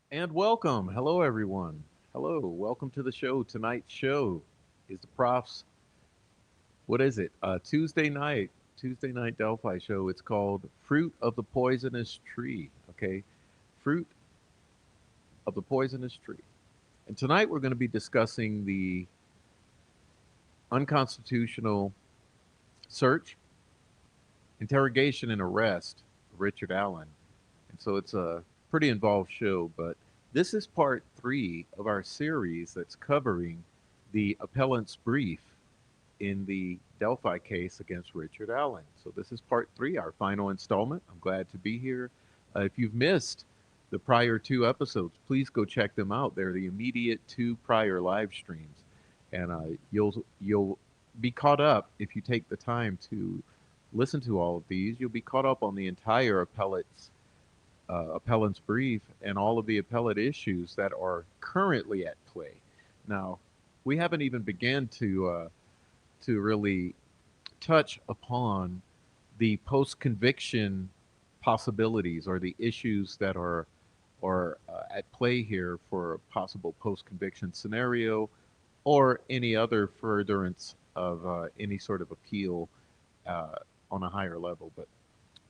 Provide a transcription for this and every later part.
And welcome. Hello, everyone. Hello. Welcome to the show. Tonight's show is the Prof's, what is it? Tuesday night Delphi show. It's called Fruit of the Poisonous Tree. Okay. Fruit of the Poisonous Tree. And tonight we're going to be discussing the unconstitutional search, interrogation, and arrest of Richard Allen. And so it's a pretty involved show, but this is part 3 of our series that's covering the appellant's brief in the Delphi case against Richard Allen. So this is part three, our final installment. I'm glad to be here. If you've missed the prior two episodes, please go check them out. They're the immediate two prior live streams, and you'll be caught up if you take the time to listen to all of these. You'll be caught up on the entire appellant's brief and all of the appellate issues that are currently at play. Now, we haven't even begun to really touch upon the post conviction possibilities or the issues that are at play here for a possible post conviction scenario or any other furtherance of any sort of appeal uh, on a higher level. But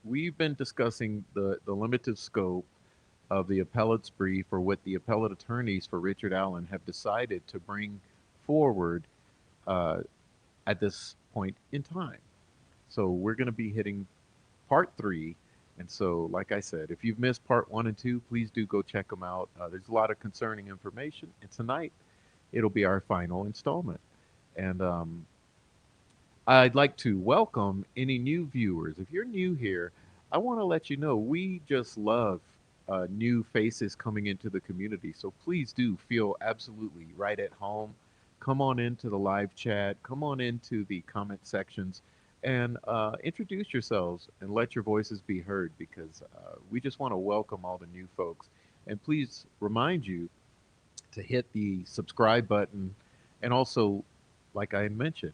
we've been discussing the limited scope of the appellate's brief or what the appellate attorneys for Richard Allen have decided to bring forward uh, at this point in time. So we're going to be hitting part three. And so, like I said, if you've missed part one and two, please do go check them out. There's a lot of concerning information. And tonight, it'll be our final installment. And I'd like to welcome any new viewers. If you're new here, I want to let you know we just love new faces coming into the community. So please do feel absolutely right at home. Come on into the live chat, come on into the comment sections, and introduce yourselves and let your voices be heard because we just want to welcome all the new folks. And please remind you to hit the subscribe button and also, like I mentioned,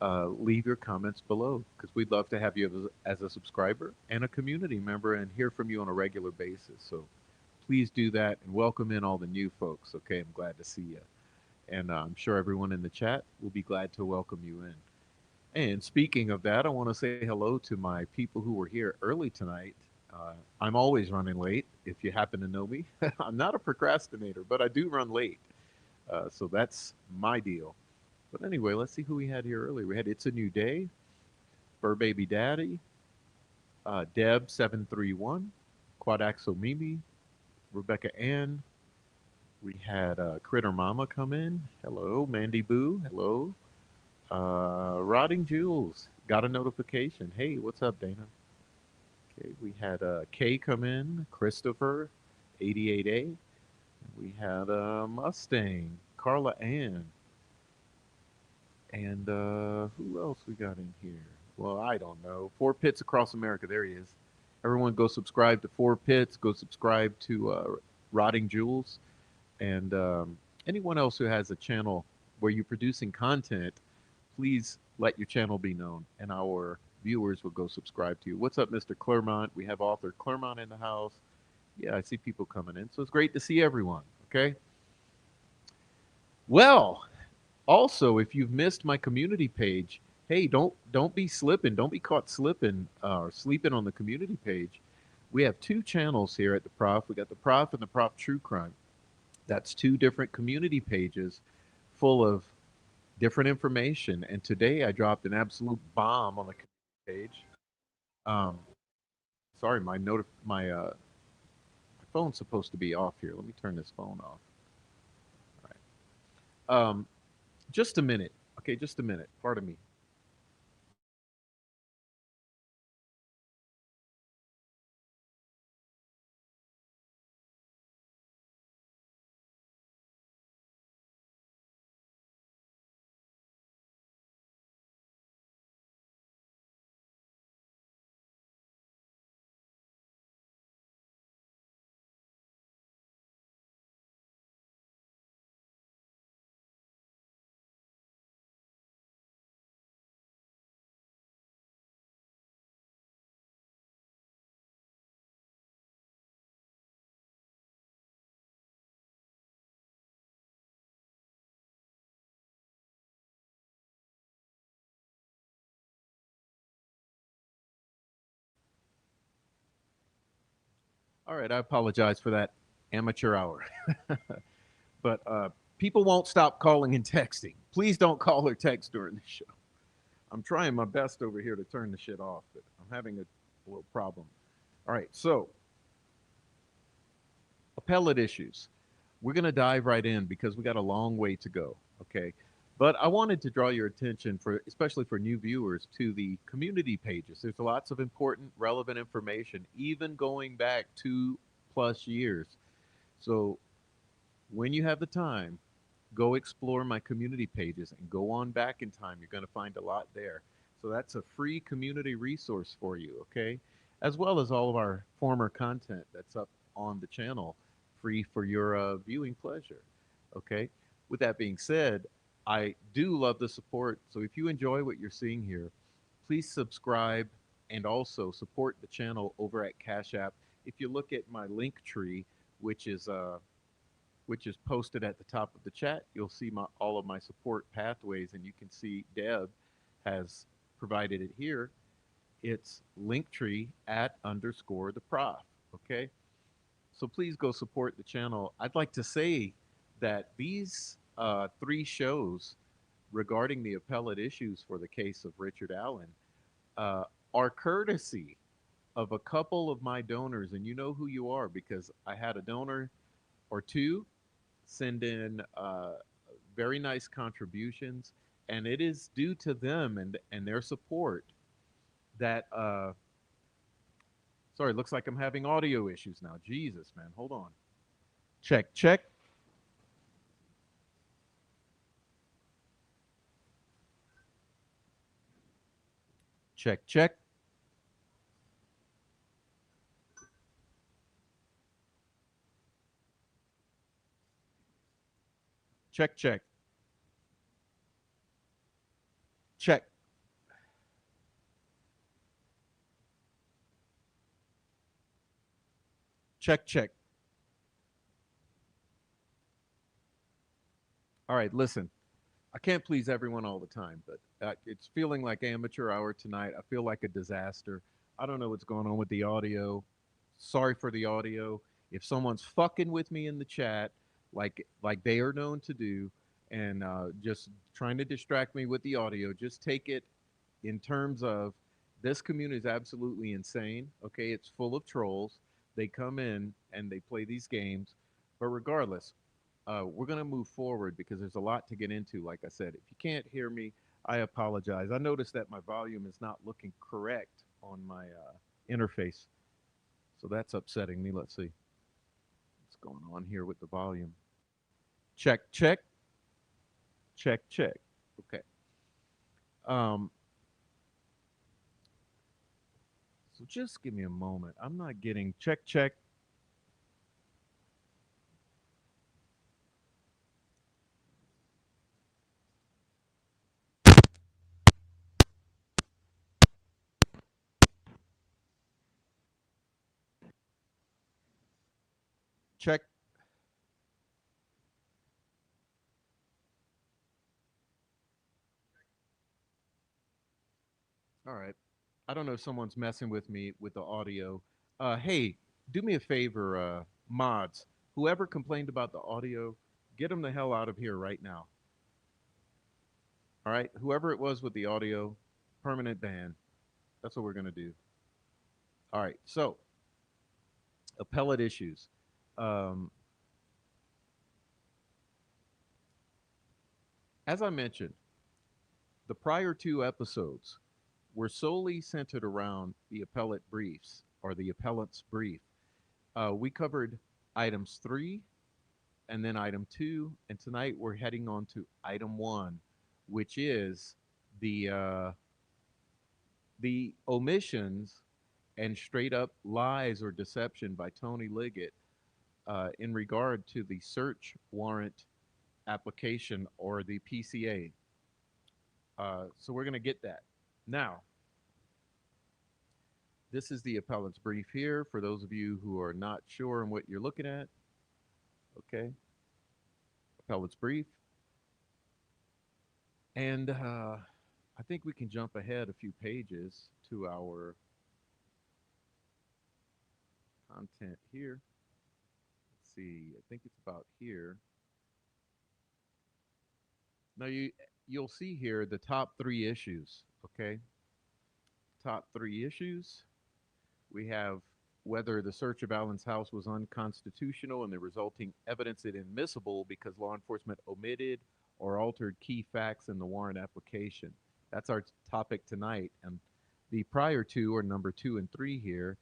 leave your comments below because we'd love to have you as a subscriber and a community member and hear from you on a regular basis. So please do that and welcome in all the new folks. Okay, I'm glad to see you. And I'm sure everyone in the chat will be glad to welcome you in. And speaking of that, I want to say hello to my people who were here early tonight. I'm always running late, if you happen to know me. I'm not a procrastinator, but I do run late. So that's my deal. But anyway, let's see who we had here earlier. We had It's a New Day, Fur Baby Daddy, Deb731, Quadaxo Mimi, Rebecca Ann. We had Critter Mama come in. Hello, Mandy Boo. Hello. Rotting Jules. Got a notification. Hey, what's up, Dana? Okay, we had Kay come in. Christopher, 88A. We had Mustang, Carla Ann. And who else we got in here? Well, I don't know. Four Pits Across America. There he is. Everyone go subscribe to Four Pits. Go subscribe to Rotting Jules. And anyone else who has a channel where you're producing content, please let your channel be known. And our viewers will go subscribe to you. What's up, Mr. Claremont? We have author Claremont in the house. Yeah, I see people coming in. So it's great to see everyone. Okay. Well, also, if you've missed my community page, hey, don't be slipping, don't be caught slipping or sleeping on the community page. We have two channels here at the Prof. We got the Prof and the Prof True Crime. That's two different community pages full of different information. And today I dropped an absolute bomb on the community page. Um, sorry, my phone's supposed to be off here. Let me turn this phone off. All right. Just a minute. Okay, just a minute. Pardon me. All right, I apologize for that amateur hour. But people won't stop calling and texting. Please don't call or text during the show. I'm trying my best over here to turn the shit off, but I'm having a little problem. All right, so appellate issues. We're going to dive right in because we got a long way to go. Okay. But I wanted to draw your attention for, especially for new viewers, to the community pages. There's lots of important, relevant information, even going back 2+ years. So when you have the time, go explore my community pages and go on back in time. You're going to find a lot there. So that's a free community resource for you, okay? As well as all of our former content that's up on the channel, free for your viewing pleasure, okay? With that being said, I do love the support. So if you enjoy what you're seeing here, please subscribe and also support the channel over at Cash App. If you look at my link tree, which is posted at the top of the chat. You'll see all of my support pathways, and you can see Deb has provided it here. It's linktree at underscore the prof. Okay, so please go support the channel. I'd like to say that these three shows regarding the appellate issues for the case of Richard Allen uh, are courtesy of a couple of my donors, and you know who you are because I had a donor or two send in very nice contributions, and it is due to them and their support that. Sorry, looks like I'm having audio issues now. Jesus, man, hold on. Check, check, check, check, check, check, check, check, check. All right, listen. I can't please everyone all the time, but it's feeling like amateur hour tonight. I feel like a disaster. I don't know what's going on with the audio. Sorry for the audio. If someone's fucking with me in the chat, like they are known to do, and just trying to distract me with the audio, just take it in terms of this community is absolutely insane. Okay, it's full of trolls. They come in and they play these games, but regardless, we're going to move forward because there's a lot to get into. Like I said, if you can't hear me, I apologize. I noticed that my volume is not looking correct on my interface, so that's upsetting me. Let's see what's going on here with the volume. Check, check, check, check. Okay. Um, so just give me a moment. I'm not getting check, check. Check. All right. I don't know if someone's messing with me with the audio. Hey, do me a favor, mods. Whoever complained about the audio, get them the hell out of here right now. All right. Whoever it was with the audio, permanent ban. That's what we're going to do. All right. So, appellate issues. Um, as I mentioned, the prior two episodes were solely centered around the appellate briefs or the appellant's brief. We covered items 3 and then item 2, and tonight we're heading on to item 1, which is the uh, the omissions and straight up lies or deception by Tony Liggett in regard to the search warrant application or the PCA. So we're going to get that. Now, this is the appellant's brief here for those of you who are not sure on what you're looking at. Okay, appellant's brief. And I think we can jump ahead a few pages to our content here. Let's see, I think it's about here. Now you'll see here the top 3 issues, okay? Top 3 issues. We have whether the search of Allen's house was unconstitutional and the resulting evidence inadmissible because law enforcement omitted or altered key facts in the warrant application. That's our topic tonight. And the prior two are number 2 and 3 here,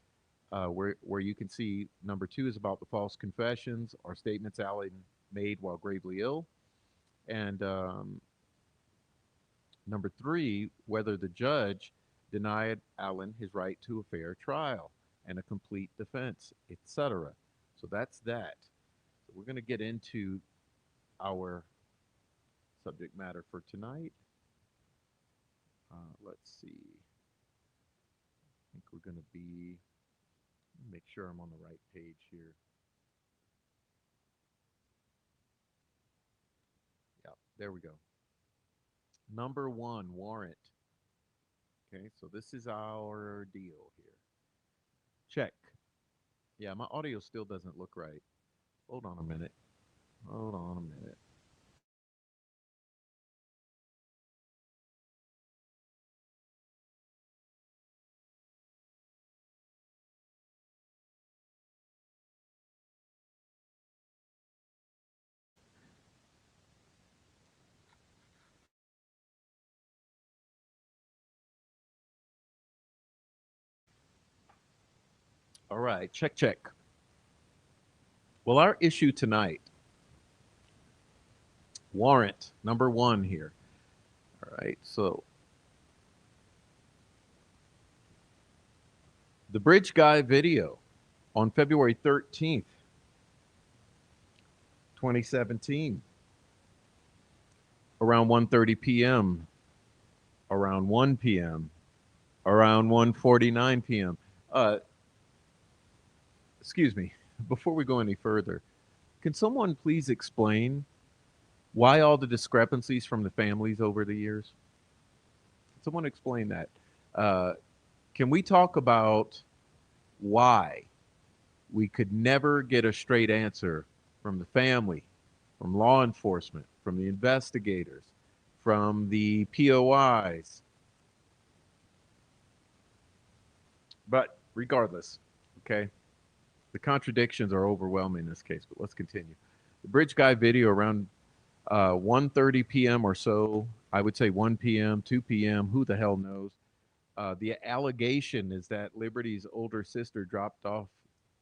where you can see number 2 is about the false confessions or statements Allen made while gravely ill. And number 3, whether the judge denied Allen his right to a fair trial and a complete defense, etc. So that's that. So we're going to get into our subject matter for tonight. Let's see. I think we're going to be, make sure I'm on the right page here. Yeah, there we go. Number 1, warrant. Okay, so this is our deal here. Check. Yeah, my audio still doesn't look right. Hold on a minute. Hold on a minute. All right, check, check. Well, our issue tonight, warrant, number 1 here. All right, so the Bridge Guy video on February 13th, 2017, around 1:30 p.m., around 1 p.m., around 1:49 p.m. Uh, excuse me, before we go any further, can someone please explain why all the discrepancies from the families over the years? Can someone explain that? Uh, can we talk about why we could never get a straight answer from the family, from law enforcement, from the investigators, from the POIs? But regardless, okay, the contradictions are overwhelming in this case, but let's continue. The Bridge Guy video around 1:30 p.m. or so, I would say 1 p.m., 2 p.m., who the hell knows. The allegation is that Liberty's older sister dropped off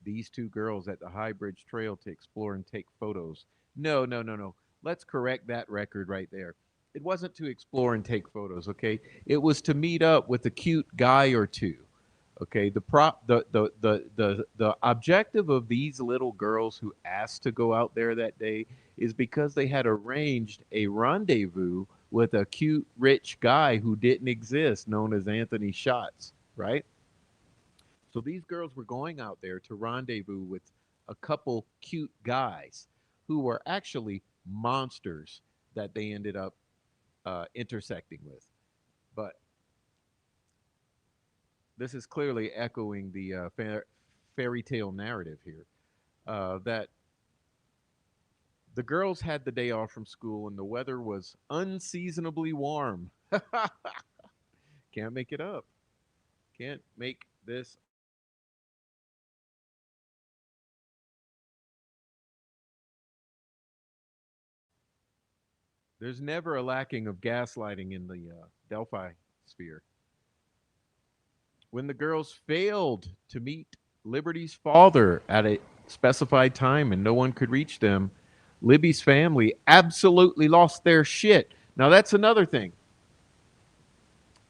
these two girls at the High Bridge Trail to explore and take photos. No, no, no, no. Let's correct that record right there. It wasn't to explore and take photos, okay? It was to meet up with a cute guy or two. Okay, the objective of these little girls who asked to go out there that day is because they had arranged a rendezvous with a cute rich guy who didn't exist, known as Anthony Schatz, right? So these girls were going out there to rendezvous with a couple cute guys who were actually monsters that they ended up intersecting with. But this is clearly echoing the fairy tale narrative here, that the girls had the day off from school and the weather was unseasonably warm. Can't make it up. Can't make this. There's never a lacking of gaslighting in the Delphi sphere. When the girls failed to meet Liberty's father at a specified time and no one could reach them, Libby's family absolutely lost their shit. Now, that's another thing.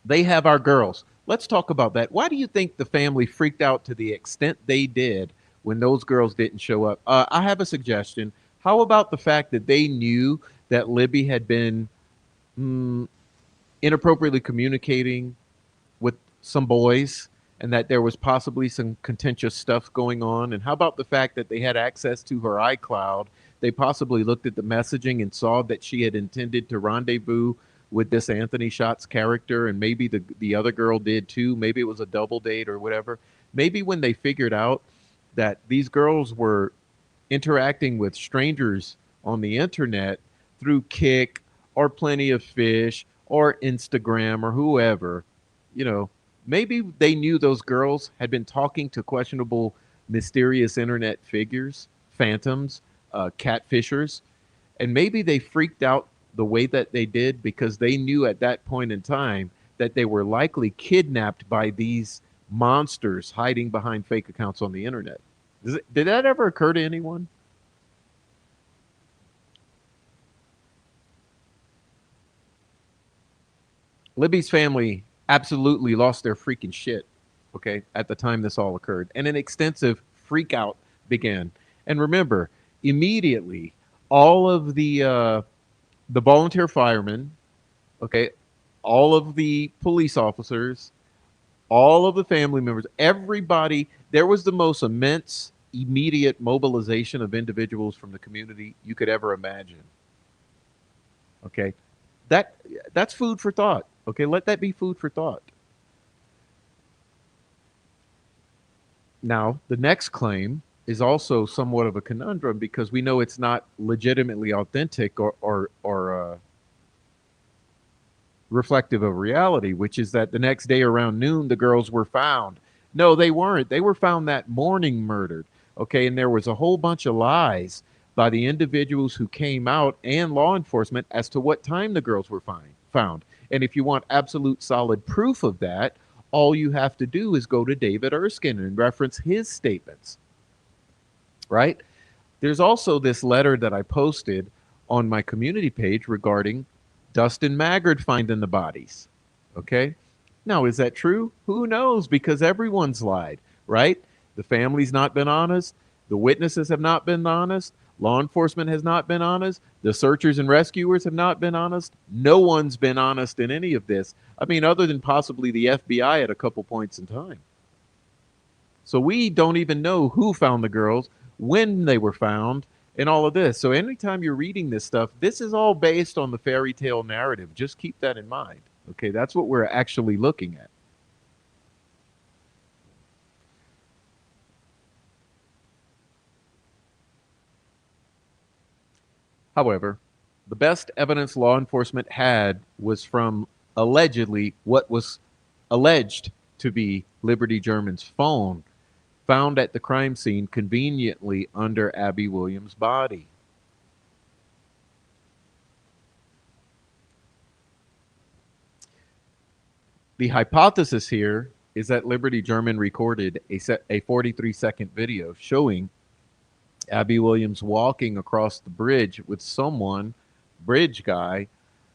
They have our girls. Let's talk about that. Why do you think the family freaked out to the extent they did when those girls didn't show up? I have a suggestion. How about the fact that they knew that Libby had been mm, inappropriately communicating with some boys and that there was possibly some contentious stuff going on? And how about the fact that they had access to her iCloud? They possibly looked at the messaging and saw that she had intended to rendezvous with this Anthony Schatz character, and maybe the other girl did too. Maybe it was a double date or whatever. Maybe when they figured out that these girls were interacting with strangers on the internet through Kick or Plenty of Fish or Instagram or whoever, you know, maybe they knew those girls had been talking to questionable, mysterious internet figures, phantoms, catfishers, and maybe they freaked out the way that they did because they knew at that point in time that they were likely kidnapped by these monsters hiding behind fake accounts on the internet. Did that ever occur to anyone? Libby's family absolutely lost their freaking shit, okay, at the time this all occurred. And an extensive freak out began. And remember, immediately, all of the volunteer firemen, okay, all of the police officers, all of the family members, everybody, there was the most immense, immediate mobilization of individuals from the community you could ever imagine. Okay, that that's food for thought. Okay, let that be food for thought. Now, the next claim is also somewhat of a conundrum because we know it's not legitimately authentic or reflective of reality, which is that the next day around noon, the girls were found. No, they weren't. They were found that morning murdered. Okay, and there was a whole bunch of lies by the individuals who came out and law enforcement as to what time the girls were found. And if you want absolute solid proof of that, all you have to do is go to David Erskine and reference his statements, right? There's also this letter that I posted on my community page regarding Dustin Maggard finding the bodies. Okay. Now, is that true? Who knows? Because everyone's lied, right? The family's not been honest. The witnesses have not been honest. Law enforcement has not been honest. The searchers and rescuers have not been honest. No one's been honest in any of this. I mean, other than possibly the FBI at a couple points in time. So we don't even know who found the girls, when they were found, and all of this. So anytime you're reading this stuff, this is all based on the fairy tale narrative. Just keep that in mind. Okay, that's what we're actually looking at. However, the best evidence law enforcement had was from allegedly what was alleged to be Liberty German's phone found at the crime scene conveniently under Abby Williams' body. The hypothesis here is that Liberty German recorded a 43-second video showing Abby Williams walking across the bridge with someone, bridge guy,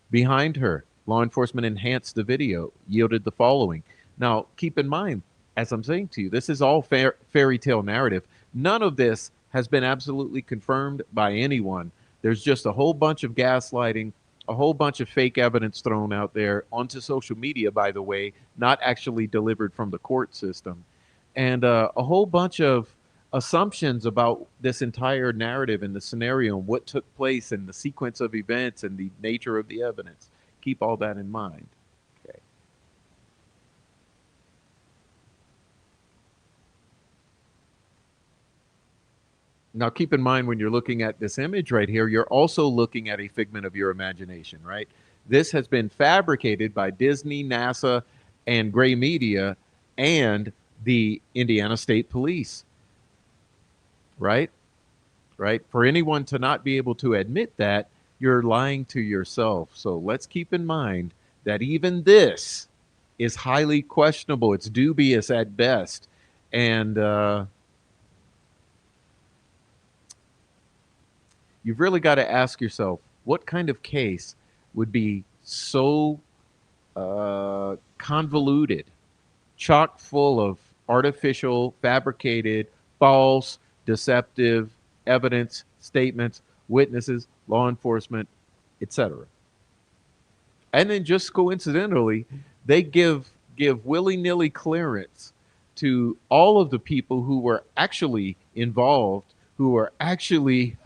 behind her. Law enforcement enhanced the video, yielded the following. Now, keep in mind, as I'm saying to you, this is all fairy tale narrative. None of this has been absolutely confirmed by anyone. There's just a whole bunch of gaslighting, a whole bunch of fake evidence thrown out there onto social media, by the way, not actually delivered from the court system, and a whole bunch of assumptions about this entire narrative and the scenario and what took place and the sequence of events and the nature of the evidence. Keep all that in mind. Okay. Now, keep in mind when you're looking at this image right here, you're also looking at a figment of your imagination, right? This has been fabricated by Disney, NASA, and Gray Media and the Indiana State Police, right? Right? For anyone to not be able to admit that, you're lying to yourself. So let's keep in mind that even this is highly questionable. It's dubious at best. And you've really got to ask yourself what kind of case would be so convoluted, chock full of artificial, fabricated, false, deceptive evidence, statements, witnesses, law enforcement, etc. And then just coincidentally, they give willy-nilly clearance to all of the people who were actually involved, who were actually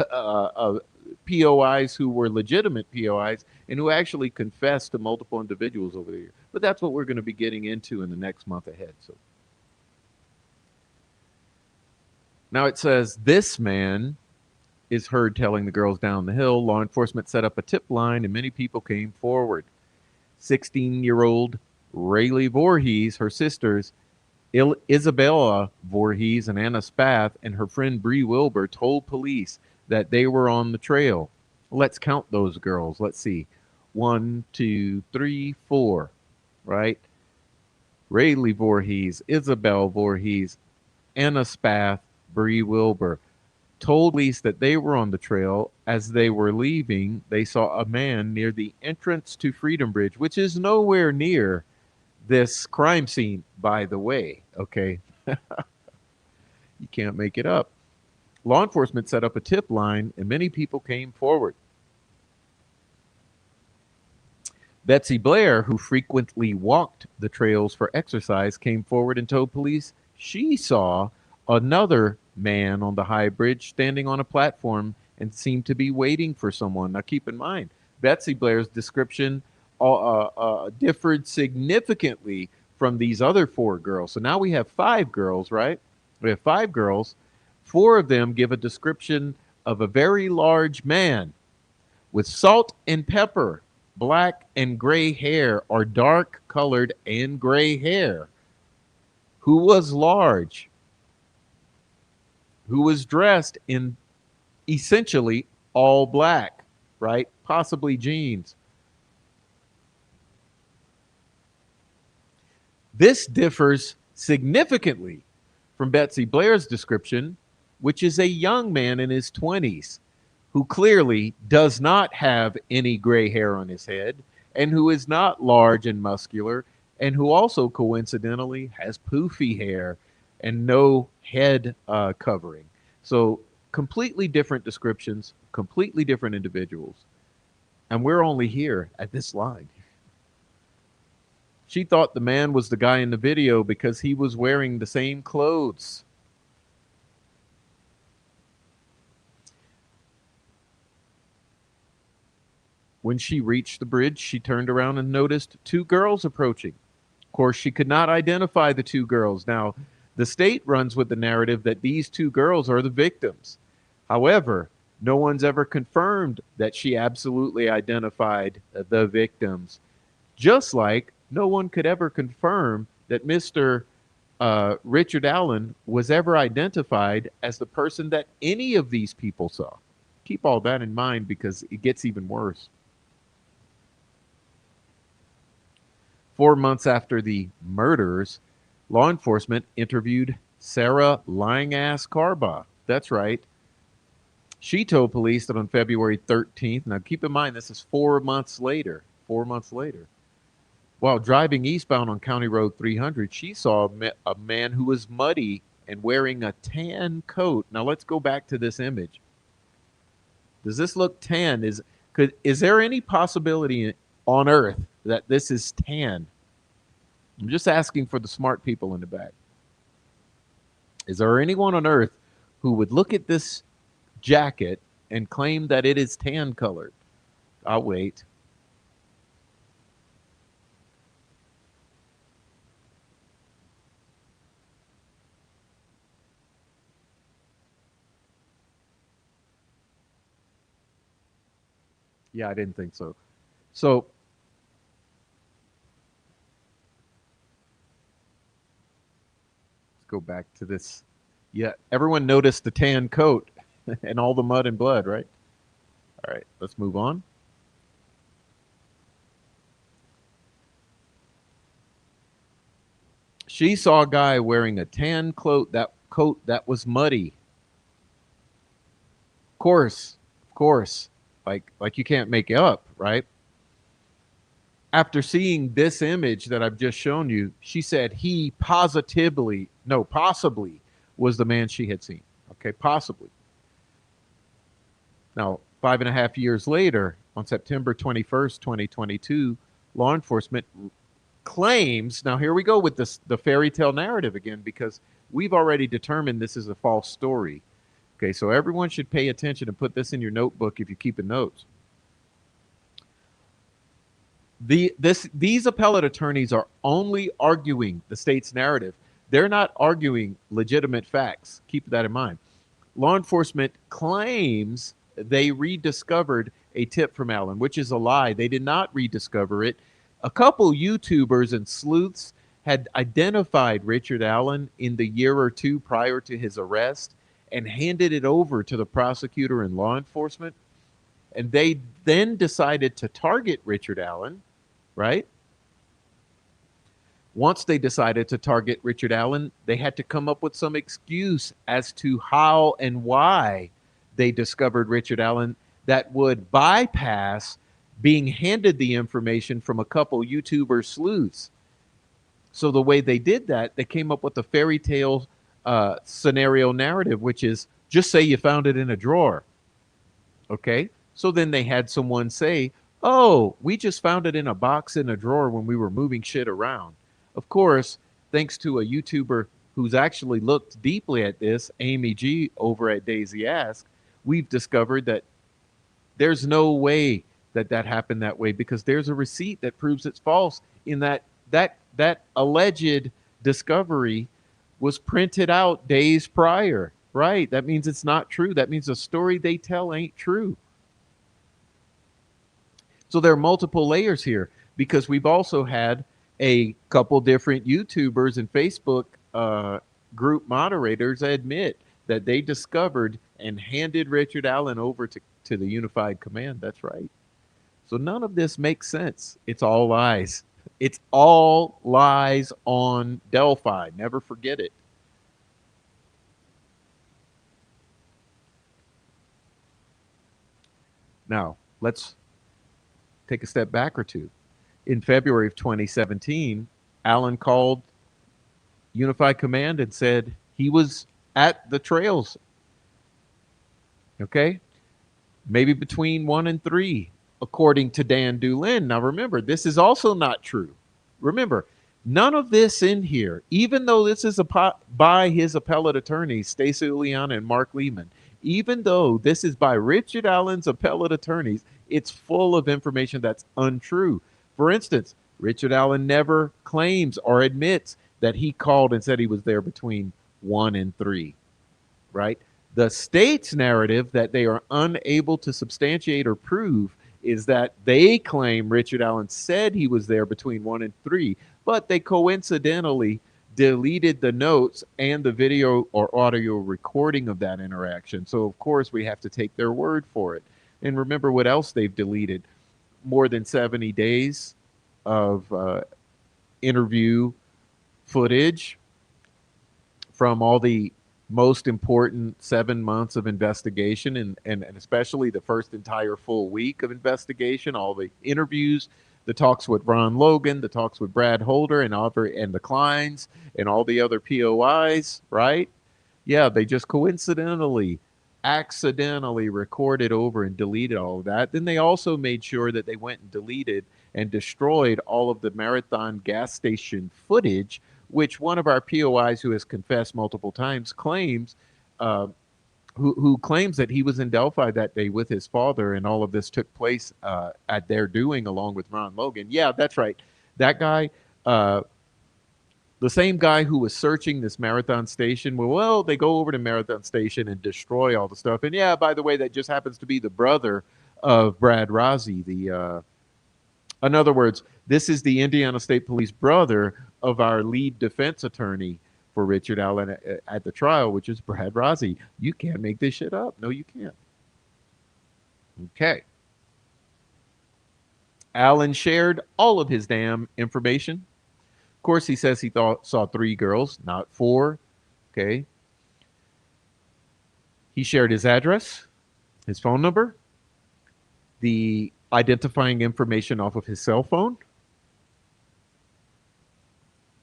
POIs, who were legitimate POIs, and who actually confessed to multiple individuals over the years. But that's what we're going to be getting into in the next month ahead. So now it says this man is heard telling the girls down the hill. Law enforcement set up a tip line, and many people came forward. 16-year-old Rayleigh Voorhees, her sisters, Isabella Voorhees and Anna Spath, and her friend Bree Wilbur told police that they were on the trail. Let's count those girls. Let's see. One, two, three, four, right? Rayleigh Voorhees, Isabel Voorhees, Anna Spath, Bree Wilbur told police that they were on the trail. As they were leaving, they saw a man near the entrance to Freedom Bridge, which is nowhere near this crime scene, by the way. Okay. You can't make it up. Law enforcement set up a tip line, and many people came forward. Betsy Blair, who frequently walked the trails for exercise, came forward and told police she saw another man on the high bridge standing on a platform and seemed to be waiting for someone. Now, keep in mind, Betsy Blair's description differed significantly from these other four girls. So now we have five girls, right? We have five girls. Four of them give a description of a very large man with salt and pepper, black and gray hair, or dark colored and gray hair, who was large, who was dressed in essentially all black, right? Possibly jeans. This differs significantly from Betsy Blair's description, which is a young man in his 20s who clearly does not have any gray hair on his head and who is not large and muscular and who also coincidentally has poofy hair and no head covering. So completely different descriptions, completely different individuals. And we're only here at this line. She thought the man was the guy in the video because he was wearing the same clothes. When she reached the bridge, she turned around and noticed two girls approaching. Of course, she could not identify the two girls. Now, the state runs with the narrative that these two girls are the victims. However, no one's ever confirmed that she absolutely identified the victims. Just like no one could ever confirm that Mr. Richard Allen was ever identified as the person that any of these people saw. Keep all that in mind because it gets even worse. 4 months after the murders, law enforcement interviewed Sarah Lying-Ass Carbaugh. That's right. She told police that on February 13th, now keep in mind this is 4 months later, while driving eastbound on County Road 300, she saw a man who was muddy and wearing a tan coat. Now let's go back to this image. Does this look tan? Is there any possibility on Earth that this is tan? I'm just asking for the smart people in the back. Is there anyone on Earth who would look at this jacket and claim that it is tan colored? I'll wait. Yeah, I didn't think so. So let's go back to this. Yeah, everyone noticed the tan coat and all the mud and blood, right? All right, let's move on. She saw a guy wearing a tan coat that was muddy. Of course, like you can't make it up, right? After seeing this image that I've just shown you, she said he possibly was the man she had seen. Okay, possibly. Now, 5.5 years later, on September 21st, 2022, law enforcement claims, now here we go with the fairy tale narrative again, because we've already determined this is a false story. Okay, so everyone should pay attention and put this in your notebook if you're keeping notes. These appellate attorneys are only arguing the state's narrative. They're not arguing legitimate facts. Keep that in mind. Law enforcement claims they rediscovered a tip from Allen, which is a lie. They did not rediscover it. A couple YouTubers and sleuths had identified Richard Allen in the year or two prior to his arrest and handed it over to the prosecutor and law enforcement. And they then decided to target Richard Allen, right? Once they decided to target Richard Allen, they had to come up with some excuse as to how and why they discovered Richard Allen that would bypass being handed the information from a couple YouTuber sleuths. So the way they did that, they came up with a fairy tale scenario narrative, which is just say you found it in a drawer. Okay. So then they had someone say, oh, we just found it in a box in a drawer when we were moving shit around. Of course, thanks to a YouTuber who's actually looked deeply at this, Amy G over at Daisy Ask, we've discovered that there's no way that that happened that way because there's a receipt that proves it's false in that alleged discovery was printed out days prior. Right. That means it's not true. That means the story they tell ain't true. So there are multiple layers here because we've also had a couple different YouTubers and Facebook group moderators admit that they discovered and handed Richard Allen over to the Unified Command. That's right. So none of this makes sense. It's all lies. It's all lies on Delphi. Never forget it. Now, let's take a step back or two. In February of 2017, Allen called Unified Command and said he was at the trails. Okay. Maybe between 1 and 3, according to Dan Doolin. Now, remember, this is also not true. Remember, none of this in here, even though this is by his appellate attorneys, Stacey Uliana and Mark Lehman, even though this is by Richard Allen's appellate attorneys, it's full of information that's untrue. For instance, Richard Allen never claims or admits that he called and said he was there between 1 and 3, right? The state's narrative that they are unable to substantiate or prove is that they claim Richard Allen said he was there between 1 and 3, but they coincidentally deleted the notes and the video or audio recording of that interaction. So, of course, we have to take their word for it. And remember what else they've deleted: more than 70 days of interview footage from all the most important 7 months of investigation, and especially the first entire full week of investigation, all the interviews, the talks with Ron Logan, the talks with Brad Holder and the Kleins and all the other POIs, right? Yeah, they just coincidentally, accidentally recorded over and deleted all of that. Then they also made sure that they went and deleted and destroyed all of the Marathon gas station footage, which one of our POIs who has confessed multiple times claims, uh, who claims that he was in Delphi that day with his father, and all of this took place at their doing along with Ron Logan. Yeah, that's right. That guy, uh, the same guy who was searching this Marathon station, well, they go over to Marathon station and destroy all the stuff. And yeah, by the way, that just happens to be the brother of Brad Rozzi, in other words, this is the Indiana State Police brother of our lead defense attorney for Richard Allen at the trial, which is Brad Rozzi. You can't make this shit up. No, you can't. Okay. Allen shared all of his damn information. Of course, he says he saw 3 girls, not 4. Okay. He shared his address, his phone number, the identifying information off of his cell phone,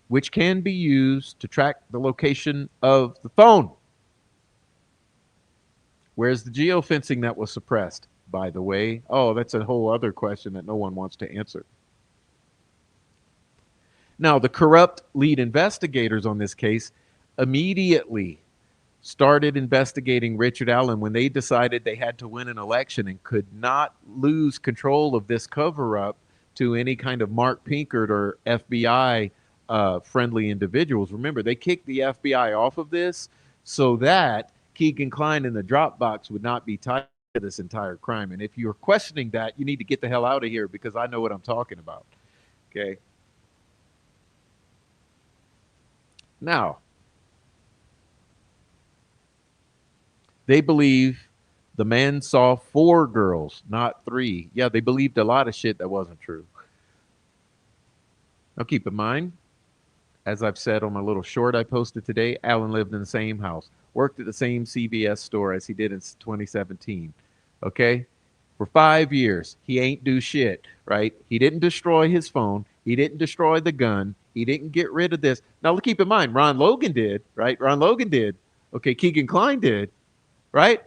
which can be used to track the location of the phone. Where's the geofencing that was suppressed, by the way? Oh, that's a whole other question that no one wants to answer. Now, the corrupt lead investigators on this case immediately started investigating Richard Allen when they decided they had to win an election and could not lose control of this cover up to any kind of Mark Pinkert or FBI friendly individuals. Remember, they kicked the FBI off of this so that Keegan Klein in the Dropbox would not be tied to this entire crime. And if you're questioning that, you need to get the hell out of here because I know what I'm talking about. Okay. Now, they believe The man saw 4 girls, not 3. Yeah, they believed a lot of shit that wasn't true. Now keep in mind, as I've said on my little short I posted today, Alan lived in the same house, worked at the same CVS store as he did in 2017. Okay? For 5 years, he ain't do shit, right? He didn't destroy his phone. He didn't destroy the gun. He didn't get rid of this. Now, keep in mind, Ron Logan did, right? Ron Logan did. Okay, Keegan Kline did, right?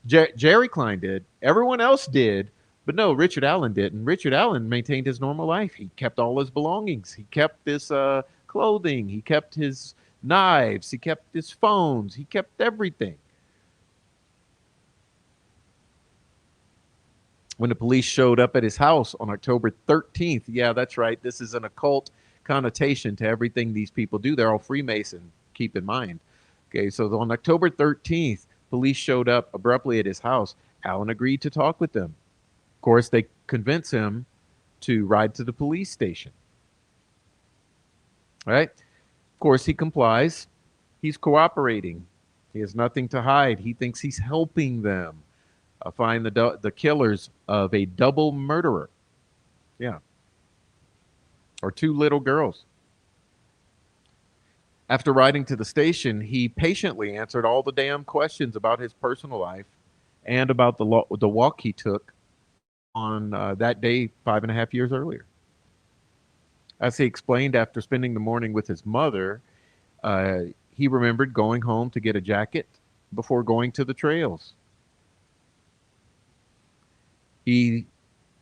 Jerry Klein did. Everyone else did. But no, Richard Allen didn't. Richard Allen maintained his normal life. He kept all his belongings. He kept his clothing. He kept his knives. He kept his phones. He kept everything. When the police showed up at his house on October 13th, yeah, that's right. This is an occult connotation to everything these people do. They're all Freemason, keep in mind. Okay, so on October 13th, police showed up abruptly at his house. Allen agreed to talk with them. Of course, they convince him to ride to the police station. All right? Of course, he complies. He's cooperating. He has nothing to hide. He thinks he's helping them find the killers of a double murderer. Yeah. Or 2 little girls. After riding to the station, he patiently answered all the damn questions about his personal life and about the walk he took on that day 5.5 years earlier. As he explained, after spending the morning with his mother, he remembered going home to get a jacket before going to the trails. He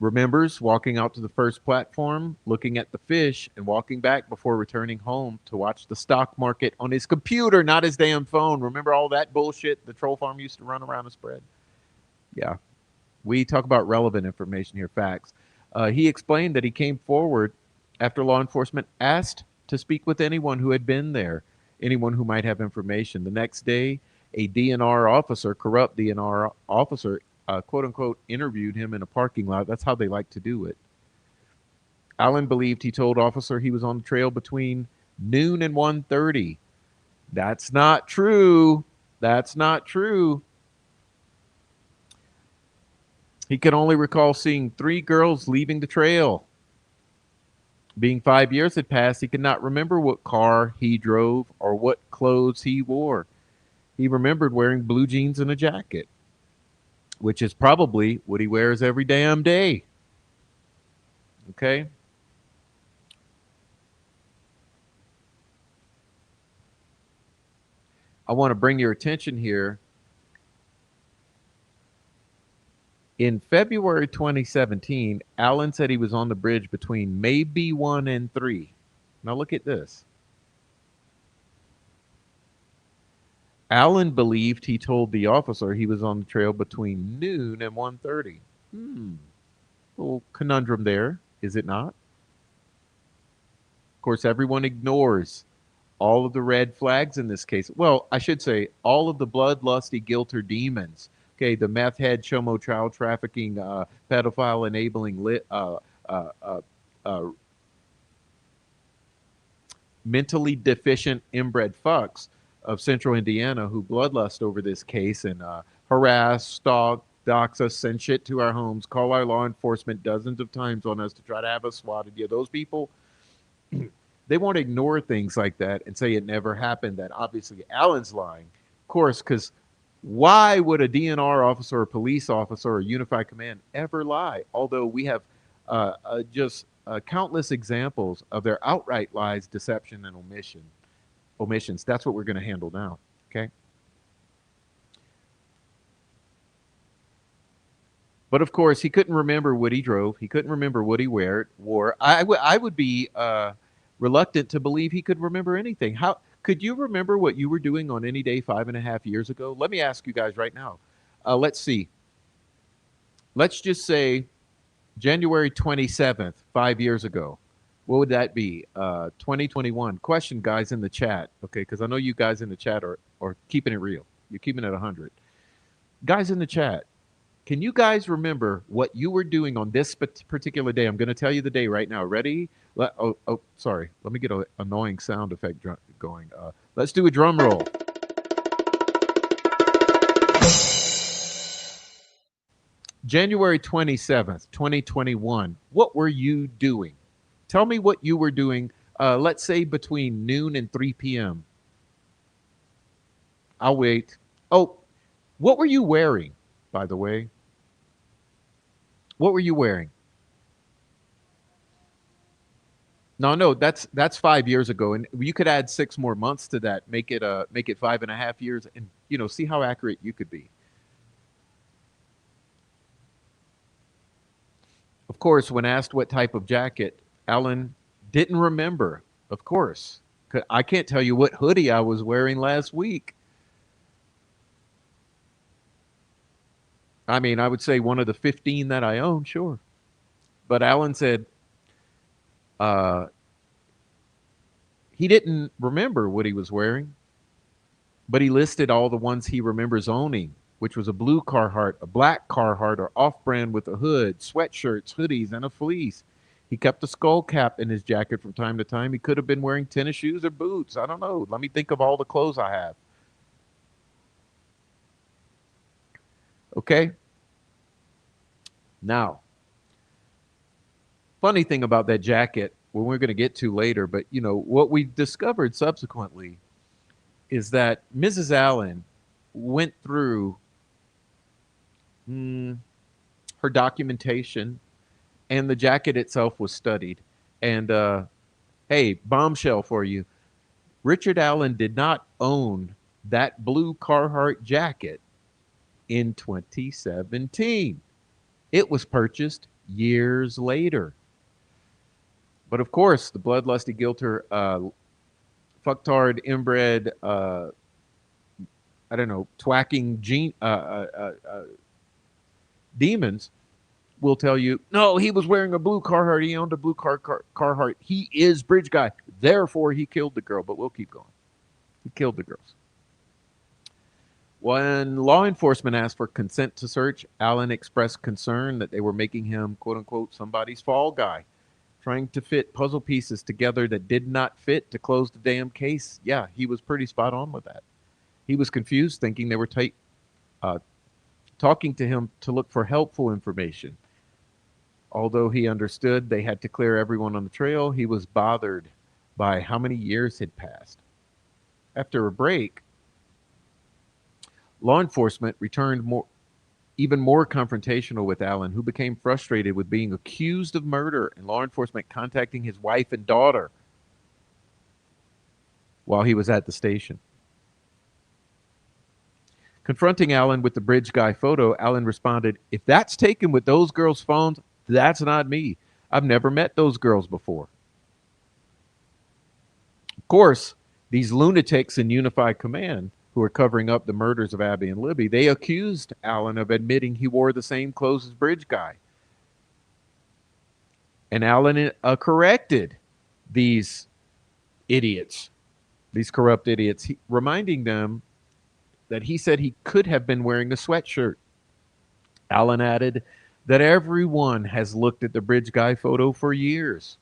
remembers walking out to the first platform, looking at the fish, and walking back before returning home to watch the stock market on his computer, not his damn phone. Remember all that bullshit the troll farm used to run around and spread? Yeah. We talk about relevant information here, facts. He explained that he came forward after law enforcement asked to speak with anyone who had been there, anyone who might have information. The next day, a DNR officer, corrupt DNR officer, quote unquote, interviewed him in a parking lot. That's how they like to do it. Allen believed he told officer he was on the trail between noon and 1:30. That's not true. That's not true. He could only recall seeing 3 girls leaving the trail. Being 5 years had passed, he could not remember what car he drove or what clothes he wore. He remembered wearing blue jeans and a jacket, which is probably what he wears every damn day. Okay? I want to bring your attention here. In February 2017, Allen said he was on the bridge between maybe 1 and 3. Now look at this. Allen believed he told the officer he was on the trail between noon and 1:30. Little conundrum there, is it not? Of course, everyone ignores all of the red flags in this case. Well, I should say all of the bloodlusty guilt or demons. Okay, the meth head, chomo, child trafficking, pedophile enabling, mentally deficient inbred fucks of Central Indiana who bloodlust over this case and harass, stalk, dox us, send shit to our homes, call our law enforcement dozens of times on us to try to have us swatted. Yeah, those people, they won't ignore things like that and say it never happened, that obviously Allen's lying. Of course, because why would a DNR officer, a police officer, or unified command ever lie? Although we have just countless examples of their outright lies, deception, and omissions. That's what we're going to handle now. Okay. But of course, he couldn't remember what he drove. He couldn't remember what he wore. I would be reluctant to believe he could remember anything. How could you remember what you were doing on any day 5.5 years ago? Let me ask you guys right now. Let's see. Let's just say January 27th, 5 years ago. What would that be? 2021. Question, guys, in the chat. Okay, because I know you guys in the chat are keeping it real. You're keeping it 100. Guys in the chat, can you guys remember what you were doing on this particular day? I'm going to tell you the day right now. Ready? Sorry. Let me get an annoying sound effect going. Let's do a drum roll. January 27th, 2021. What were you doing? Tell me what you were doing, let's say between noon and 3 p.m. I'll wait. Oh, what were you wearing, by the way? What were you wearing? No, no, that's 5 years ago, and you could add 6 more months to that, make it 5.5 years, and see how accurate you could be. Of course, when asked what type of jacket, Alan didn't remember. Of course, I can't tell you what hoodie I was wearing last week. I mean, I would say one of the 15 that I own, sure. But Alan said uh, he didn't remember what he was wearing, but he listed all the ones he remembers owning, which was a blue Carhartt, a black Carhartt, or off-brand with a hood, sweatshirts, hoodies, and a fleece. He kept a skull cap in his jacket from time to time. He could have been wearing tennis shoes or boots. I don't know. Let me think of all the clothes I have. Okay. Now, funny thing about that jacket, well, we're going to get to later, but what we discovered subsequently is that Mrs. Allen went through her documentation, and the jacket itself was studied. And hey, bombshell for you: Richard Allen did not own that blue Carhartt jacket in 2017. It was purchased years later. But of course, the bloodlusty guilter, fucktard, inbred, I don't know, twacking demons will tell you, no, he was wearing a blue Carhartt. He owned a blue Carhartt. He is Bridge Guy. Therefore, he killed the girl. But we'll keep going. He killed the girls. When law enforcement asked for consent to search, Allen expressed concern that they were making him, quote unquote, somebody's fall guy, trying to fit puzzle pieces together that did not fit to close the damn case. Yeah, he was pretty spot on with that. He was confused, thinking they were uh, talking to him to look for helpful information. Although he understood they had to clear everyone on the trail, he was bothered by how many years had passed. After a break, law enforcement returned even more confrontational with Allen, who became frustrated with being accused of murder and law enforcement contacting his wife and daughter while he was at the station. Confronting Allen with the Bridge Guy photo, Allen responded, "If that's taken with those girls' phones, that's not me. I've never met those girls before." Of course, these lunatics in Unified Command, who are covering up the murders of Abby and Libby, they accused Allen of admitting he wore the same clothes as Bridge Guy. And Allen corrected these idiots, these corrupt idiots, reminding them that he said he could have been wearing a sweatshirt. Allen added that everyone has looked at the Bridge Guy photo for years.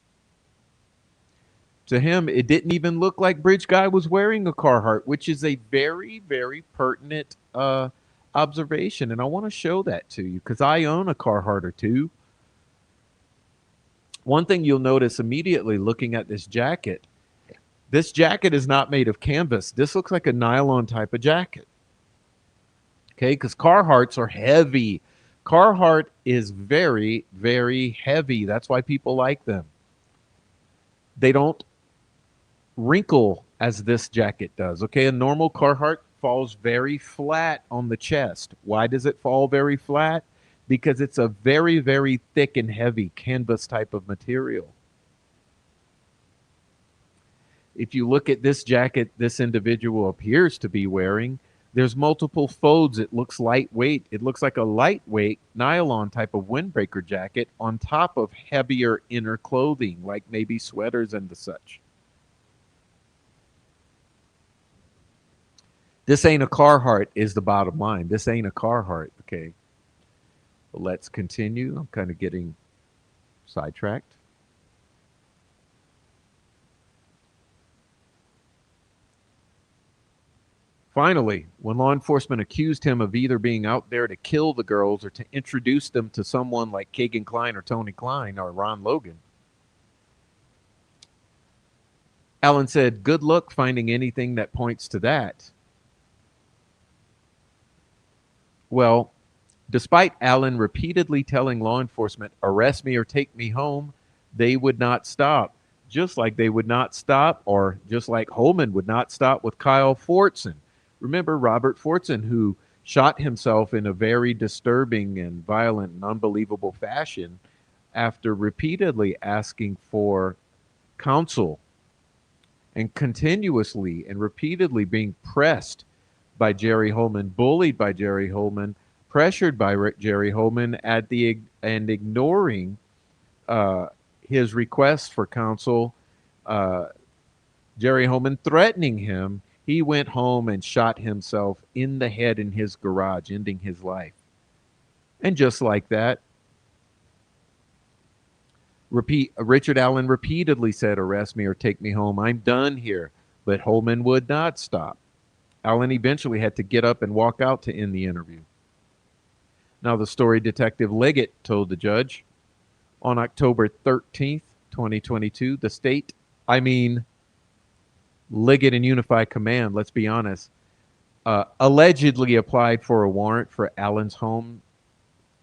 To him, it didn't even look like Bridge Guy was wearing a Carhartt, which is a very, very pertinent observation. And I want to show that to you because I own a Carhartt or two. One thing you'll notice immediately looking at this jacket is not made of canvas. This looks like a nylon type of jacket. Okay, because Carhartts are heavy. Carhartt is very, very heavy. That's why people like them. They don't wrinkle as this jacket does. Okay, a normal Carhartt falls very flat on the chest. Why does it fall very flat? Because it's a very, very thick and heavy canvas type of material. If you look at this jacket this individual appears to be wearing, there's multiple folds. It looks lightweight. It looks like a lightweight nylon type of windbreaker jacket on top of heavier inner clothing, like maybe sweaters and the such. This ain't a Carhartt is the bottom line. This ain't a Carhartt, okay? Well, let's continue. I'm kind of getting sidetracked. Finally, when law enforcement accused him of either being out there to kill the girls or to introduce them to someone like Kagan Klein or Tony Klein or Ron Logan, Allen said, "Good luck finding anything that points to that." Well, despite Allen repeatedly telling law enforcement, "Arrest me or take me home," they would not stop. Just like they would not stop, or just like Holman would not stop with Kyle Fortson. Remember Robert Fortson, who shot himself in a very disturbing and violent and unbelievable fashion after repeatedly asking for counsel and continuously and repeatedly being pressed by Jerry Holman, bullied by Jerry Holman, pressured by Jerry Holman at the and ignoring uh, his requests for counsel. Uh, Jerry Holman threatening him. He went home and shot himself in the head in his garage, ending his life. And just like that, Richard Allen repeatedly said, "Arrest me or take me home. I'm done here." But Holman would not stop. Allen eventually had to get up and walk out to end the interview. Now, the story Detective Leggett told the judge on October 13th, 2022, the state, I mean, Leggett and Unified Command, let's be honest, allegedly applied for a warrant for Allen's home,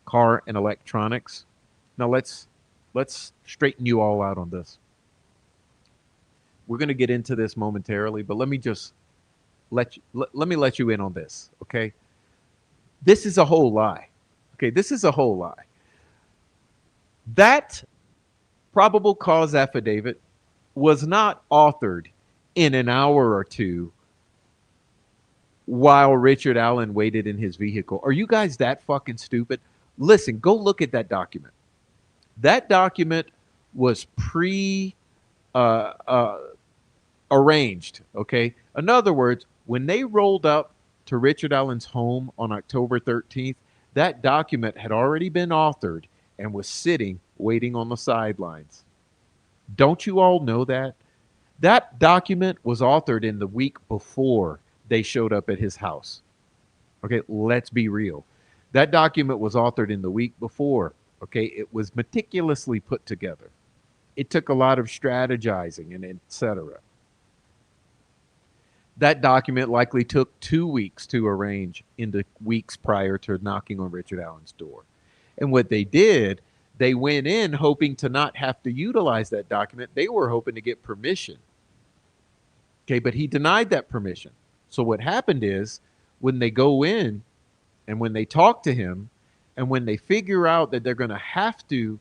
car, and electronics. Now, let's straighten you all out on this. We're going to get into this momentarily, but let me just let me let you in on this, okay? This is a whole lie. Okay, this is a whole lie. That probable cause affidavit was not authored in an hour or two while Richard Allen waited in his vehicle. Are you guys that fucking stupid? Listen, go look at that document. That document was uh, uh, arranged, okay? In other words, when they rolled up to Richard Allen's home on October 13th, that document had already been authored and was sitting waiting on the sidelines. Don't you all know that? That document was authored in the week before they showed up at his house. Okay, let's be real. That document was authored in the week before. Okay, it was meticulously put together. It took a lot of strategizing and etc. That document likely took 2 weeks to arrange in the weeks prior to knocking on Richard Allen's door. And what they did, they went in hoping to not have to utilize that document. They were hoping to get permission. Okay, but he denied that permission. So what happened is when they go in and when they talk to him and when they figure out that they're going to have to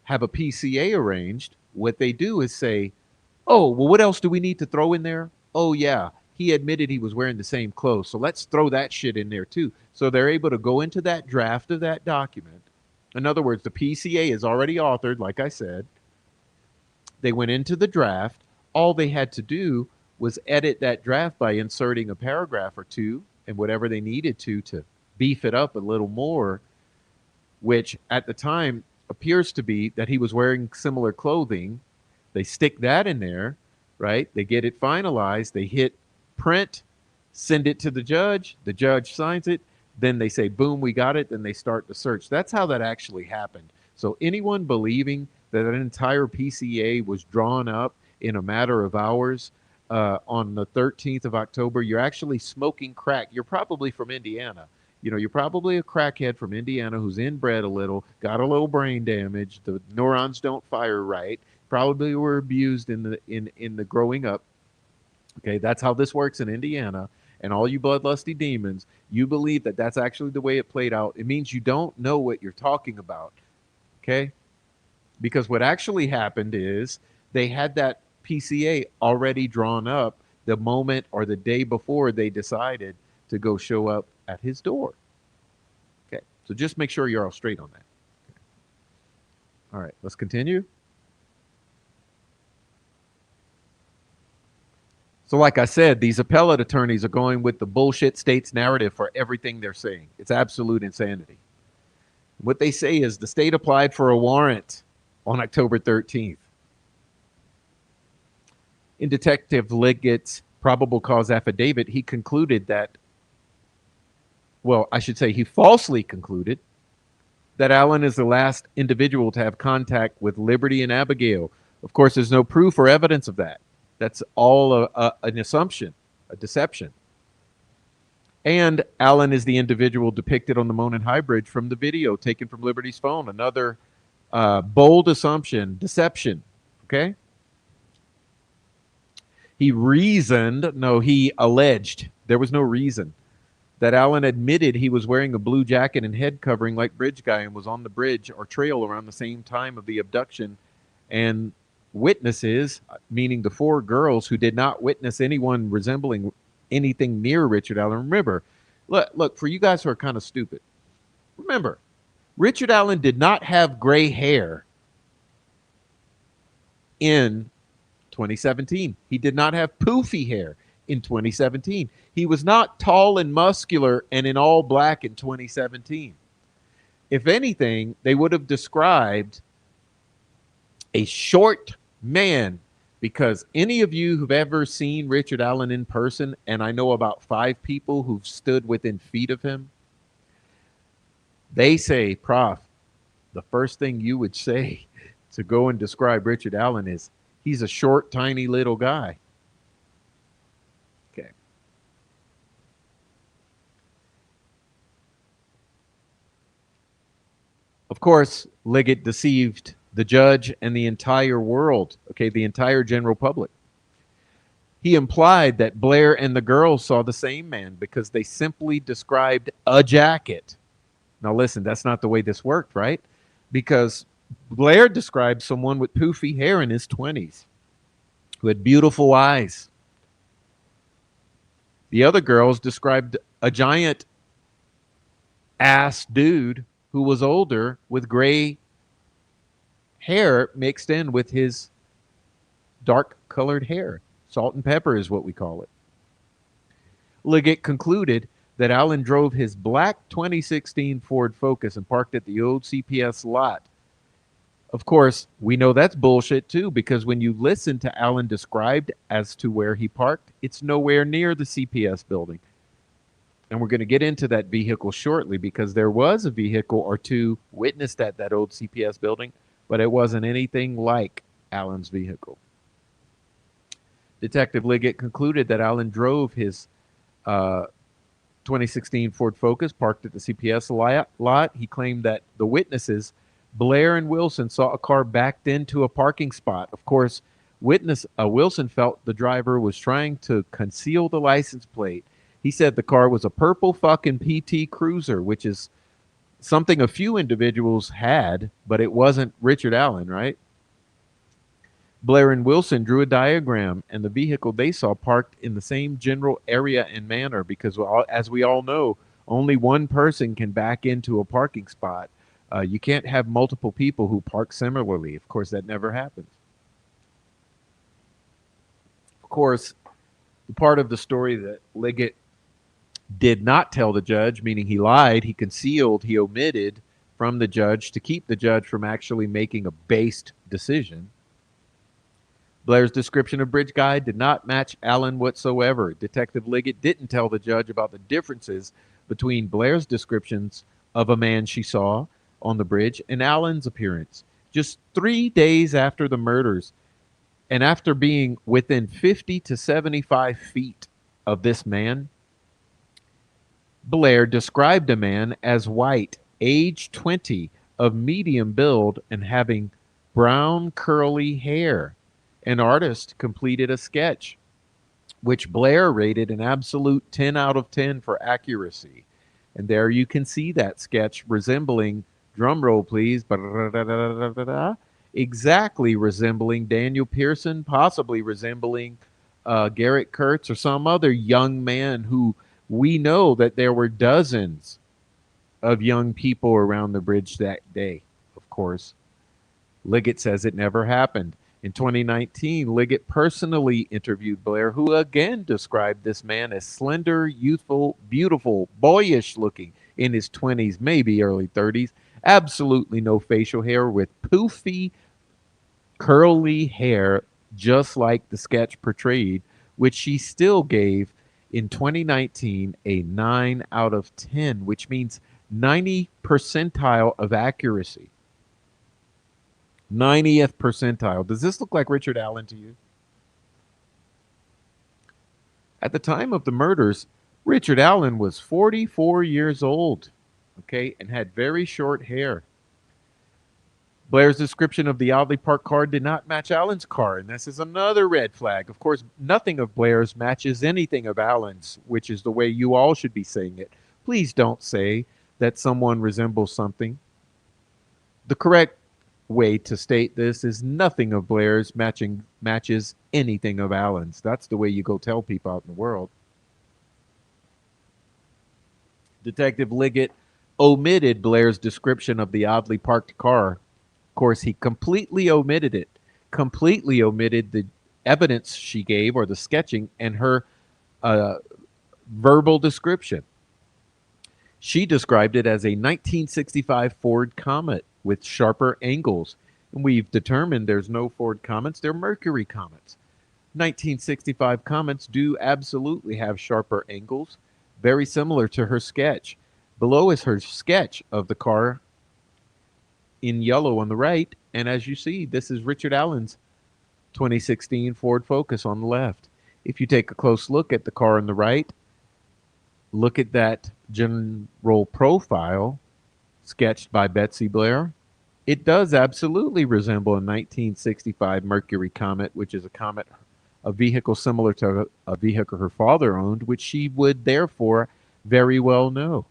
have a PCA arranged, what they do is say, "Oh, well, what else do we need to throw in there? Oh, yeah, he admitted he was wearing the same clothes. So let's throw that shit in there too." So they're able to go into that draft of that document. In other words, the PCA is already authored, like I said. They went into the draft. All they had to do was edit that draft by inserting a paragraph or two and whatever they needed to beef it up a little more, which at the time appears to be that he was wearing similar clothing. They stick that in there, right? They get it finalized. They hit print, send it to the judge. The judge signs it. Then they say, boom, we got it. Then they start the search. That's how that actually happened. So anyone believing that an entire PCA was drawn up in a matter of hours on the 13th of October, you're actually smoking crack. You're probably from Indiana. You know, you're probably a crackhead from Indiana who's inbred a little, got a little brain damage. The neurons don't fire right. Probably were abused in the growing up. Okay, that's how this works in Indiana. And all you bloodlusty demons, you believe that that's actually the way it played out. It means you don't know what you're talking about. Okay, because what actually happened is they had that PCA already drawn up the moment or the day before they decided to go show up at his door. Okay, so just make sure you're all straight on that. Okay. All right, let's continue. So, like I said, these appellate attorneys are going with the bullshit state's narrative for everything they're saying. It's absolute insanity. What they say is the state applied for a warrant on October 13th. In Detective Leggett's probable cause affidavit, he concluded that, well, I should say he falsely concluded that Allen is the last individual to have contact with Liberty and Abigail. Of course, there's no proof or evidence of that. That's all an assumption, a deception. And Allen is the individual depicted on the Monin High Bridge from the video taken from Liberty's phone. Another bold assumption, deception. Okay? He alleged, there was no reason, that Allen admitted he was wearing a blue jacket and head covering like Bridge Guy and was on the bridge or trail around the same time of the abduction. And witnesses, meaning the 4 girls who did not witness anyone resembling anything near Richard Allen. Remember, look, for you guys who are kind of stupid, remember, Richard Allen did not have gray hair in 2017. He did not have poofy hair in 2017. He was not tall and muscular and in all black in 2017. If anything, they would have described a short man, because any of you who've ever seen Richard Allen in person, and I know about 5 people who've stood within feet of him, they say, Prof, the first thing you would say to go and describe Richard Allen is, he's a short, tiny little guy. Okay. Of course, Liggett deceived the judge and the entire world, okay, the entire general public. He implied that Blair and the girls saw the same man because they simply described a jacket. Now listen, that's not the way this worked, right? Because Blair described someone with poofy hair in his 20s who had beautiful eyes. The other girls described a giant ass dude who was older with gray hair mixed in with his dark colored hair. Salt and pepper is what we call it. Liggett concluded that Allen drove his black 2016 Ford Focus and parked at the old CPS lot. Of course, we know that's bullshit too, because when you listen to Allen described as to where he parked, it's nowhere near the CPS building. And we're going to get into that vehicle shortly, because there was a vehicle or two witnessed at that old CPS building, but it wasn't anything like Allen's vehicle. Detective Liggett concluded that Allen drove his 2016 Ford Focus parked at the CPS lot. He claimed that the witnesses, Blair and Wilson, saw a car backed into a parking spot. Of course, Wilson felt the driver was trying to conceal the license plate. He said the car was a purple fucking PT Cruiser, which is something a few individuals had, but it wasn't Richard Allen, right? Blair and Wilson drew a diagram, and the vehicle they saw parked in the same general area and manner, because as we all know, only one person can back into a parking spot. You can't have multiple people who park similarly. Of course, that never happens. Of course, the part of the story that Liggett did not tell the judge, meaning he lied, he concealed, he omitted from the judge to keep the judge from actually making a based decision. Blair's description of Bridge Guy did not match Allen whatsoever. Detective Liggett didn't tell the judge about the differences between Blair's descriptions of a man she saw on the bridge and Allen's appearance. Just 3 days after the murders, and after being within 50 to 75 feet of this man, Blair described a man as white, age 20, of medium build, and having brown curly hair. An artist completed a sketch, which Blair rated an absolute 10 out of 10 for accuracy. And there you can see that sketch resembling, drum roll please, exactly resembling Daniel Pearson, possibly resembling Garrett Kurtz or some other young man who we know that there were dozens of young people around the bridge that day. Of course, Liggett says it never happened. In 2019, Liggett personally interviewed Blair, who again described this man as slender, youthful, beautiful, boyish looking, in his 20s, maybe early 30s, absolutely no facial hair, with poofy, curly hair, just like the sketch portrayed, which she still gave in 2019 a 9 out of 10, which means 90 percentile of accuracy. 90th percentile. Does this look like Richard Allen to you? At the time of the murders, Richard Allen was 44 years old, okay, and had very short hair. Blair's description of the oddly parked car did not match Allen's car, and this is another red flag. Of course, nothing of Blair's matches anything of Allen's, which is the way you all should be saying it. Please don't say that someone resembles something. The correct way to state this is nothing of Blair's matches anything of Allen's. That's the way you go tell people out in the world. Detective Liggett omitted Blair's description of the oddly parked car. Of course, he completely omitted it, completely omitted the evidence she gave or the sketching and her uh, verbal description. She described it as a 1965 Ford Comet with sharper angles. And we've determined there's no Ford Comets, they're Mercury Comets. 1965 Comets do absolutely have sharper angles, very similar to her sketch. Below is her sketch of the car in yellow on the right. And as you see, this is Richard Allen's 2016 Ford Focus on the left. If you take a close look at the car on the right, look at that general profile sketched by Betsy Blair. It does absolutely resemble a 1965 Mercury Comet, which is a vehicle similar to a vehicle her father owned, which she would therefore very well know.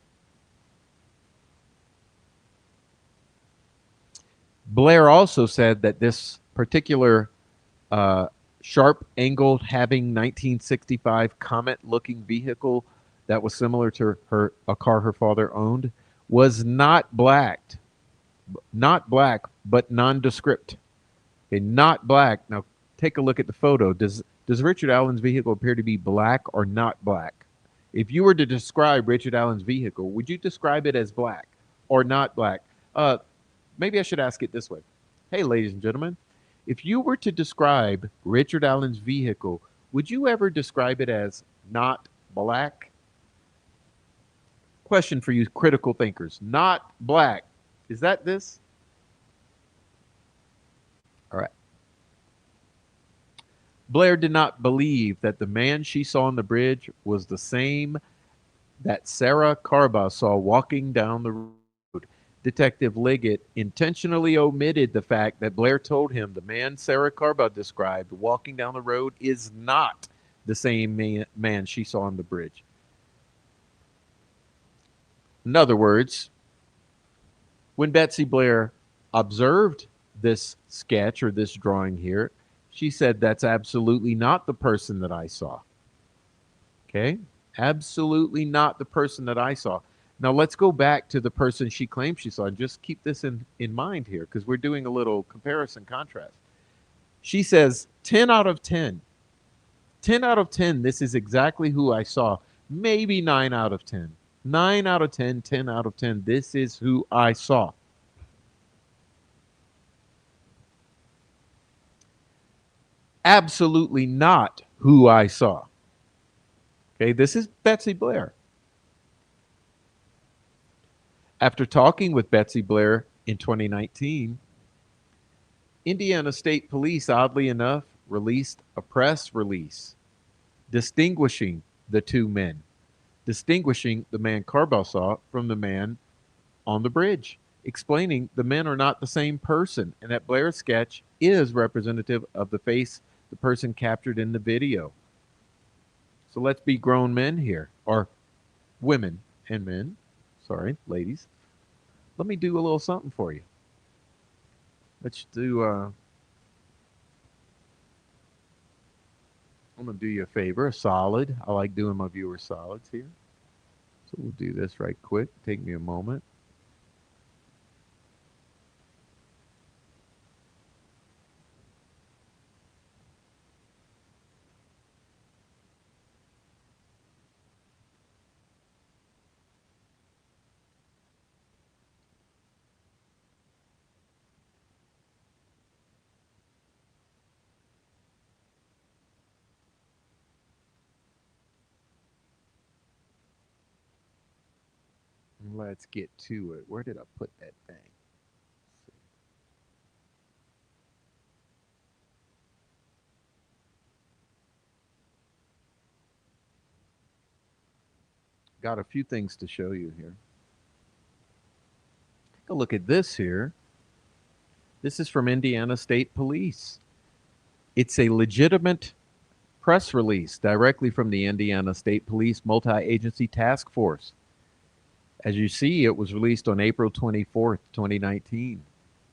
Blair also said that this particular sharp angled having 1965 Comet looking vehicle that was similar to a car her father owned was not black, but nondescript. Okay, not black. Now take a look at the photo. Does Richard Allen's vehicle appear to be black or not black? If you were to describe Richard Allen's vehicle, would you describe it as black or not black? Uh, Maybe I should ask it this way. Hey, ladies and gentlemen, if you were to describe Richard Allen's vehicle, would you ever describe it as not black? Question for you critical thinkers. Not black. Is that this? All right. Blair did not believe that the man she saw on the bridge was the same that Sarah Carba saw walking down the road. Detective Liggett intentionally omitted the fact that Blair told him the man Sarah Carba described walking down the road is not the same man she saw on the bridge. In other words, when Betsy Blair observed this sketch or this drawing here, she said, "That's absolutely not the person that I saw." Okay? Absolutely not the person that I saw. Now let's go back to the person she claimed she saw. Just keep this in mind here because we're doing a little comparison contrast. She says 10 out of 10. 10 out of 10, this is exactly who I saw. Maybe 9 out of 10. 9 out of 10, 10 out of 10, this is who I saw. Absolutely not who I saw. Okay, this is Betsy Blair. After talking with Betsy Blair in 2019, Indiana State Police, oddly enough, released a press release distinguishing the two men, distinguishing the man Carba saw from the man on the bridge, explaining the men are not the same person and that Blair's sketch is representative of the face the person captured in the video. So let's be grown men here, or women and men. Sorry, ladies. Let me do a little something for you. Let's do, I'm going to do you a favor, a solid. I like doing my viewers solids here. So we'll do this right quick. Take me a moment. Let's get to it. Where did I put that thing? Got a few things to show you here. Take a look at this here. This is from Indiana State Police. It's a legitimate press release directly from the Indiana State Police Multi-Agency Task Force. As you see, it was released on April 24th, 2019.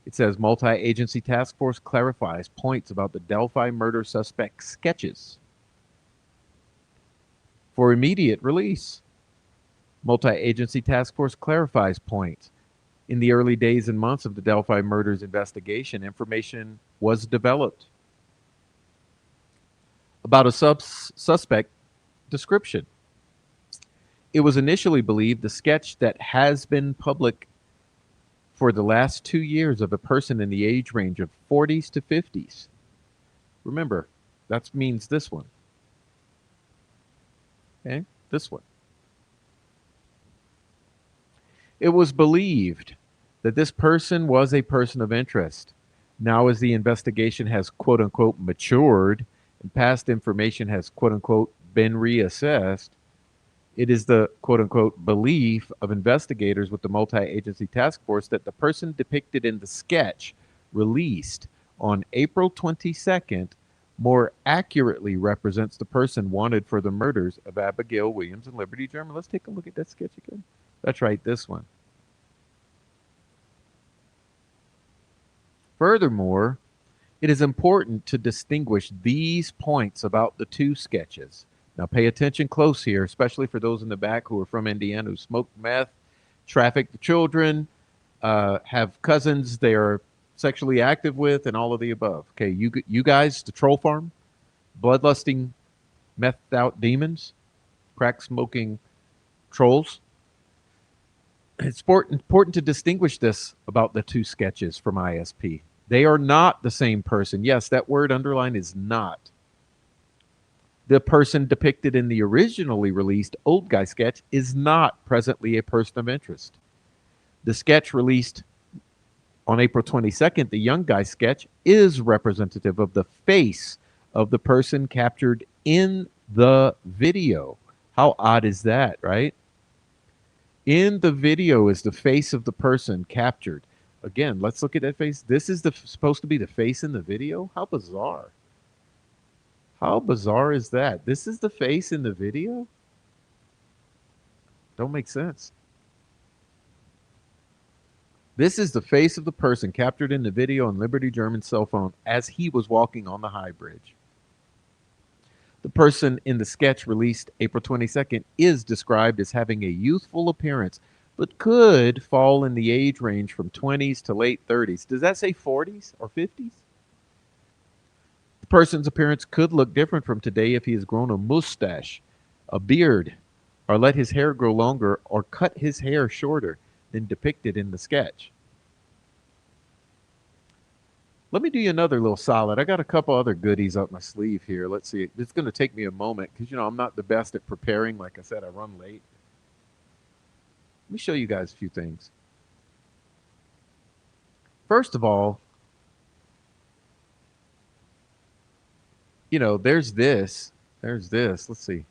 It says Multi-Agency Task Force clarifies points about the Delphi murder suspect sketches for immediate release. Multi-Agency Task Force clarifies points. In the early days and months of the Delphi murders investigation, information was developed about a suspect description. It was initially believed the sketch that has been public for the last 2 years of a person in the age range of 40s to 50s. Remember, that means this one. Okay, this one. It was believed that this person was a person of interest. Now, as the investigation has quote unquote matured and past information has quote unquote been reassessed, it is the quote unquote belief of investigators with the multi agency task force that the person depicted in the sketch released on April 22nd more accurately represents the person wanted for the murders of Abigail Williams and Liberty German. Let's take a look at that sketch again. That's right, this one. Furthermore, it is important to distinguish these points about the two sketches. Now, pay attention close here, especially for those in the back who are from Indiana who smoke meth, traffic the children, have cousins they are sexually active with, and all of the above. Okay, you guys, the troll farm, bloodlusting, methed out demons, crack smoking trolls. It's important to distinguish this about the two sketches from ISP. They are not the same person. Yes, that word underline is not. The person depicted in the originally released old guy sketch is not presently a person of interest. The sketch released on April 22nd, the young guy sketch, is representative of the face of the person captured in the video. How odd is that, right? In the video is the face of the person captured. Again, let's look at that face. This is supposed to be the face in the video? How bizarre. How bizarre is that? This is the face in the video? Don't make sense. This is the face of the person captured in the video on Liberty German's cell phone as he was walking on the high bridge. The person in the sketch released April 22nd is described as having a youthful appearance, but could fall in the age range from 20s to late 30s. Does that say 40s or 50s? The person's appearance could look different from today if he has grown a mustache, a beard, or let his hair grow longer, or cut his hair shorter than depicted in the sketch. Let me do you another little solid. I got a couple other goodies up my sleeve here. Let's see. It's going to take me a moment because, I'm not the best at preparing. Like I said, I run late. Let me show you guys a few things. First of all, there's this. There's this. Let's see.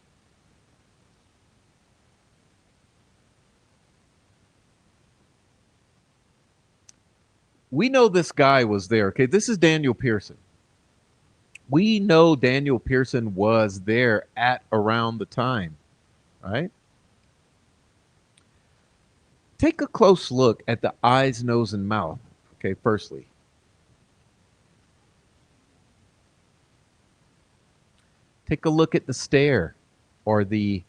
We know this guy was there. Okay, this is Daniel Pearson. We know Daniel Pearson was there at around the time, right? Take a close look at the eyes, nose, and mouth. Okay, firstly. Take a look at the stare or the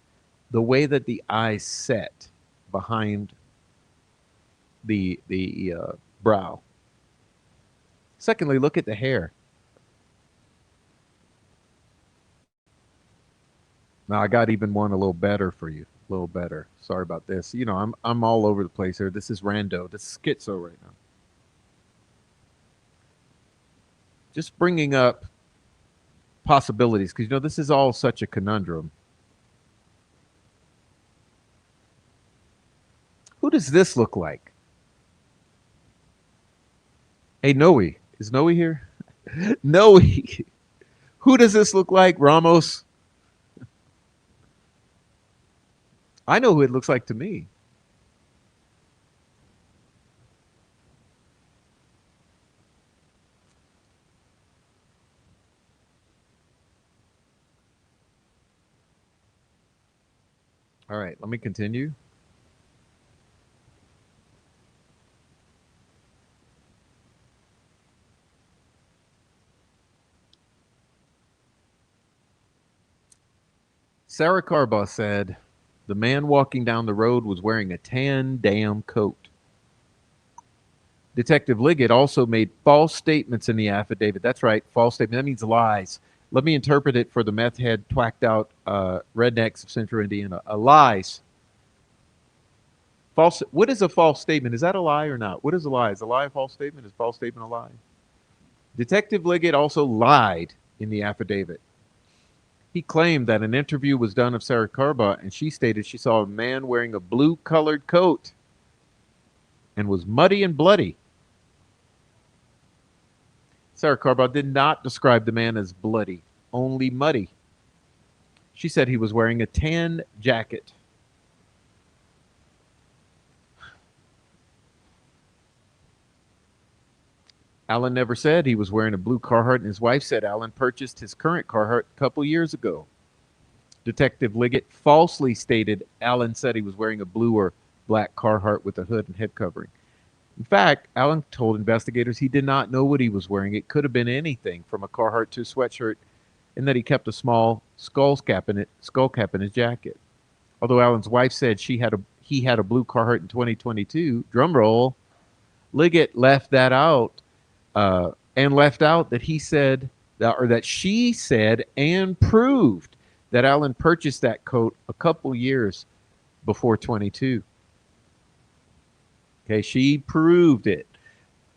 way that the eyes set behind the brow. Secondly, look at the hair. Now I got even one a little better for you. A little better. Sorry about this. I'm all over the place here. This is rando. This is schizo right now. Just bringing up possibilities because this is all such a conundrum. Who does this look like? Hey, Noe. Is Noe here? Noe. Who does this look like, Ramos? I know who it looks like to me. All right, let me continue. Sarah Carbaugh said, the man walking down the road was wearing a tan damn coat. Detective Liggett also made false statements in the affidavit. That's right, false statement. That means lies. Let me interpret it for the meth head, twacked out rednecks of Central Indiana. Lies. False. What is a false statement? Is that a lie or not? What is a lie? Is a lie a false statement? Is a false statement a lie? Detective Liggett also lied in the affidavit. He claimed that an interview was done of Sarah Carbaugh, and she stated she saw a man wearing a blue-colored coat and was muddy and bloody. Sarah Carbaugh did not describe the man as bloody, only muddy. She said he was wearing a tan jacket. Allen never said he was wearing a blue Carhartt, and his wife said Allen purchased his current Carhartt a couple years ago. Detective Liggett falsely stated Allen said he was wearing a blue or black Carhartt with a hood and head covering. In fact, Allen told investigators he did not know what he was wearing. It could have been anything from a Carhartt to a sweatshirt, and that he kept a small skull cap in his jacket. Although Allen's wife said he had a blue Carhartt in 2022, drum roll, Liggett left that out and left out that he said that she said and proved that Allen purchased that coat a couple years before 22. Okay, she proved it.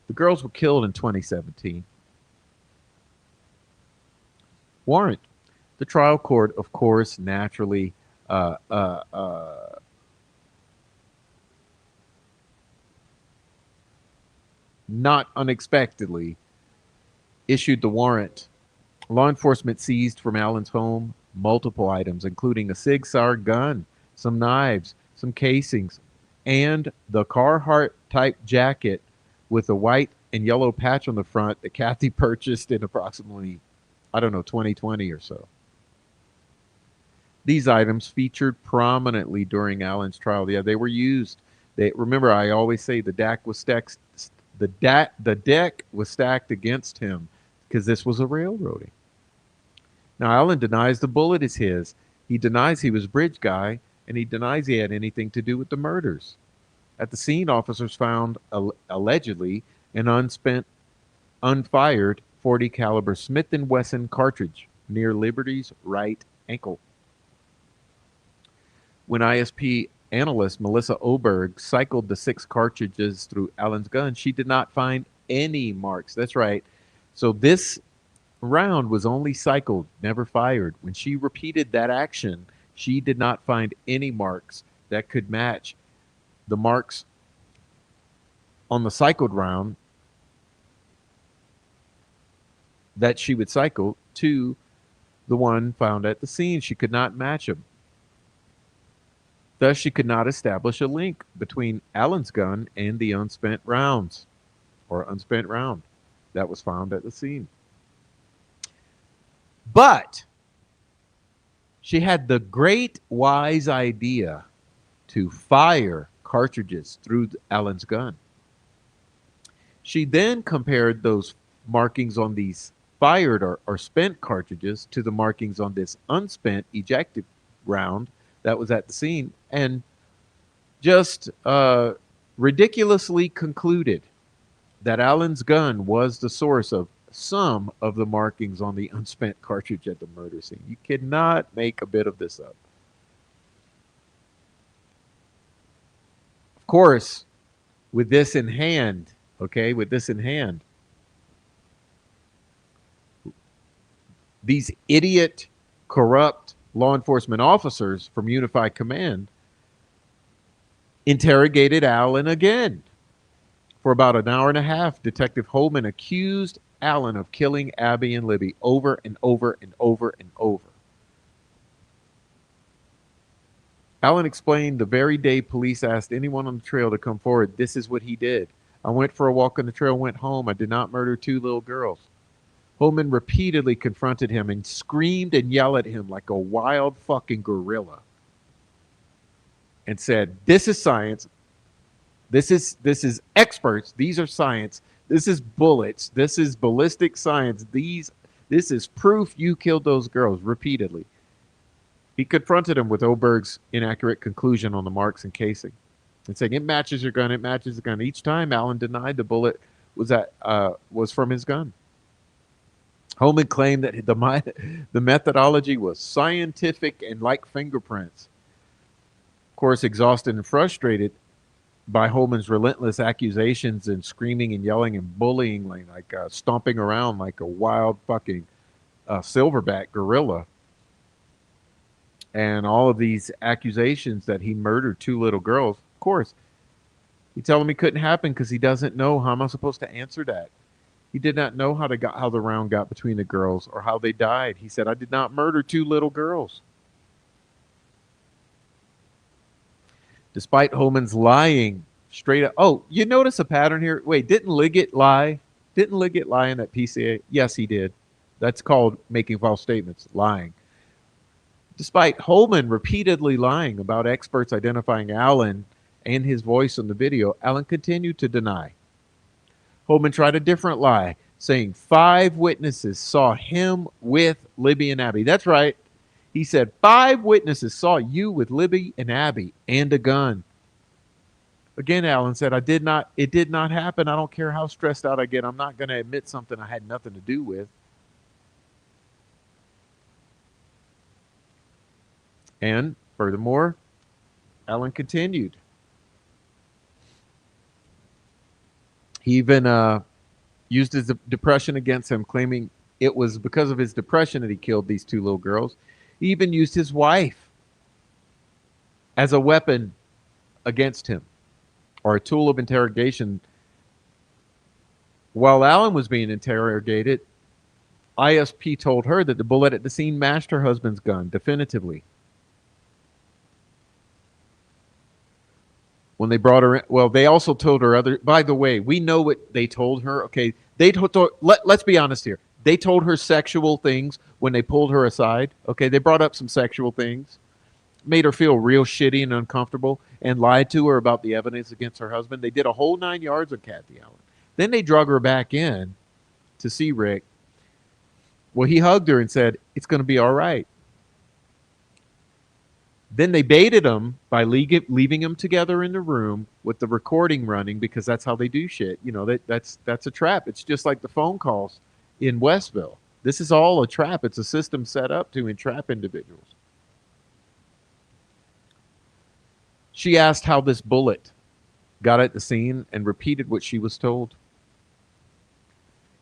The girls were killed in 2017. Warrant. The trial court, of course, naturally not unexpectedly issued the warrant. Law enforcement seized from Allen's home multiple items, including a Sig Sauer gun, some knives, some casings, and the Carhartt type jacket with a white and yellow patch on the front that Kathy purchased in approximately, 2020 or so. These items featured prominently during Allen's trial. Yeah, they were used. Remember, I always say the deck was stacked. The deck was stacked against him because this was a railroading. Now, Allen denies the bullet is his. He denies he was bridge guy, and he denies he had anything to do with the murders. At the scene, officers found allegedly an unspent, unfired 40 caliber Smith & Wesson cartridge near Liberty's right ankle. When ISP analyst Melissa Oberg cycled the 6 cartridges through Allen's gun, she did not find any marks. That's right. So this round was only cycled, never fired. When she repeated that action, she did not find any marks that could match the marks on the cycled round that she would cycle to the one found at the scene. She could not match them. Thus, she could not establish a link between Allen's gun and the unspent round that was found at the scene. But she had the great wise idea to fire cartridges through Allen's gun. She then compared those markings on these fired or spent cartridges to the markings on this unspent ejected round that was at the scene, and just ridiculously concluded that Allen's gun was the source of some of the markings on the unspent cartridge at the murder scene. You cannot make a bit of this up. Of course, with this in hand, these idiot, corrupt law enforcement officers from Unified Command interrogated Allen again. For about an hour and a half, Detective Holman accused Allen of killing Abby and Libby over and over and over and over. Allen explained the very day police asked anyone on the trail to come forward, this is what he did. I went for a walk on the trail, went home. I did not murder two little girls. Holman repeatedly confronted him and screamed and yelled at him like a wild fucking gorilla and said, this is science. This is experts. These are science. This is bullets. This is ballistic science. This is proof you killed those girls repeatedly. He confronted him with Oberg's inaccurate conclusion on the marks and casing and saying, it matches your gun, it matches the gun. Each time Allen denied the bullet was from his gun. Holman claimed that the methodology was scientific and like fingerprints. Of course, exhausted and frustrated by Holman's relentless accusations and screaming and yelling and bullying, like stomping around like a wild fucking silverback gorilla, and all of these accusations that he murdered two little girls. Of course, he told him he couldn't happen because he doesn't know how am I supposed to answer that. He did not know how the round got between the girls or how they died. He said, I did not murder two little girls. Despite Holman's lying straight up. Oh, you notice a pattern here? Wait, didn't Liggett lie? Didn't Liggett lie in that PCA? Yes, he did. That's called making false statements, lying. Despite Holman repeatedly lying about experts identifying Allen and his voice on the video, Allen continued to deny. Holman tried a different lie, saying 5 witnesses saw him with Libby and Abby. That's right. He said 5 witnesses saw you with Libby and Abby and a gun. Again, Allen said, it did not happen. I don't care how stressed out I get. I'm not going to admit something I had nothing to do with. And furthermore, Allen continued. He even used his depression against him, claiming it was because of his depression that he killed these 2 little girls. He even used his wife as a weapon against him, or a tool of interrogation. While Allen was being interrogated, ISP told her that the bullet at the scene matched her husband's gun definitively. When they brought her in, well, they also told her by the way, we know what they told her. Okay, let's be honest here. They told her sexual things when they pulled her aside. Okay, they brought up some sexual things, made her feel real shitty and uncomfortable, and lied to her about the evidence against her husband. They did a whole 9 yards of Kathy Allen. Then they drug her back in to see Rick. Well, he hugged her and said, it's going to be all right. Then they baited him by leaving him together in the room with the recording running, because that's how they do shit. You know, that's a trap. It's just like the phone calls in Westville. This is all a trap. It's a system set up to entrap individuals. She asked how this bullet got at the scene and repeated what she was told.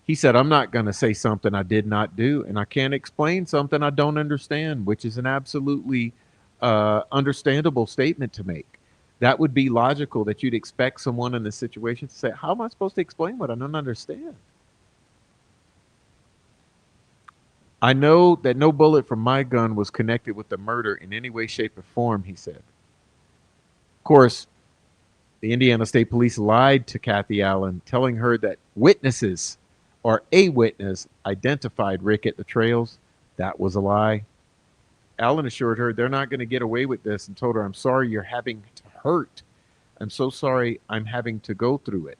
He said, I'm not going to say something I did not do, and I can't explain something I don't understand, which is an absolutely understandable statement to make. That would be logical, that you'd expect someone in this situation to say, how am I supposed to explain what I don't understand? I know that no bullet from my gun was connected with the murder in any way, shape, or form, he said. Of course, the Indiana State Police lied to Kathy Allen, telling her that witnesses or a witness identified Rick at the trails. That was a lie. Allen assured her they're not going to get away with this and told her, I'm sorry you're having to hurt. I'm so sorry I'm having to go through it.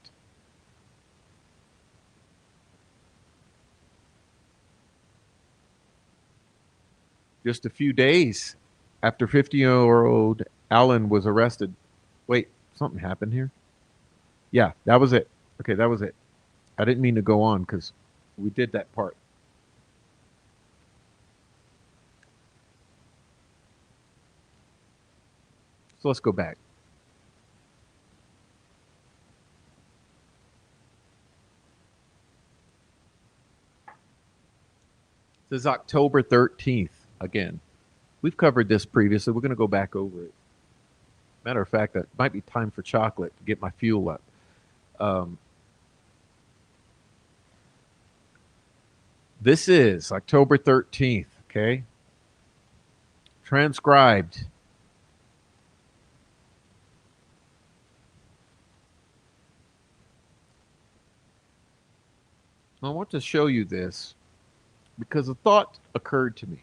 Just a few days after 50-year-old Allen was arrested. Wait, something happened here? Yeah, that was it. Okay, that was it. I didn't mean to go on because we did that part. So let's go back. This is October 13th again. We've covered this previously. We're going to go back over it. Matter of fact, that might be time for chocolate to get my fuel up. Um, this is October 13th, okay? Transcribed. I want to show you this because a thought occurred to me.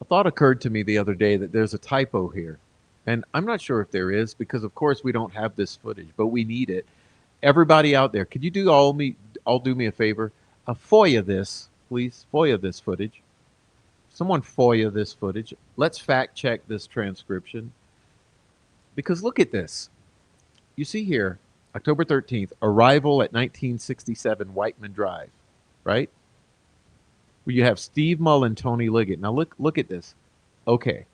A thought occurred to me the other day that there's a typo here. And I'm not sure if there is because, of course, we don't have this footage, but we need it. Everybody out there, could you all do me a favor? FOIA this, please. FOIA this footage. Someone FOIA this footage. Let's fact check this transcription. Because look at this. You see here, October 13th, arrival at 1967 Whiteman Drive, right? Where you have Steve Mullen, Tony Liggett. Now look at this. Okay.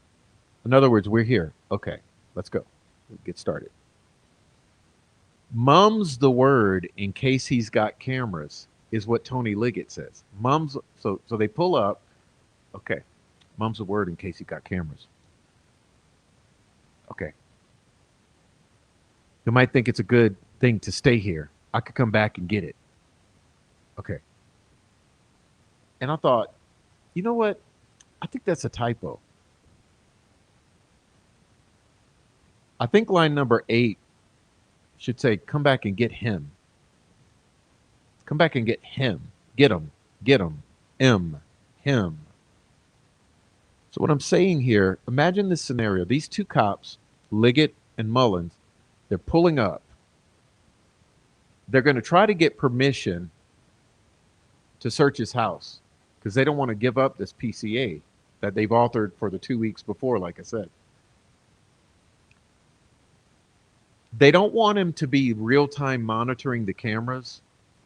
In other words, we're here. Okay. Let's go. Get started. Mum's the word in case he's got cameras, is what Tony Liggett says. Mum's so they pull up. Okay. Mum's the word in case he got cameras. Okay. You might think it's a good thing to stay here. I could come back and get it. Okay. And I thought, you know what? I think that's a typo. I think line number 8 should say, come back and get him. Come back and get him. Get him. Get him. Him. So what I'm saying here, imagine this scenario. These two cops, Liggett and Mullins, they're pulling up. They're going to try to get permission to search his house because they don't want to give up this PCA that they've authored for the 2 weeks before, like I said. They don't want him to be real-time monitoring the cameras,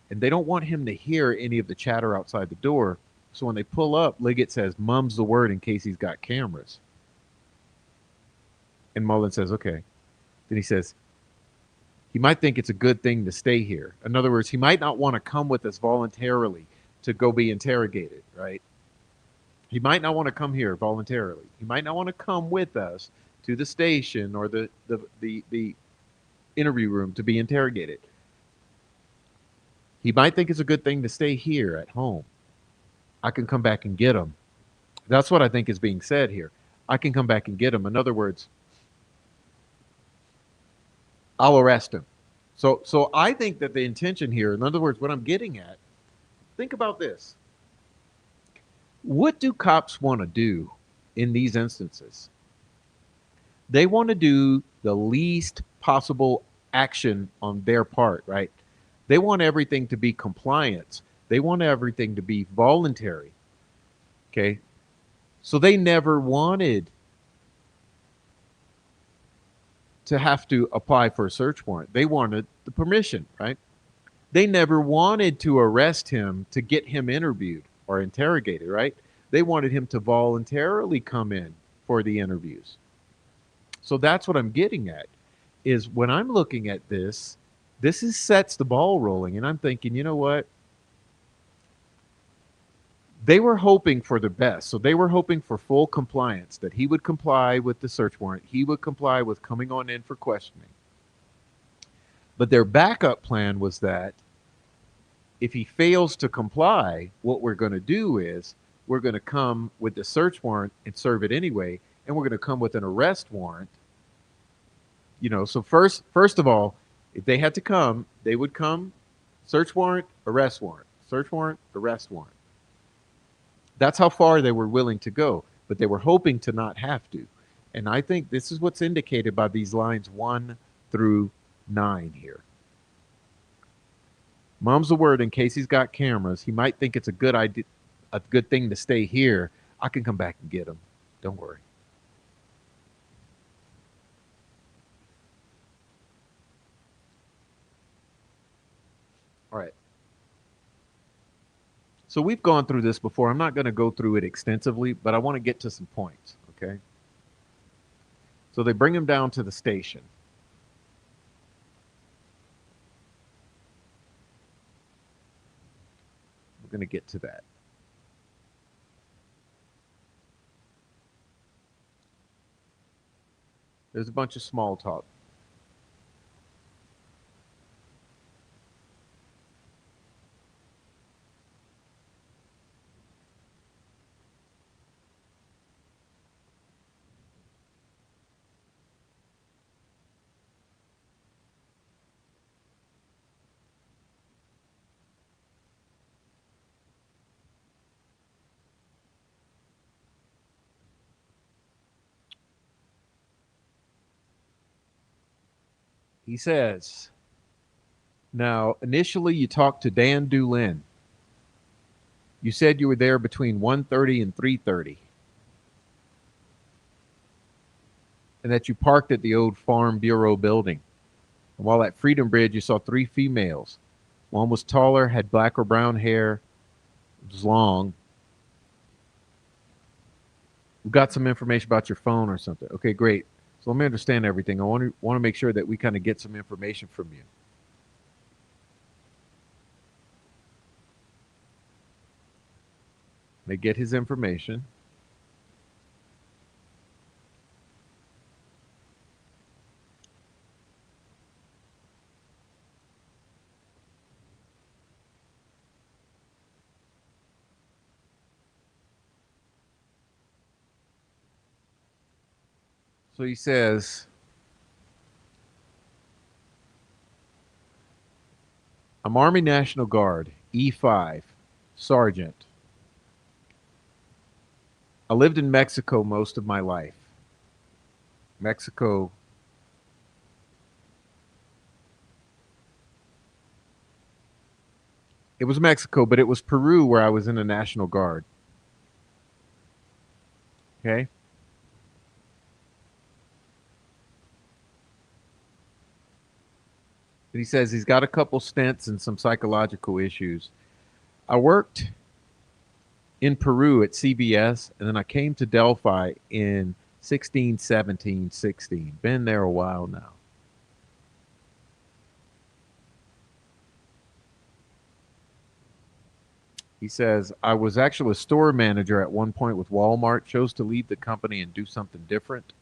and they don't want him to hear any of the chatter outside the door. So when they pull up, Liggett says, "Mum's the word in case he's got cameras." And Mullen says, okay. Then he says, he might think it's a good thing to stay here. In other words, he might not want to come with us voluntarily to go be interrogated, right? He might not want to come here voluntarily. He might not want to come with us to the station or the interview room to be interrogated. He might think it's a good thing to stay here at home. I can come back and get him. That's what I think is being said here. I can come back and get him. In other words, I'll arrest him. So I think that the intention here, in other words, what I'm getting at, think about this. What do cops want to do in these instances? They want to do the least possible action on their part, right? They want everything to be compliance. They want everything to be voluntary. Okay. So they never wanted to have to apply for a search warrant. They wanted the permission, right? They never wanted to arrest him to get him interviewed or interrogated, right? They wanted him to voluntarily come in for the interviews. So that's what I'm getting at is when I'm looking at this sets the ball rolling. And I'm thinking, you know what? They were hoping for the best. So they were hoping for full compliance, that he would comply with the search warrant. He would comply with coming on in for questioning. But their backup plan was that if he fails to comply, what we're going to do is we're going to come with the search warrant and serve it anyway. And we're going to come with an arrest warrant. You know, so first of all, if they had to come, they would come search warrant, arrest warrant, search warrant, arrest warrant. That's how far they were willing to go, but they were hoping to not have to. And I think this is what's indicated by these lines 1 through 9 here. Mom's the word in case he's got cameras. He might think it's a good idea, a good thing to stay here. I can come back and get him. Don't worry. All right. So we've gone through this before. I'm not going to go through it extensively, but I want to get to some points, okay? So they bring him down to the station. We're going to get to that. There's a bunch of small talk. He says, now, initially you talked to Dan Doolin. You said you were there between 1:30 and 3:30, and that you parked at the old Farm Bureau building. And while at Freedom Bridge, you saw three females. One was taller, had black or brown hair, was long. We got some information about your phone or something. Okay, great. So let me understand everything. I want to make sure that we kind of get some information from you. They get his information. So he says, I'm Army National Guard, E5, Sergeant. I lived in Mexico most of my life. Mexico. It was Mexico, but it was Peru where I was in the National Guard. Okay. And he says he's got a couple stints and some psychological issues. I worked in Peru at CBS, and then I came to Delphi in 16, 17, 16. Been there a while now. He says, I was actually a store manager at one point with Walmart, chose to leave the company and do something different.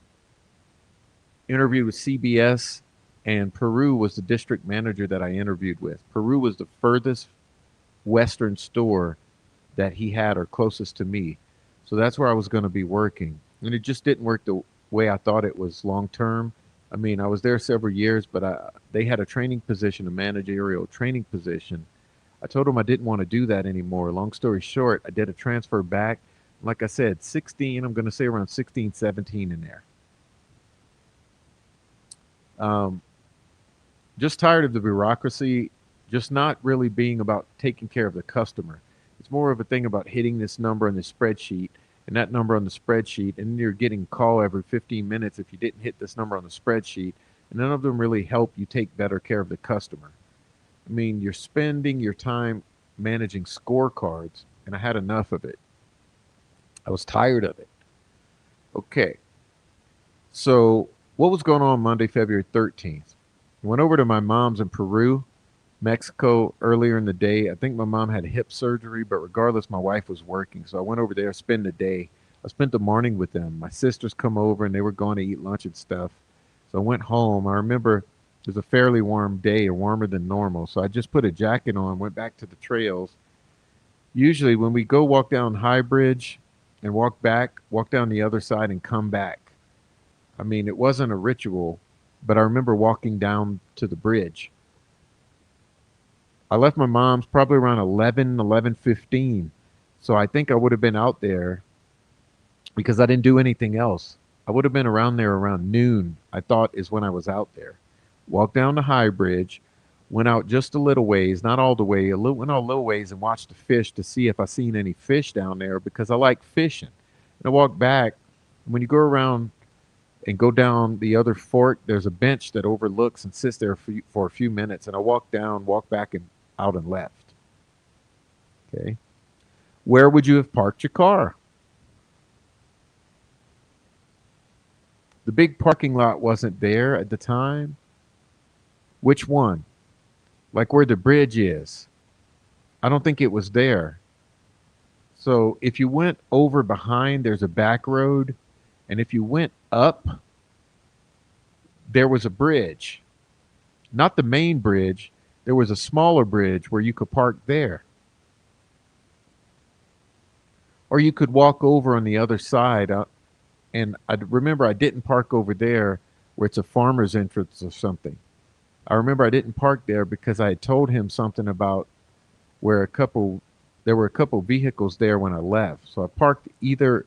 Interviewed with CBS, and Peru was the district manager that I interviewed with. Peru was the furthest Western store that he had or closest to me. So that's where I was going to be working. And it just didn't work the way I thought it was long term. I mean, I was there several years, but they had a training position, a managerial training position. I told them I didn't want to do that anymore. Long story short, I did a transfer back. Like I said, 16, I'm going to say around 16, 17 in there. Just tired of the bureaucracy, just not really being about taking care of the customer. It's more of a thing about hitting this number on the spreadsheet and that number on the spreadsheet, and you're getting a call every 15 minutes if you didn't hit this number on the spreadsheet, and none of them really help you take better care of the customer. I mean, you're spending your time managing scorecards, and I had enough of it. I was tired of it. Okay. So, what was going on Monday, February 13th? I went over to my mom's in Peru, Mexico earlier in the day. I think my mom had hip surgery, but regardless, my wife was working. So I went over there, spend the day. I spent the morning with them. My sisters come over and they were going to eat lunch and stuff. So I went home. I remember it was a fairly warm day, or warmer than normal. So I just put a jacket on, went back to the trails. Usually when we go walk down High Bridge and walk back, walk down the other side and come back. I mean, it wasn't a ritual, but I remember walking down to the bridge. I left my mom's probably around 11, 11:15. So I think I would have been out there because I didn't do anything else. I would have been around there around noon, I thought is when I was out there. Walked down the High Bridge, went out just a little ways, not all the way, went out a little ways and watched the fish to see if I seen any fish down there because I like fishing. And I walked back. When you go around and go down the other fork, there's a bench that overlooks and sits there for a few minutes. And I walked down, walked back and out and left. Okay. Where would you have parked your car? The big parking lot wasn't there at the time. Which one? Like where the bridge is. I don't think it was there. So if you went over behind, there's a back road. And if you went up, there was a bridge, not the main bridge. There was a smaller bridge where you could park there. Or you could walk over on the other side. And I remember I didn't park over there where it's a farmer's entrance or something. I remember I didn't park there because I had told him something about where there were a couple vehicles there when I left. So I parked either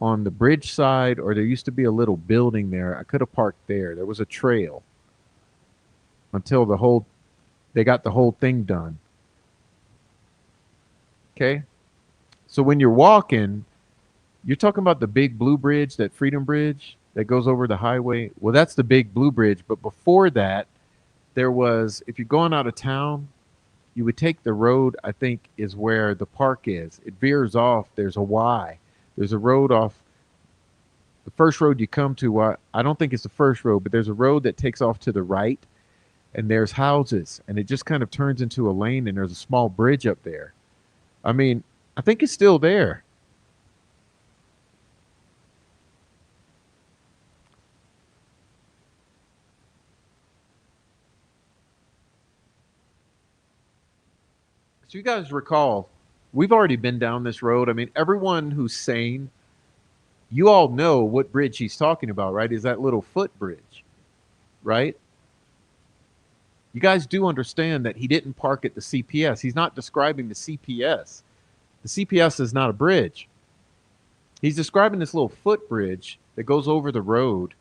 on the bridge side or there used to be a little building there. I could have parked there. There was a trail until they got the whole thing done. Okay? So when you're walking, you're talking about the big blue bridge, that Freedom Bridge that goes over the highway. Well, that's the big blue bridge. But before that, there was, if you're going out of town, you would take the road, I think, is where the park is. It veers off. There's a Y. There's a road off. The first road you come to, I don't think it's the first road, but there's a road that takes off to the right, and there's houses, and it just kind of turns into a lane, and there's a small bridge up there. I mean, I think it's still there. So you guys recall, we've already been down this road. I mean, everyone who's sane, you all know what bridge he's talking about, right? Is that little footbridge, right? You guys do understand that he didn't park at the CPS. He's not describing the CPS. The CPS is not a bridge. He's describing this little footbridge that goes over the road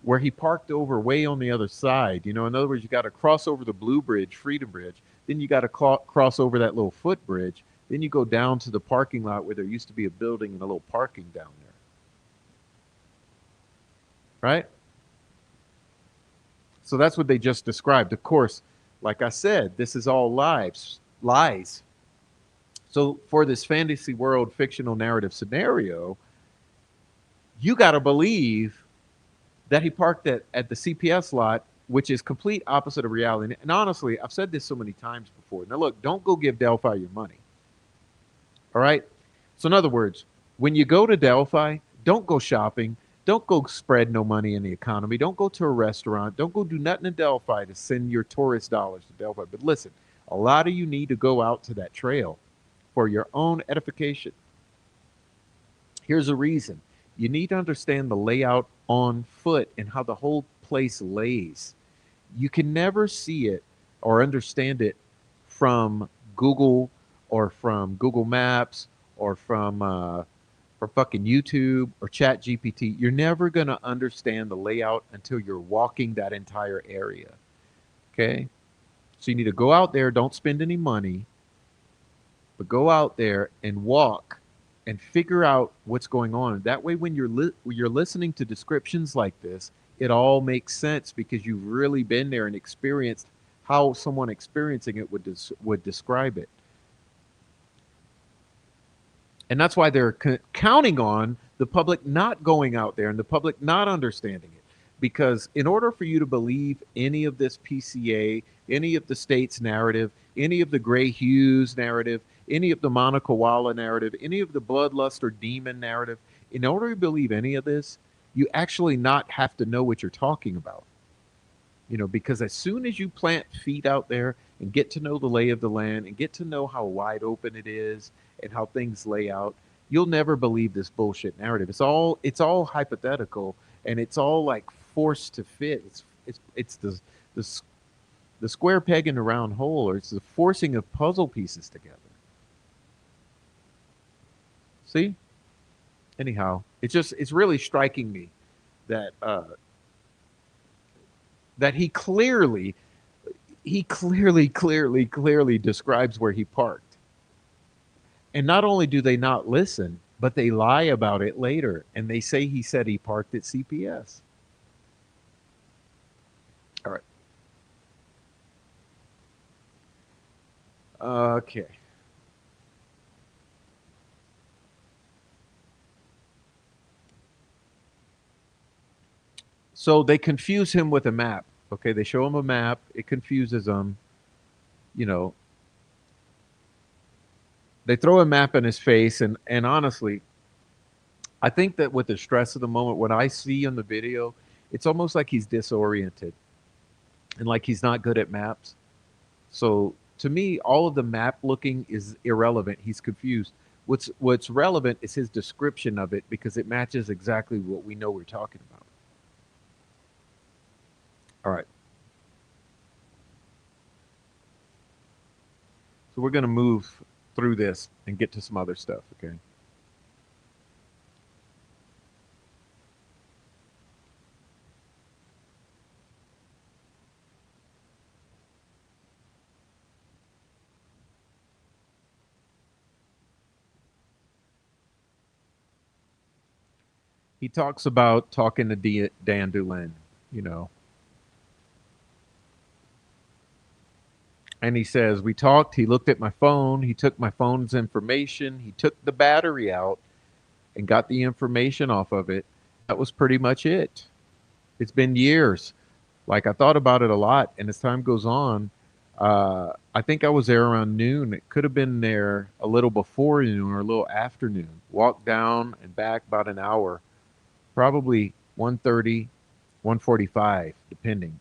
where he parked over way on the other side. You know, in other words, you got to cross over the Blue Bridge, Freedom Bridge. Then you got to cross over that little footbridge. Then you go down to the parking lot where there used to be a building and a little parking down there. Right? So that's what they just described. Of course, like I said, this is all lies. So for this fantasy world fictional narrative scenario, you got to believe that he parked at the CPS lot, which is complete opposite of reality. And honestly, I've said this so many times before. Now, look, don't go give Delphi your money. All right? So, in other words, when you go to Delphi, don't go shopping. Don't go spread no money in the economy. Don't go to a restaurant. Don't go do nothing in Delphi to send your tourist dollars to Delphi. But listen, a lot of you need to go out to that trail for your own edification. Here's a reason. You need to understand the layout on foot and how the whole place lays. You can never see it or understand it from Google or from Google Maps or from fucking YouTube or Chat GPT. You're never going to understand the layout until you're walking that entire area. Okay? So you need to go out there, don't spend any money, but go out there and walk and figure out what's going on. That way, when you're listening to descriptions like this, it all makes sense because you've really been there and experienced how someone experiencing it would describe it. And that's why they're counting on the public not going out there and the public not understanding it. Because in order for you to believe any of this PCA, any of the state's narrative, any of the Gray Hughes narrative, any of the Monica Walla narrative, any of the bloodlust or demon narrative, in order to believe any of this, you actually not have to know what you're talking about. You know, because as soon as you plant feet out there and get to know the lay of the land and get to know how wide open it is and how things lay out, you'll never believe this bullshit narrative. It's all hypothetical and it's all like forced to fit. It's the square peg in the round hole, or it's the forcing of puzzle pieces together. See? Anyhow, it's really striking me that that he clearly describes where he parked. And not only do they not listen, but they lie about it later and they say he said he parked at CPS. All right. Okay. So they confuse him with a map. Okay, they show him a map. It confuses him. You know, they throw a map in his face, and honestly, I think that with the stress of the moment, what I see in the video It's almost like he's disoriented and like he's not good at maps. So to me, all of the map looking is irrelevant. He's confused. What's relevant is his description of it because it matches exactly what we know we're talking about. All right. So we're going to move through this and get to some other stuff, okay? He talks about talking to Dan Dulin, you know, and he says, we talked, he looked at my phone, he took my phone's information, he took the battery out and got the information off of it. That was pretty much it. It's been years. Like I thought about it a lot, and as time goes on, I think I was there around noon. It could have been there a little before noon or a little after noon. Walked down and back about an hour, probably 1:30, 1:45, depending.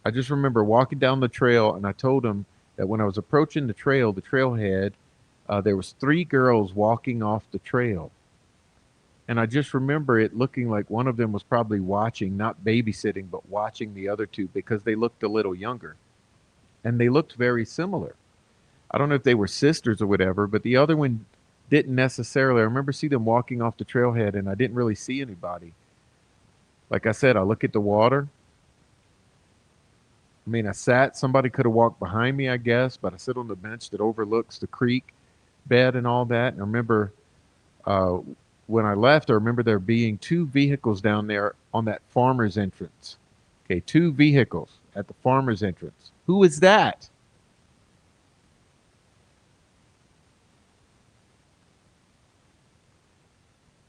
I just remember walking down the trail, and I told him that when I was approaching the trail, the trailhead, there was three girls walking off the trail. And I just remember it looking like one of them was probably watching, not babysitting, but watching the other two because they looked a little younger and they looked very similar. I don't know if they were sisters or whatever, but the other one didn't necessarily. I remember seeing them walking off the trailhead and I didn't really see anybody. Like I said, I look at the water. I mean, I sat, somebody could have walked behind me, I guess, but I sit on the bench that overlooks the creek bed and all that. And I remember uh, when I left, I remember there being two vehicles down there on that farmer's entrance. Okay, two vehicles at the farmer's entrance. Who is that?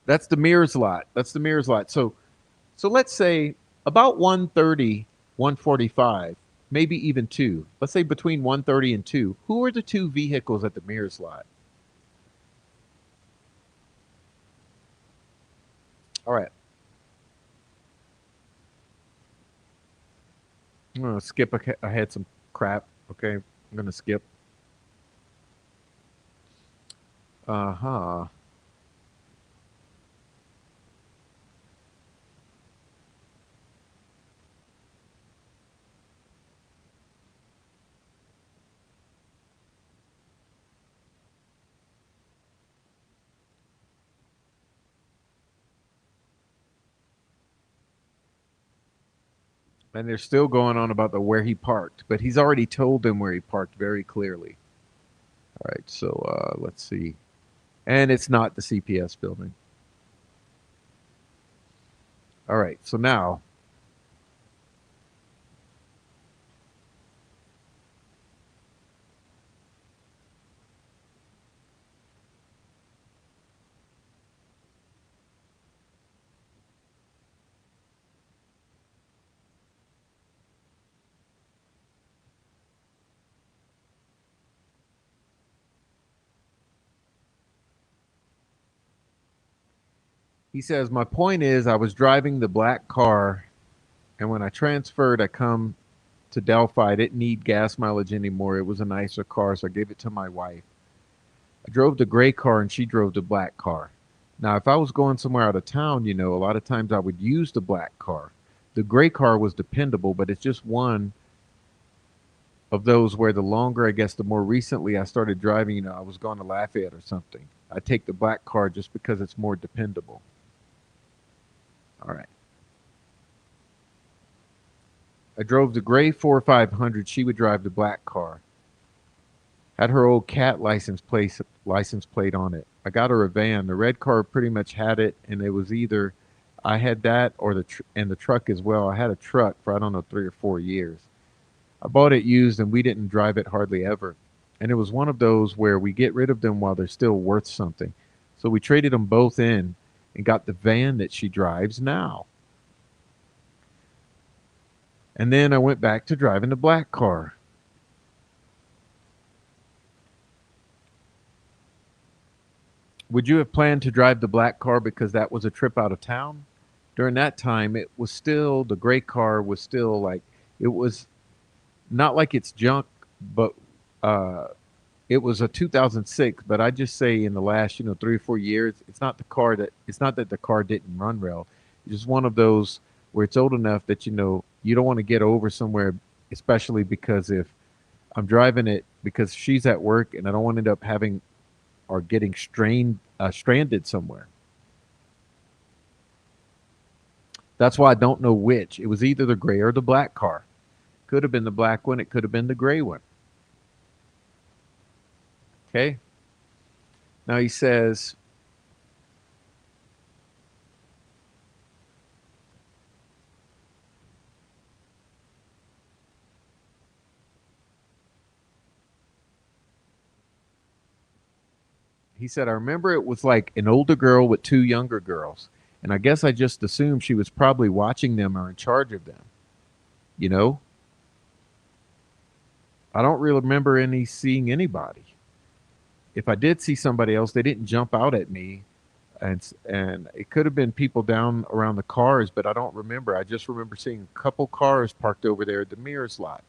That's the Mears lot. That's the Mears lot. So let's say about 1:30, 1:45, maybe even 2. Let's say between 1:30 and 2. Who are the two vehicles at the Mears lot? All right. I'm going to skip ahead some crap. Okay. I'm going to skip. Uh-huh. And they're still going on about the where he parked, but he's already told them where he parked very clearly. All right, so let's see. And it's not the CPS building. All right, so now he says, my point is, I was driving the black car, and when I transferred, I come to Delphi. I didn't need gas mileage anymore. It was a nicer car, so I gave it to my wife. I drove the gray car, and she drove the black car. Now, if I was going somewhere out of town, you know, a lot of times I would use the black car. The gray car was dependable, but it's just one of those where the longer, I guess, the more recently I started driving, you know, I was going to Lafayette or something. I take the black car just because it's more dependable. All right. I drove the gray 4500. She would drive the black car. Had her old cat license plate on it. I got her a van. The red car pretty much had it, and it was either I had that or and the truck as well. I had a truck for I don't know 3 or 4 years. I bought it used, and we didn't drive it hardly ever. And it was one of those where we get rid of them while they're still worth something. So we traded them both in and got the van that she drives now. And then I went back to driving the black car. Would you have planned to drive the black car because that was a trip out of town? During that time, it was still, the gray car was still like, it was not like it's junk, but uh, it was a 2006. But I just say in the last, 3 or 4 years, it's not that the car didn't run well. It's just one of those where it's old enough that, you don't want to get over somewhere, especially because if I'm driving it because she's at work and I don't want to end up having or getting stranded somewhere. That's why I don't know which. It was either the gray or the black car. Could have been the black one. It could have been the gray one. Okay. Now he says, I remember it was like an older girl with two younger girls. And I guess I just assumed she was probably watching them or in charge of them. You know, I don't really remember seeing anybody. If I did see somebody else, they didn't jump out at me, and it could have been people down around the cars, but I don't remember. I just remember seeing a couple cars parked over there at the Mears lot.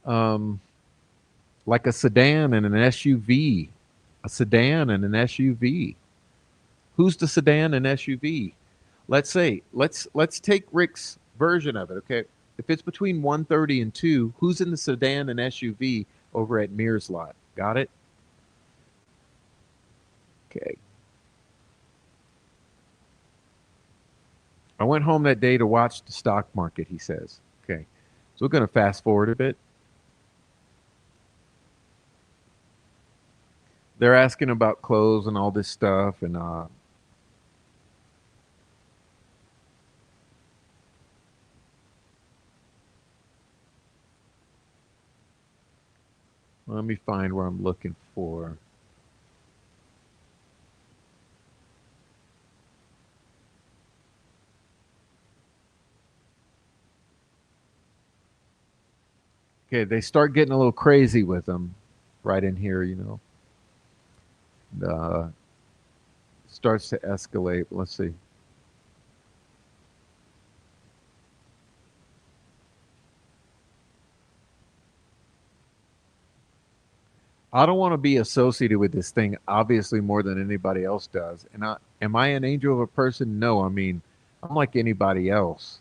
Um, like a sedan and an SUV, a sedan and an SUV. Who's the sedan and SUV? Let's take Rick's version of it. Okay, if it's between 130 and 2, who's in the sedan and SUV over at Mears lot? Got it? Okay. I went home that day to watch the stock market, he says. Okay. So we're going to fast forward a bit. They're asking about clothes and all this stuff. And let me find where I'm looking for. Okay. They start getting a little crazy with them right in here. Uh, starts to escalate. Let's see. I don't want to be associated with this thing, obviously, more than anybody else does. And am I an angel of a person? No. I mean, I'm like anybody else.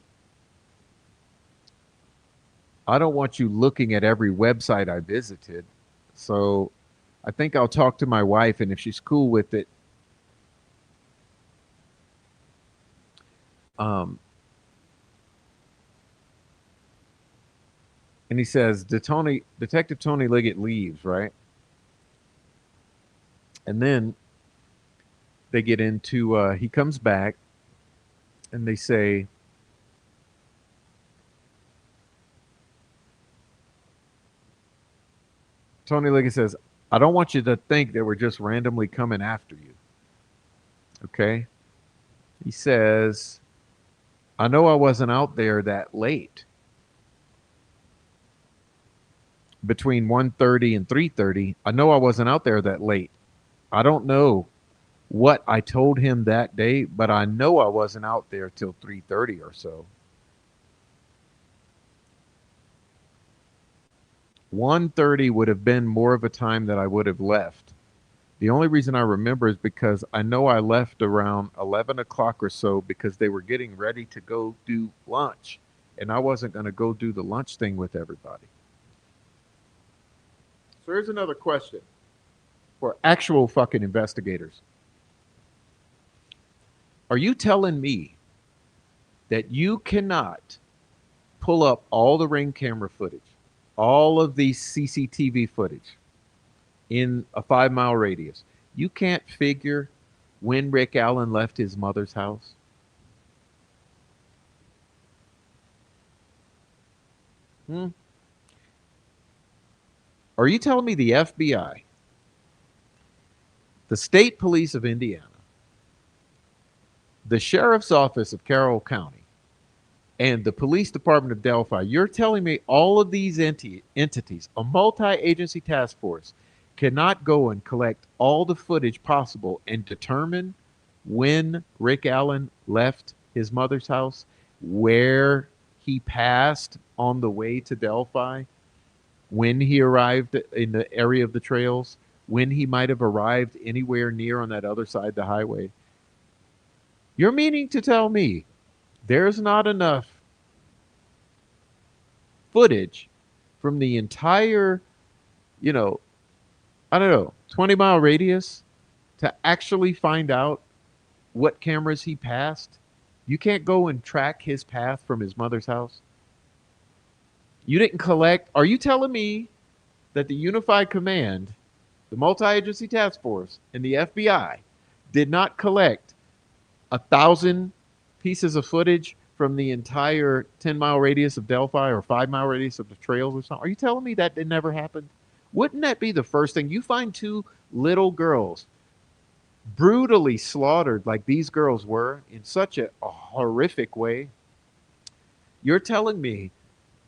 I don't want you looking at every website I visited. So I think I'll talk to my wife, and if she's cool with it, um, and he says, Detective Tony Liggett leaves, right? And then they get into, he comes back, and they say, Tony Liggett says, I don't want you to think that we're just randomly coming after you. Okay? He says, I know I wasn't out there that late. Between 1:30 and 3:30, I know I wasn't out there that late. I don't know what I told him that day, but I know I wasn't out there till 3:30 or so. 1:30 would have been more of a time that I would have left. The only reason I remember is because I know I left around 11 o'clock or so because they were getting ready to go do lunch. And I wasn't going to go do the lunch thing with everybody. So here's another question for actual fucking investigators. Are you telling me that you cannot pull up all the ring camera footage, all of the CCTV footage in a 5 mile radius? You can't figure when Rick Allen left his mother's house? Hmm? Are you telling me the FBI, the state police of Indiana, the sheriff's office of Carroll County, and the police department of Delphi, you're telling me all of these entities, a multi-agency task force, cannot go and collect all the footage possible and determine when Rick Allen left his mother's house, where he passed on the way to Delphi, when he arrived in the area of the trails, when he might have arrived anywhere near on that other side of the highway. You're meaning to tell me there's not enough footage from the entire, you know, I don't know, 20-mile radius to actually find out what cameras he passed? You can't go and track his path from his mother's house. You didn't collect. Are you telling me that the Unified Command, the multi agency task force, and the FBI did not collect 1,000 pieces of footage from the entire 10-mile radius of Delphi or 5-mile radius of the trails or something? Are you telling me that never happened? Wouldn't that be the first thing? You find two little girls brutally slaughtered like these girls were in such a horrific way. You're telling me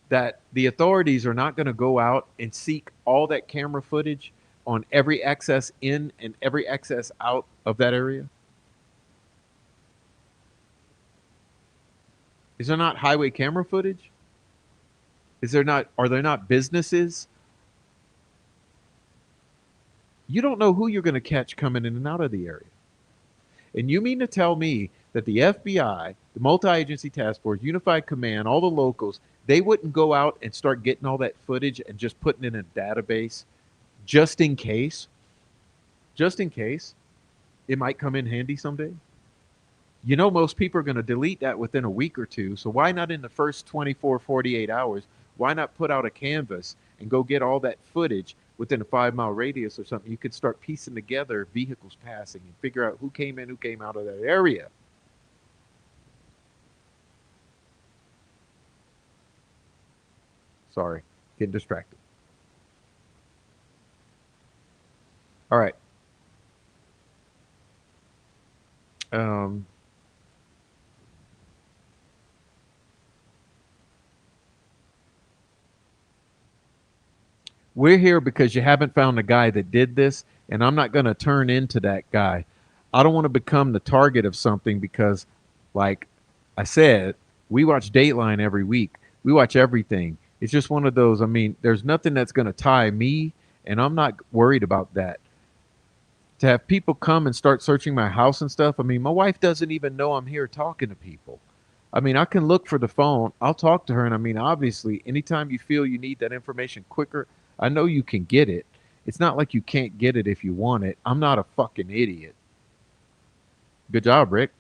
that the authorities are not going to go out and seek all that camera footage on every access in and every access out of that area? Is there not highway camera footage? Is there not, are there not businesses? You don't know who you're going to catch coming in and out of the area. And you mean to tell me that the FBI, the multi-agency task force, unified command, all the locals, they wouldn't go out and start getting all that footage and just putting it in a database just in case? Just in case it might come in handy someday? You know, most people are going to delete that within a week or two. So why not in the first 24, 48 hours? Why not put out a canvas and go get all that footage within a 5-mile radius or something? You could start piecing together vehicles passing and figure out who came in, who came out of that area. Sorry, getting distracted. All right. Um, we're here because you haven't found the guy that did this, and I'm not going to turn into that guy. I don't want to become the target of something because, like I said, we watch Dateline every week. We watch everything. It's just one of those. I mean, there's nothing that's going to tie me, and I'm not worried about that. To have people come and start searching my house and stuff. I mean, my wife doesn't even know I'm here talking to people. I mean, I can look for the phone. I'll talk to her. And I mean, obviously, anytime you feel you need that information quicker, I know you can get it. It's not like you can't get it if you want it. I'm not a fucking idiot. Good job, Rick.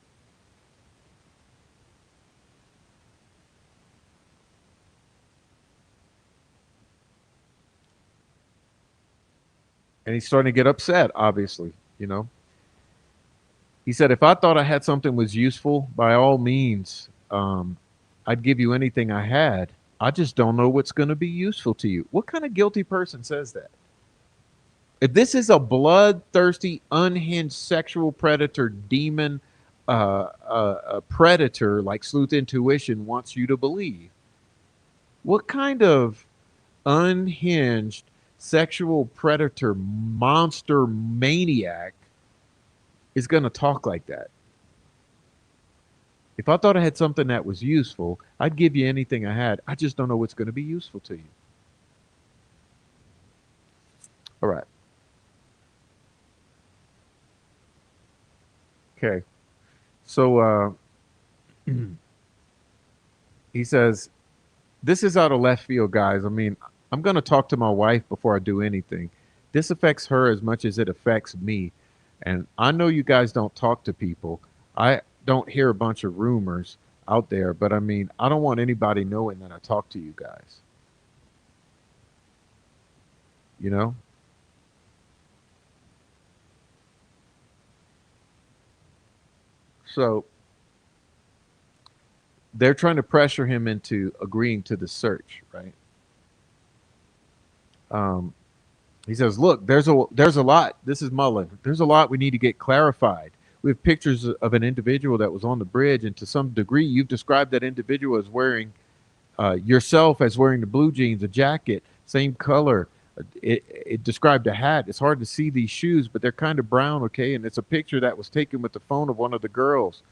And he's starting to get upset, obviously, you know. He said, if I thought I had something was useful, by all means, I'd give you anything I had. I just don't know what's going to be useful to you. What kind of guilty person says that? If this is a bloodthirsty, unhinged sexual predator, demon, a predator like Sleuth Intuition wants you to believe, what kind of unhinged sexual predator, monster maniac is going to talk like that? If I thought I had something that was useful, I'd give you anything I had. I just don't know what's going to be useful to you. All right. Okay. So he says, this is out of left field, guys. I mean, I'm going to talk to my wife before I do anything. This affects her as much as it affects me. And I know you guys don't talk to people. I don't hear a bunch of rumors out there, but I mean, I don't want anybody knowing that I talk to you guys. You know? So they're trying to pressure him into agreeing to the search, right? Um, he says, "Look, there's a lot. This is Mullen. There's a lot we need to get clarified. We have pictures of an individual that was on the bridge, and to some degree, you've described that individual as wearing yourself as wearing the blue jeans, a jacket, same color. It described a hat. It's hard to see these shoes, but they're kind of brown, okay? And it's a picture that was taken with the phone of one of the girls,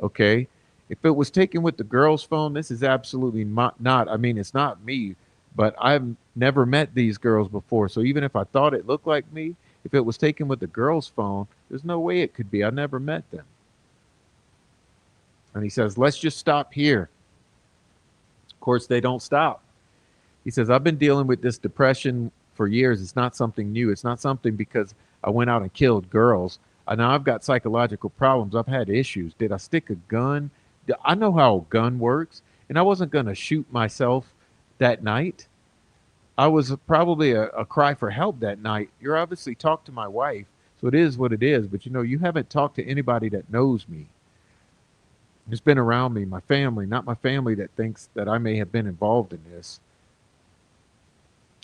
okay? If it was taken with the girl's phone, this is absolutely not. I mean, it's not me, but I've never met these girls before. So even if I thought it looked like me, if it was taken with the girl's phone, there's no way it could be. I never met them. And he says, let's just stop here. Of course, they don't stop. He says, I've been dealing with this depression for years. It's not something new. It's not something because I went out and killed girls. Now I've got psychological problems. I've had issues. Did I stick a gun? I know how a gun works, and I wasn't going to shoot myself that night. I was probably a cry for help that night. You're obviously talked to my wife, so it is what it is. But you know, you haven't talked to anybody that knows me. It's been around me, my family, not my family that thinks that I may have been involved in this.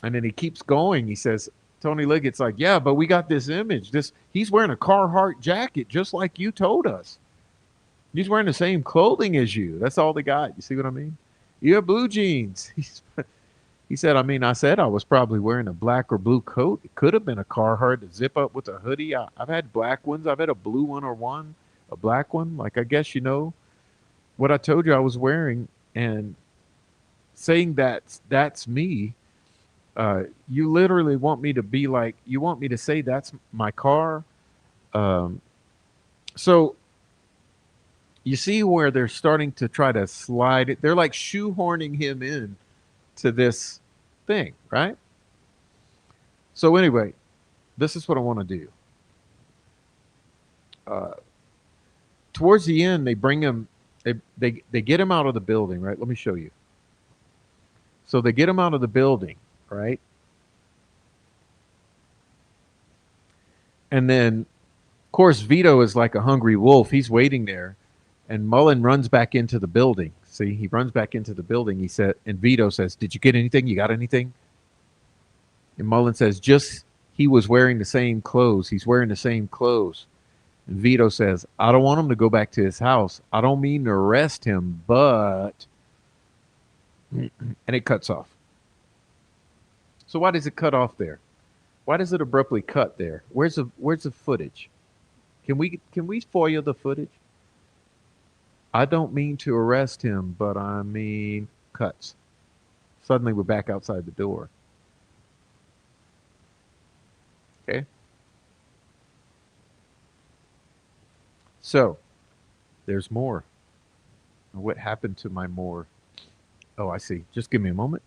And then he keeps going. He says, Tony Liggett's like, yeah, but we got this image. He's wearing a Carhartt jacket, just like you told us. He's wearing the same clothing as you. That's all they got. You see what I mean? You have blue jeans. He said, I said I was probably wearing a black or blue coat. It could have been a Carhartt to zip up with a hoodie. I've had black ones. I've had a blue one or a black one. Like, I guess you know what I told you I was wearing, and saying that's me. You literally want me to be like, you want me to say that's my car. Um, so you see where they're starting to try to slide it. They're like shoehorning him in to this thing, right? So anyway, this is what I want to do. Uh, Towards the end, they bring him. They get him out of the building, right? Let me show you. So they get him out of the building, right? And then, of course, Vito is like a hungry wolf. He's waiting there, and Mullen runs back into the building. See, he runs back into the building. He said, and Vito says, "Did you get anything? You got anything?" And Mullen says, "Just he was wearing the same clothes. He's wearing the same clothes." And Vito says, "I don't want him to go back to his house. I don't mean to arrest him, but," and it cuts off. So why does it cut off there? Why does it abruptly cut there? Where's the footage? Can we FOIA the footage? I don't mean to arrest him, but I mean cuts. Suddenly we're back outside the door. Okay? So there's more. What happened to my more? Oh, I see. Just give me a moment.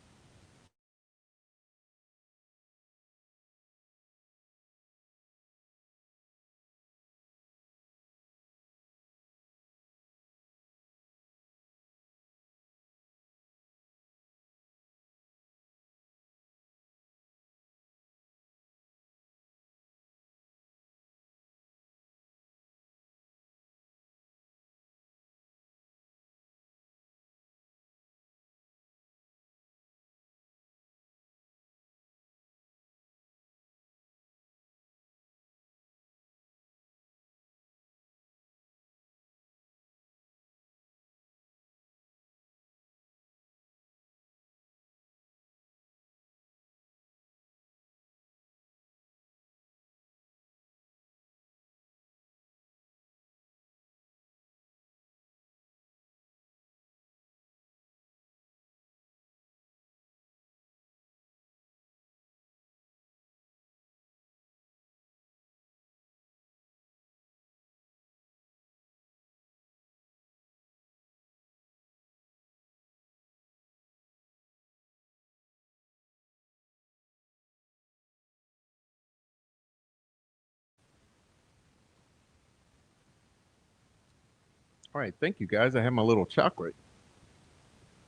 All right, thank you guys. I have my little chocolate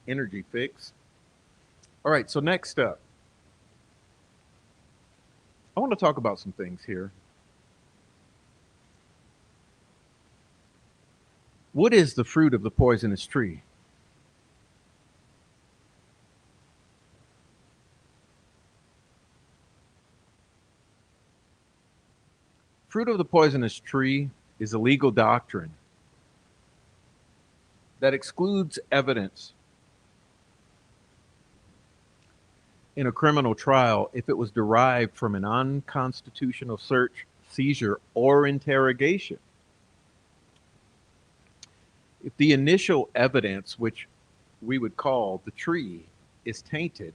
energy fix. All right, so next up, I want to talk about some things here. What is the fruit of the poisonous tree? Fruit of the poisonous tree is a legal doctrine that excludes evidence in a criminal trial if it was derived from an unconstitutional search, seizure, or interrogation. If the initial evidence, which we would call the tree, is tainted,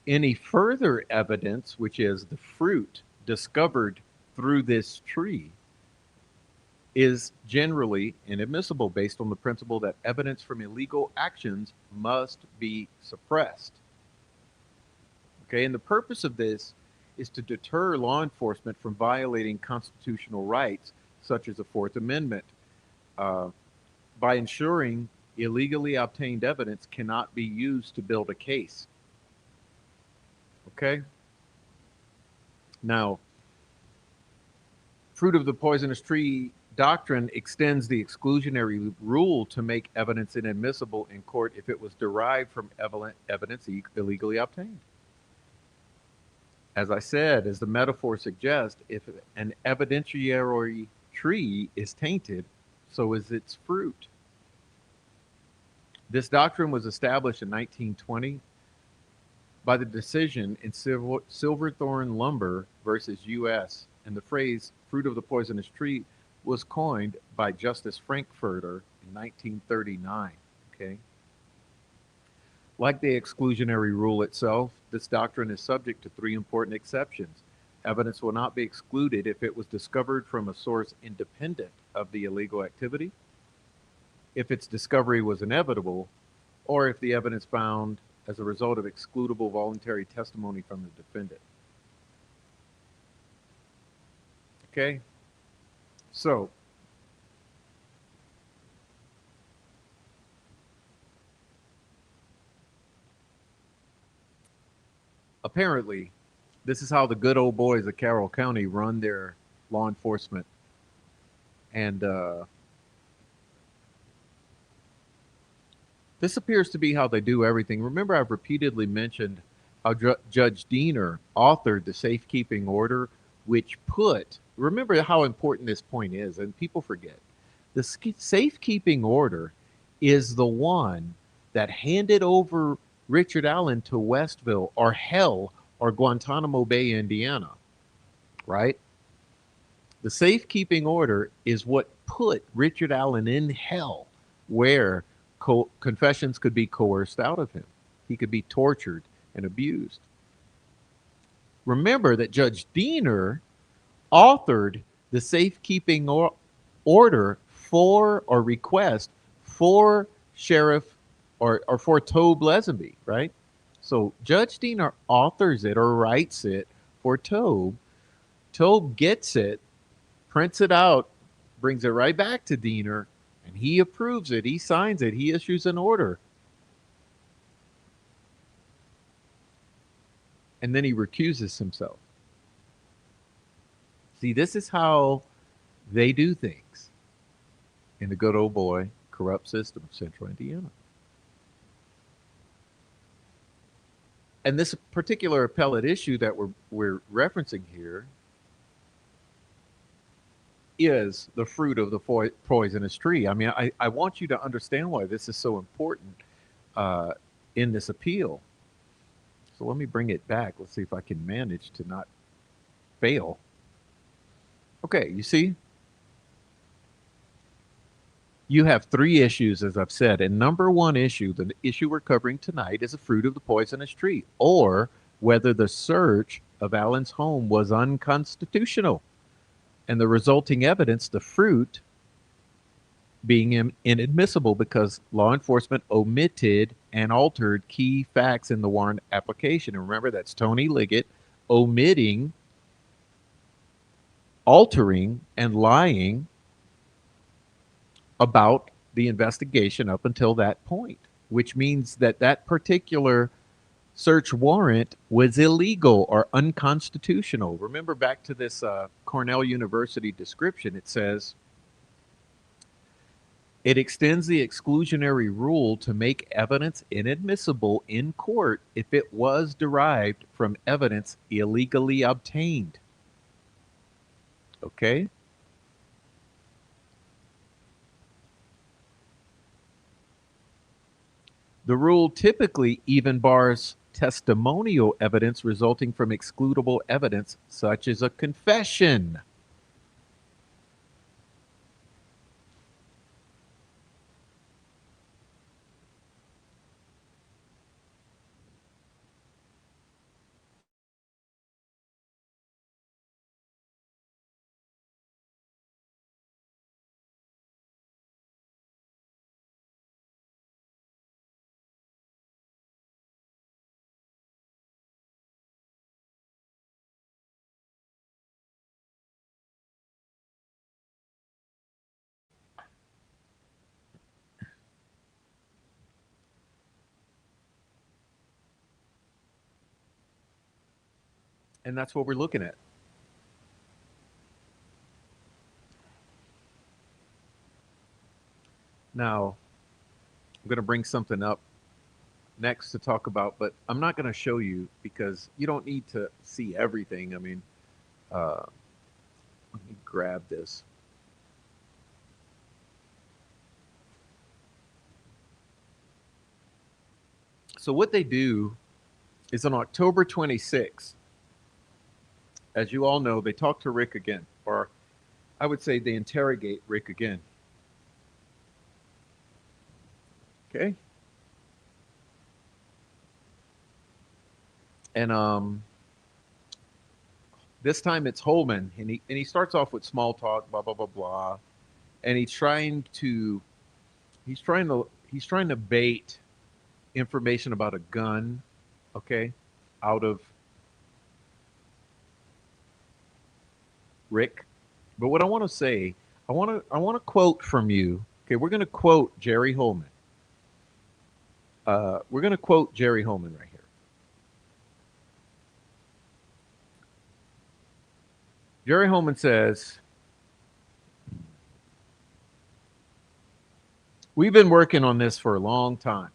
any further evidence, which is the fruit discovered through this tree, is generally inadmissible based on the principle that evidence from illegal actions must be suppressed. Okay, and the purpose of this is to deter law enforcement from violating constitutional rights, such as the Fourth Amendment, uh, by ensuring illegally obtained evidence cannot be used to build a case. Okay? Now, fruit of the poisonous tree doctrine extends the exclusionary rule to make evidence inadmissible in court if it was derived from evidence illegally obtained. As I said, as the metaphor suggests, if an evidentiary tree is tainted, so is its fruit. This doctrine was established in 1920 by the decision in Silverthorne Lumber versus U.S., and the phrase fruit of the poisonous tree was coined by Justice Frankfurter in 1939. Okay? Like the exclusionary rule itself, this doctrine is subject to three important exceptions. Evidence will not be excluded if it was discovered from a source independent of the illegal activity, if its discovery was inevitable, or if the evidence found as a result of excludable voluntary testimony from the defendant. Okay? So, apparently, this is how the good old boys of Carroll County run their law enforcement. And this appears to be how they do everything. Remember, I've repeatedly mentioned how Judge Diener authored the safekeeping order, which remember how important this point is, and people forget. The safekeeping order is the one that handed over Richard Allen to Westville or hell or Guantanamo Bay, Indiana, right? The safekeeping order is what put Richard Allen in hell, where confessions could be coerced out of him. He could be tortured and abused. Remember that Judge Diener authored the safekeeping order for or request for Sheriff or for Tobe Lesenby, right? So Judge Diener authors it or writes it for Tobe. Tobe gets it, prints it out, brings it right back to Diener, and he approves it. He signs it. He issues an order. And then he recuses himself. See, this is how they do things in the good old boy corrupt system of Central Indiana. And this particular appellate issue that we're referencing here is the fruit of the poisonous tree. I mean, I want you to understand why this is so important in this appeal. So let me bring it back. Let's see if I can manage to not fail. Okay, you see? You have three issues, as I've said. And number one issue, the issue we're covering tonight, is the fruit of the poisonous tree, or whether the search of Allen's home was unconstitutional. And the resulting evidence, the fruit, being inadmissible because law enforcement omitted and altered key facts in the warrant application. And remember, that's Tony Liggett omitting, altering, and lying about the investigation up until that point, which means that that particular search warrant was illegal or unconstitutional. Remember back to this Cornell University description, it says, it extends the exclusionary rule to make evidence inadmissible in court if it was derived from evidence illegally obtained. Okay? The rule typically even bars testimonial evidence resulting from excludable evidence, such as a confession. And that's what we're looking at. Now, I'm going to bring something up next to talk about, but I'm not going to show you because you don't need to see everything. I mean, let me grab this. So, what they do is on October 26th, as you all know, they talk to Rick again, or I would say they interrogate Rick again. Okay. And this time it's Holman, and he starts off with small talk, blah blah blah blah, and he's trying to bait information about a gun, okay, out of Rick. But what I want to say, I want to quote from you. Okay, we're going to quote Jerry Holman. We're going to quote Jerry Holman right here. Jerry Holman says, "We've been working on this for a long time.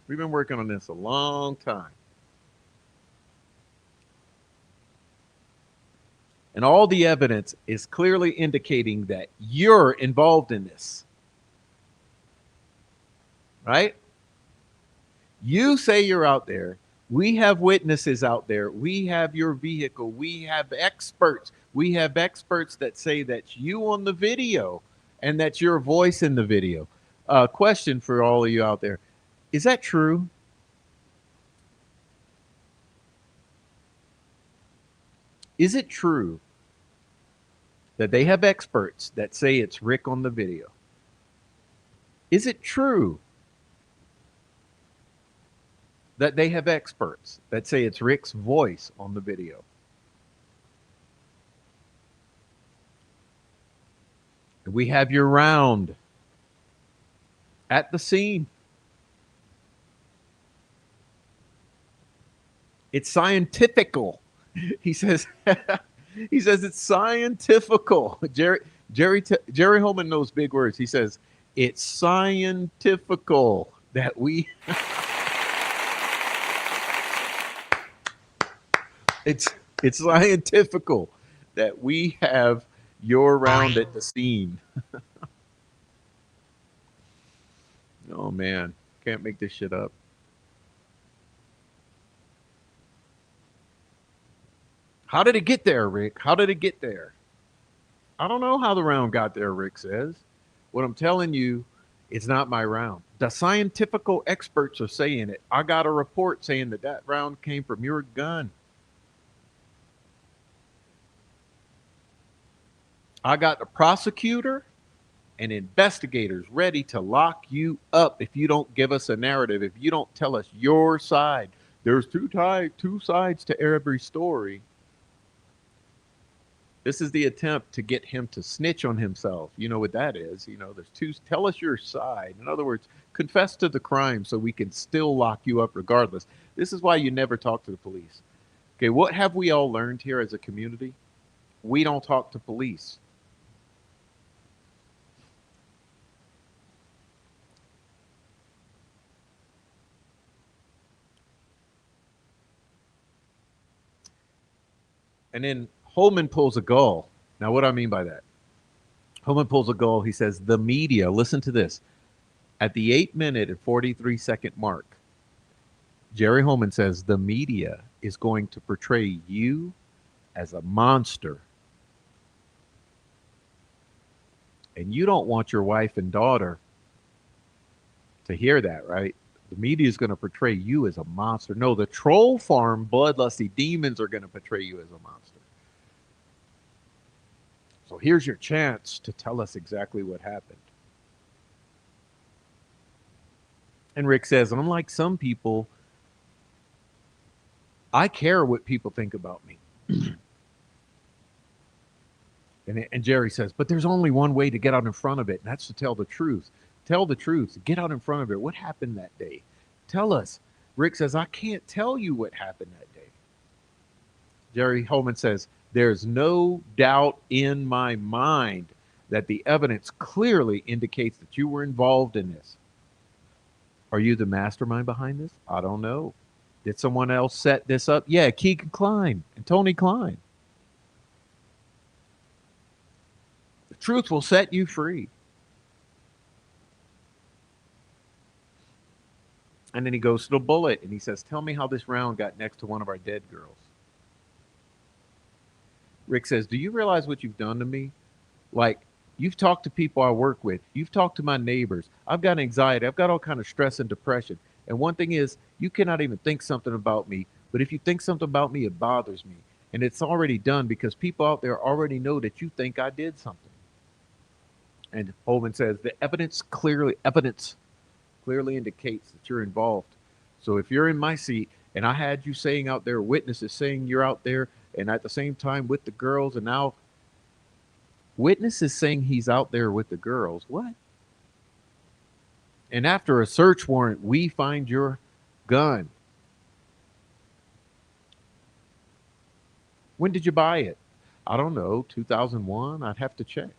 We've been working on this a long time. And all the evidence is clearly indicating that you're involved in this. Right? You say you're out there. We have witnesses out there. We have your vehicle. We have experts. We have experts that say that's you on the video and that's your voice in the video." Question for all of you out there: is that true? Is it true that they have experts that say it's Rick on the video? Is it true that they have experts that say it's Rick's voice on the video? We have your round at the scene. It's scientifical. He says he says it's scientifical. Jerry Holman knows big words. He says it's scientifical that we it's it's scientifical that we have your round at the scene. Oh man, can't make this shit up. How did it get there, Rick? How did it get there? I don't know how the round got there, Rick says. What I'm telling you, it's not my round. The scientific experts are saying it. I got a report saying that that round came from your gun. I got the prosecutor and investigators ready to lock you up if you don't give us a narrative, if you don't tell us your side. There's two sides to every story. This is the attempt to get him to snitch on himself. You know what that is. You know, there's two. Tell us your side. In other words, confess to the crime so we can still lock you up regardless. This is why you never talk to the police. Okay, what have we all learned here as a community? We don't talk to police. And then Holman pulls a gull. Now, what do I mean by that? Holman pulls a gull. He says, the media, listen to this, At the 8 minute and 43-second mark, Jerry Holman says the media is going to portray you as a monster. And you don't want your wife and daughter to hear that, right? The media is going to portray you as a monster. No, the troll farm bloodlusty demons are going to portray you as a monster. So here's your chance to tell us exactly what happened. And Rick says, unlike some people, I care what people think about me. And Jerry says, but there's only one way to get out in front of it, and that's to tell the truth. Tell the truth. Get out in front of it. What happened that day? Tell us. Rick says, I can't tell you what happened that day. Jerry Holman says, there's no doubt in my mind that the evidence clearly indicates that you were involved in this. Are you the mastermind behind this? I don't know. Did someone else set this up? Yeah, Keegan Kline and Tony Klein. The truth will set you free. And then he goes to the bullet and he says, tell me how this round got next to one of our dead girls. Rick says, do you realize what you've done to me? Like, you've talked to people I work with. You've talked to my neighbors. I've got anxiety. I've got all kind of stress and depression. And one thing is, you cannot even think something about me. But if you think something about me, it bothers me. And it's already done because people out there already know that you think I did something. And Holman says, the evidence clearly indicates that you're involved. So if you're in my seat and I had you saying out there, witnesses saying you're out there and at the same time with the girls, and now witnesses saying he's out there with the girls, what? And after a search warrant, we find your gun. When did you buy it? I don't know, 2001? I'd have to check.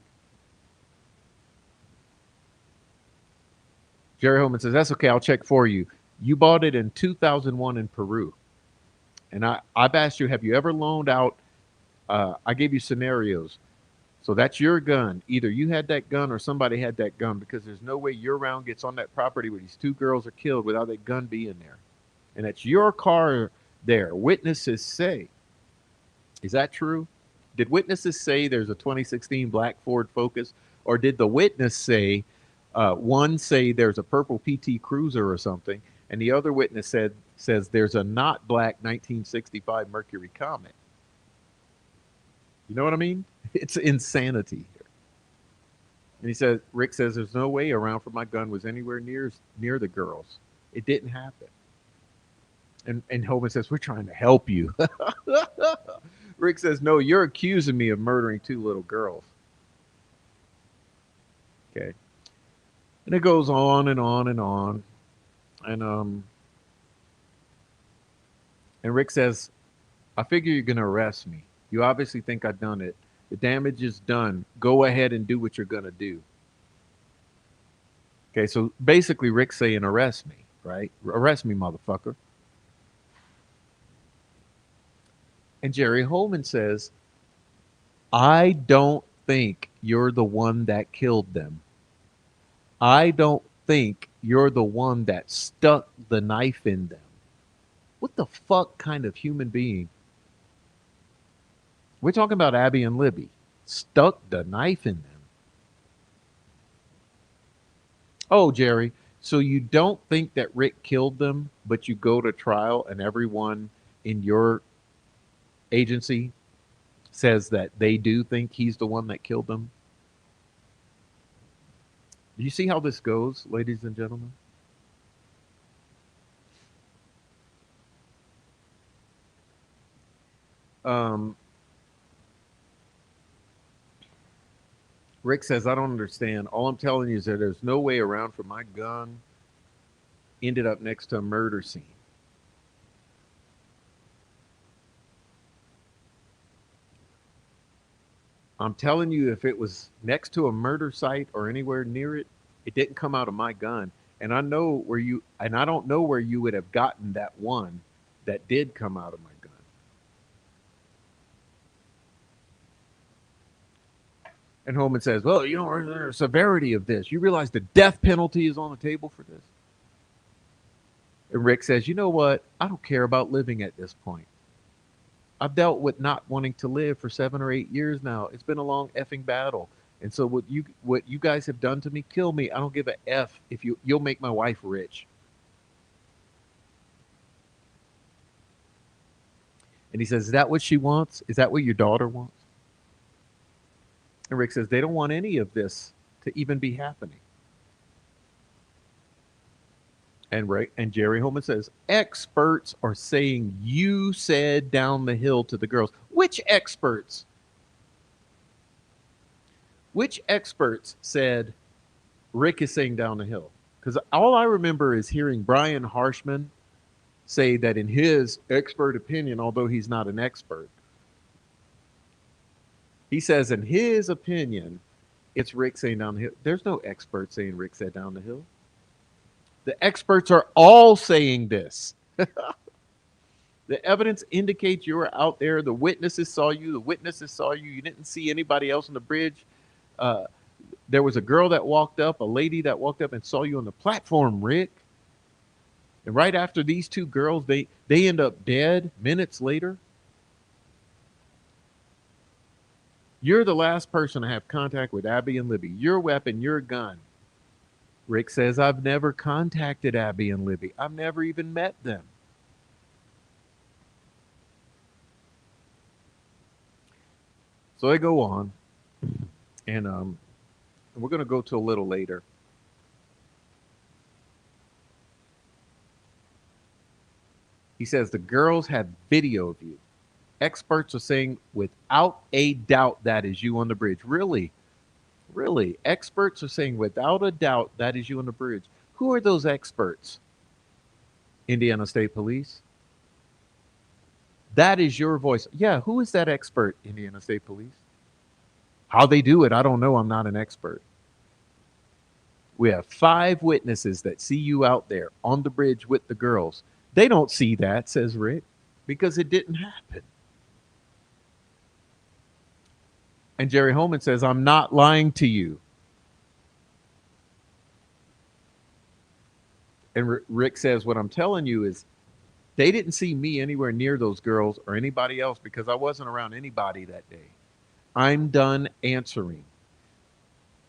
Jerry Holman says, that's okay, I'll check for you. You bought it in 2001 in Peru. And I've asked you, have you ever loaned out? I gave you scenarios. So that's your gun. Either you had that gun or somebody had that gun, because there's no way your round gets on that property where these two girls are killed without that gun being there. And that's your car there. Witnesses say. Is that true? Did witnesses say there's a 2016 black Ford Focus? Or did the witness say, one say there's a purple PT Cruiser or something, and the other witness says there's a not black 1965 Mercury Comet? You know what I mean? It's insanity here. And he says, Rick says, there's no way around for my gun was anywhere near the girls. It didn't happen. And Holman says, we're trying to help you. Rick says, no, you're accusing me of murdering two little girls. Okay. And it goes on and on and on. And Rick says, I figure you're going to arrest me. You obviously think I've done it. The damage is done. Go ahead and do what you're going to do. Okay, so basically Rick's saying arrest me, right? Arrest me, motherfucker. And Jerry Holman says, I don't think you're the one that killed them. I don't think you're the one that stuck the knife in them. What the fuck kind of human being? We're talking about Abby and Libby. Stuck the knife in them. Oh, Jerry, so you don't think that Rick killed them, but you go to trial and everyone in your agency says that they do think he's the one that killed them? Do you see how this goes, ladies and gentlemen? Rick says, I don't understand. All I'm telling you is that there's no way around for my gun ended up next to a murder scene. I'm telling you, if it was next to a murder site or anywhere near it, it didn't come out of my gun. And I don't know where you would have gotten that one that did come out of my gun. And Holman says, well, you know, the severity of this. You realize the death penalty is on the table for this? And Rick says, you know what? I don't care about living at this point. I've dealt with not wanting to live for 7 or 8 years now. It's been a long effing battle. And so what you guys have done to me, kill me. I don't give a F if you'll make my wife rich. And he says, is that what she wants? Is that what your daughter wants? And Rick says, they don't want any of this to even be happening. And Jerry Holman says, experts are saying you said down the hill to the girls. Which experts? Which experts said Rick is saying down the hill? Because all I remember is hearing Brian Harshman say that in his expert opinion, although he's not an expert, he says in his opinion, it's Rick saying down the hill. There's no expert saying Rick said down the hill. The experts are all saying this. The evidence indicates you were out there. The witnesses saw you. The witnesses saw you. You didn't see anybody else on the bridge. There was a girl that walked up, a lady that walked up and saw you on the platform, Rick. And right after these two girls, they end up dead minutes later. You're the last person to have contact with Abby and Libby. Your weapon, your gun. Rick says, I've never contacted Abby and Libby. I've never even met them. So they go on, and we're going to go to a little later. He says the girls have video of you. Experts are saying without a doubt that is you on the bridge. Really? Really? Experts are saying without a doubt that is you on the bridge. Who are those experts? Indiana State Police? That is your voice. Yeah, who is that expert, Indiana State Police? How they do it, I don't know. I'm not an expert. We have 5 witnesses that see you out there on the bridge with the girls. They don't see that, says Rick, because it didn't happen. And Jerry Holman says, I'm not lying to you. And Rick says, what I'm telling you is they didn't see me anywhere near those girls or anybody else because I wasn't around anybody that day. I'm done answering.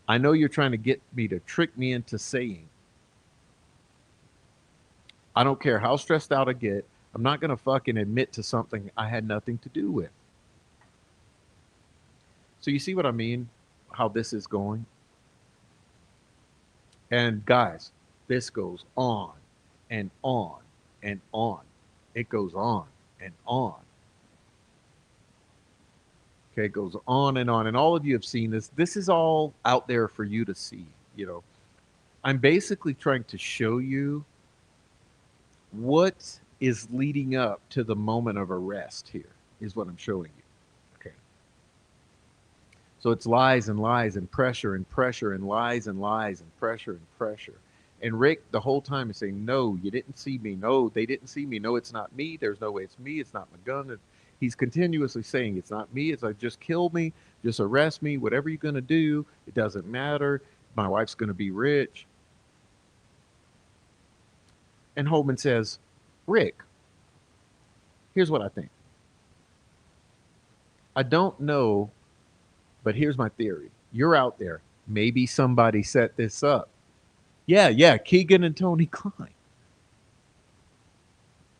I know you're trying to get me to trick me into saying. I don't care how stressed out I get. I'm not going to fucking admit to something I had nothing to do with. So you see what I mean? How this is going? And guys, this goes on and on and on. It goes on and on. Okay, it goes on and on. And all of you have seen this. This is all out there for you to see. You know, I'm basically trying to show you what is leading up to the moment of arrest here, is what I'm showing you. Okay. So it's lies and lies and pressure and pressure and lies and lies and pressure and pressure. And Rick, the whole time, is saying, no, you didn't see me. No, they didn't see me. No, it's not me. There's no way it's me. It's not my gun. He's continuously saying, it's not me. It's like, just kill me. Just arrest me. Whatever you're going to do, it doesn't matter. My wife's going to be rich. And Holman says, Rick, here's what I think. I don't know, but here's my theory. You're out there. Maybe somebody set this up. Yeah, Keegan and Tony Klein.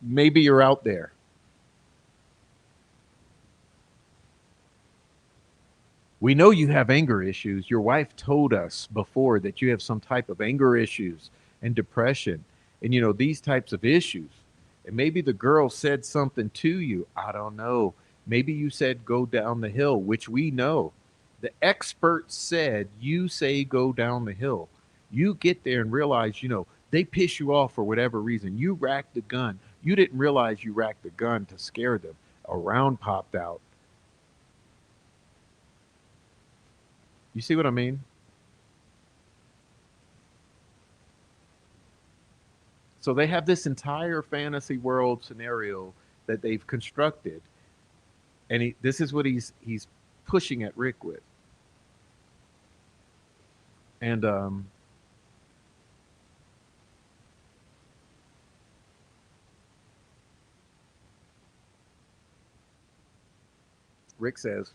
Maybe you're out there. We know you have anger issues. Your wife told us before that you have some type of anger issues and depression and, you know, these types of issues. And maybe the girl said something to you. I don't know. Maybe you said go down the hill, which we know. The expert said you say go down the hill. You get there and realize, you know, they piss you off for whatever reason. You racked the gun. You didn't realize you racked the gun to scare them. A round popped out. You see what I mean? So they have this entire fantasy world scenario that they've constructed. And this is what he's pushing at Rick with. And Rick says,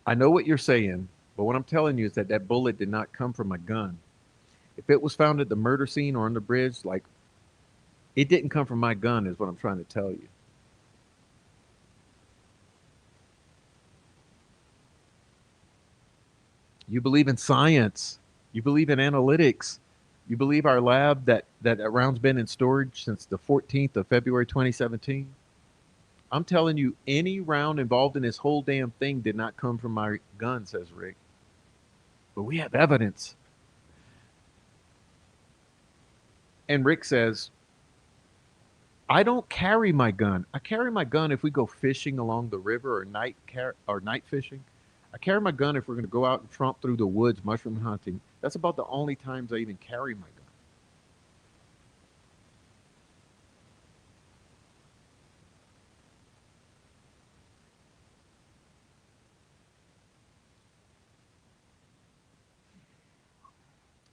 I know what you're saying, but what I'm telling you is that that bullet did not come from my gun. If it was found at the murder scene or on the bridge, like, it didn't come from my gun, is what I'm trying to tell you. You believe in science. You believe in analytics. You believe our lab that round's been in storage since the 14th of February 2017. I'm telling you, any round involved in this whole damn thing did not come from my gun, says Rick. But we have evidence. And Rick says, I don't carry my gun. I carry my gun if we go fishing along the river or night fishing. I carry my gun if we're going to go out and tromp through the woods mushroom hunting. That's about the only times I even carry my gun.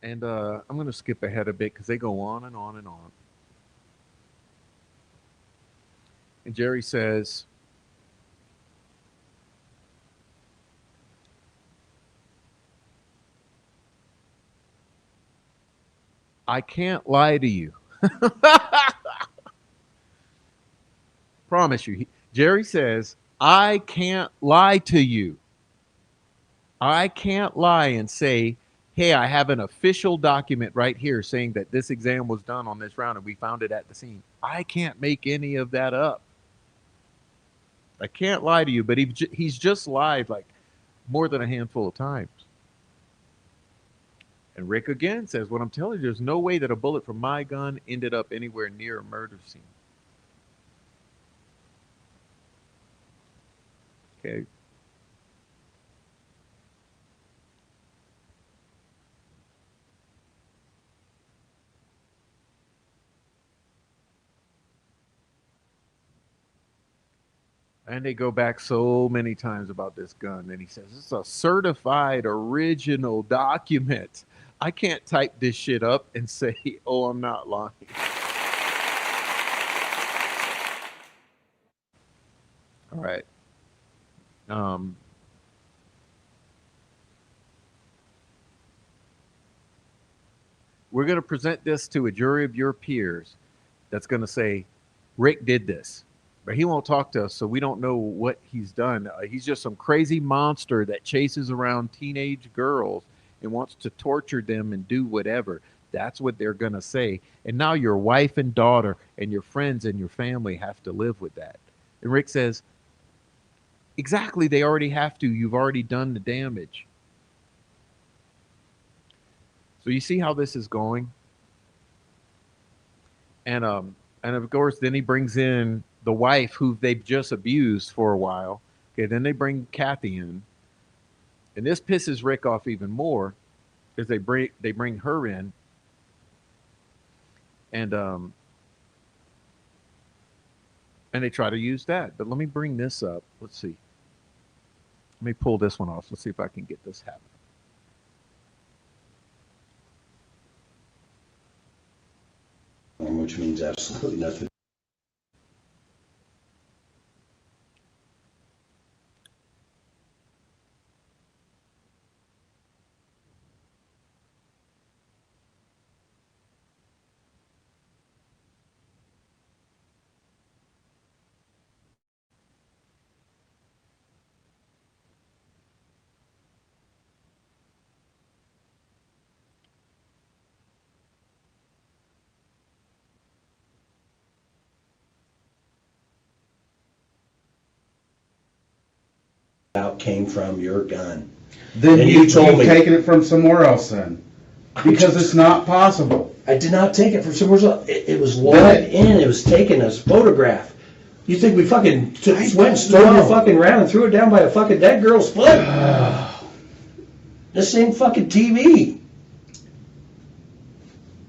And I'm going to skip ahead a bit because they go on and on and on. And Jerry says, I can't lie to you. Promise you. Jerry says, I can't lie to you. I can't lie and say, hey, I have an official document right here saying that this exam was done on this round and we found it at the scene. I can't make any of that up. I can't lie to you, but he's just lied like more than a handful of times. And Rick again says, what I'm telling you, there's no way that a bullet from my gun ended up anywhere near a murder scene. Okay. And they go back so many times about this gun. And he says, it's a certified original document. I can't type this shit up and say, oh, I'm not lying. All right. Um, we're going to present this to a jury of your peers that's going to say, Rick did this. But he won't talk to us, so we don't know what he's done. He's just some crazy monster that chases around teenage girls and wants to torture them and do whatever. That's what they're going to say. And now your wife and daughter and your friends and your family have to live with that. And Rick says, exactly, they already have to. You've already done the damage. So you see how this is going? And of course, then he brings in the wife who they've just abused for a while. Okay, then they bring Kathy in, and this pisses Rick off even more because they bring her in, and they try to use that. But let me bring this up. Let's see. Let me pull this one off. Let's see if I can get this happening. Which means absolutely nothing. Out came from your gun. Then And you've told me taken it from somewhere else then. Because it's not possible. I did not take it from somewhere else. It was logged in. It was taken as photograph. You think we fucking went and stole your fucking round and threw it down by a fucking dead girl's foot? This ain't fucking TV.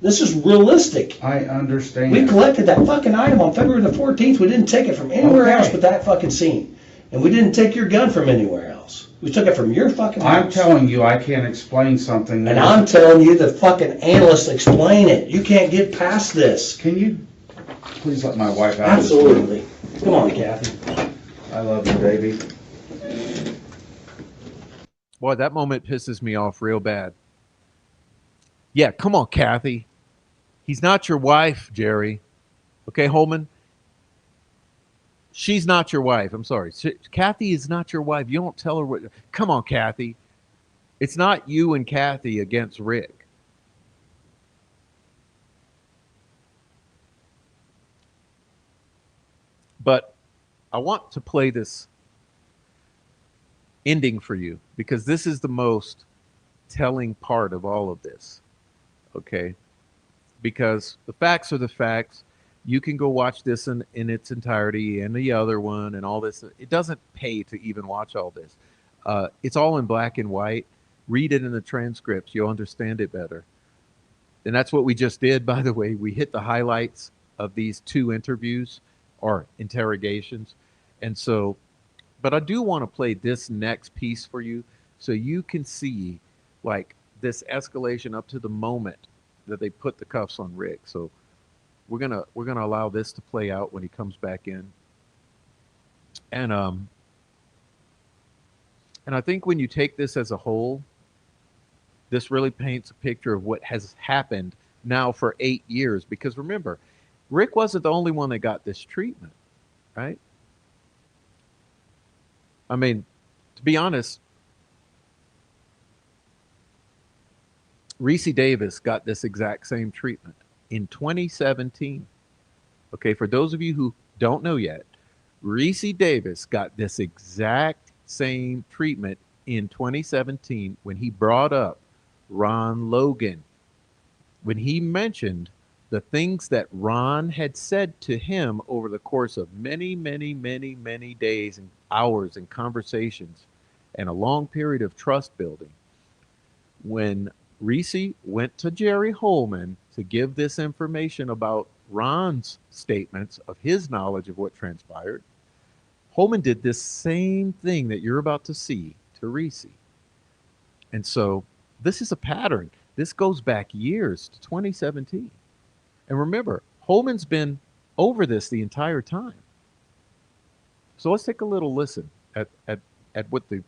This is realistic. I understand. We collected that fucking item on February the 14th. We didn't take it from anywhere else but that fucking scene. And we didn't take your gun from anywhere else. else. We took it from your fucking I'm house. telling you, I can't explain something. And I'm telling you, the fucking analysts explain it. You can't get past this. Can you please let my wife out? Absolutely. Come on, Kathy. I love you, baby. Boy, that moment pisses me off real bad. Yeah, come on, Kathy. He's not your wife, Jerry. Okay, Holman? She's not your wife. I'm sorry. Kathy is not your wife. You don't tell her what. Come on, Kathy. It's not you and Kathy against Rick. But I want to play this ending for you because this is the most telling part of all of this. Okay? Because the facts are the facts. You can go watch this in its entirety and the other one and all this. It doesn't pay to even watch all this. It's all in black and white. Read it in the transcripts. You'll understand it better. And that's what we just did, by the way. We hit the highlights of these two interviews or interrogations. And so, but I do want to play this next piece for you so you can see like this escalation up to the moment that they put the cuffs on Rick. So we're gonna allow this to play out when he comes back in. And and I think when you take this as a whole, this really paints a picture of what has happened now for 8 years. Because remember, Rick wasn't the only one that got this treatment, right? I mean, to be honest, Reese Davis got this exact same treatment in 2017. Okay, for those of you who don't know yet, Reese Davis got this exact same treatment in 2017 when he brought up Ron Logan. When he mentioned the things that Ron had said to him over the course of many, many, many, many days and hours and conversations and a long period of trust building. When Reese went to Jerry Holman to give this information about Ron's statements of his knowledge of what transpired, Holman did this same thing that you're about to see to Reese. And so this is a pattern. This goes back years to 2017. And remember, Holman's been over this the entire time. So let's take a little listen at what the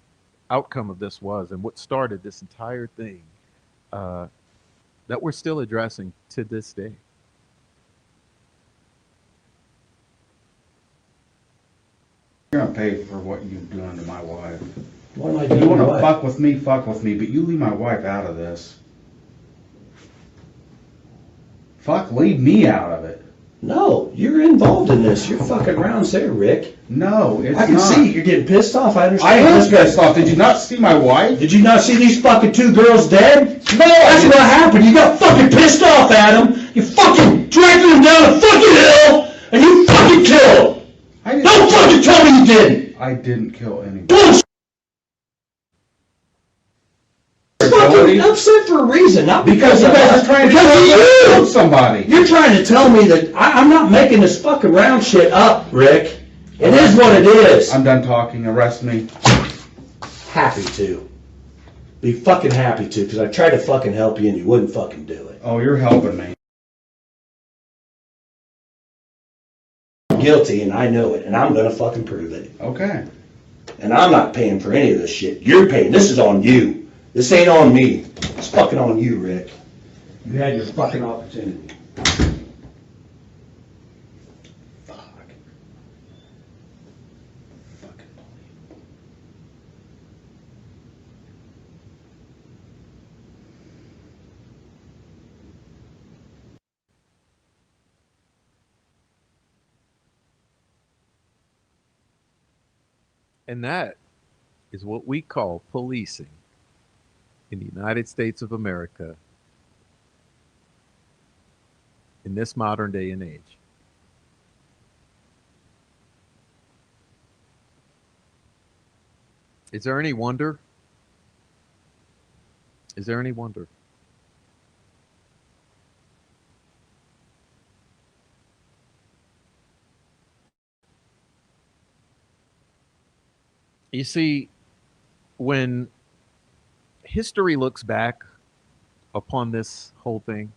outcome of this was and what started this entire thing that we're still addressing to this day. You're gonna pay for what you've done to my wife. What am I You doing? wanna What? fuck with me, but you leave my wife out of this. Fuck, leave me out of it. No, you're involved in this. You're fucking rounds there, Rick. No, it's I can not. see you're getting pissed off. I understand. I am pissed off. Did you not see my wife? Did you not see these fucking two girls dead? No, That's what happened. You got fucking pissed off at them. You fucking dragged them down a fucking hill, and you fucking killed them. Don't fucking tell me you didn't. I didn't kill anybody. Bullshit. Fucking upset for a reason, not because You of guys us. are trying to Because of kill you. somebody. You're trying to tell me that I'm not making this fucking round shit up, Rick. It is what it is. I'm done talking. Arrest me. Happy to. Be fucking happy to, because I tried to fucking help you and you wouldn't fucking do it. Oh, you're helping me. I'm guilty and I know it, and I'm gonna fucking prove it. Okay. And I'm not paying for any of this shit. You're paying. This is on you. This ain't on me. It's fucking on you, Rick. You had your fucking opportunity. Fuck. Fucking unbelievable. And that is what we call policing in the United States of America in this modern day and age. Is there any wonder? Is there any wonder? You see, when history looks back upon this whole thing,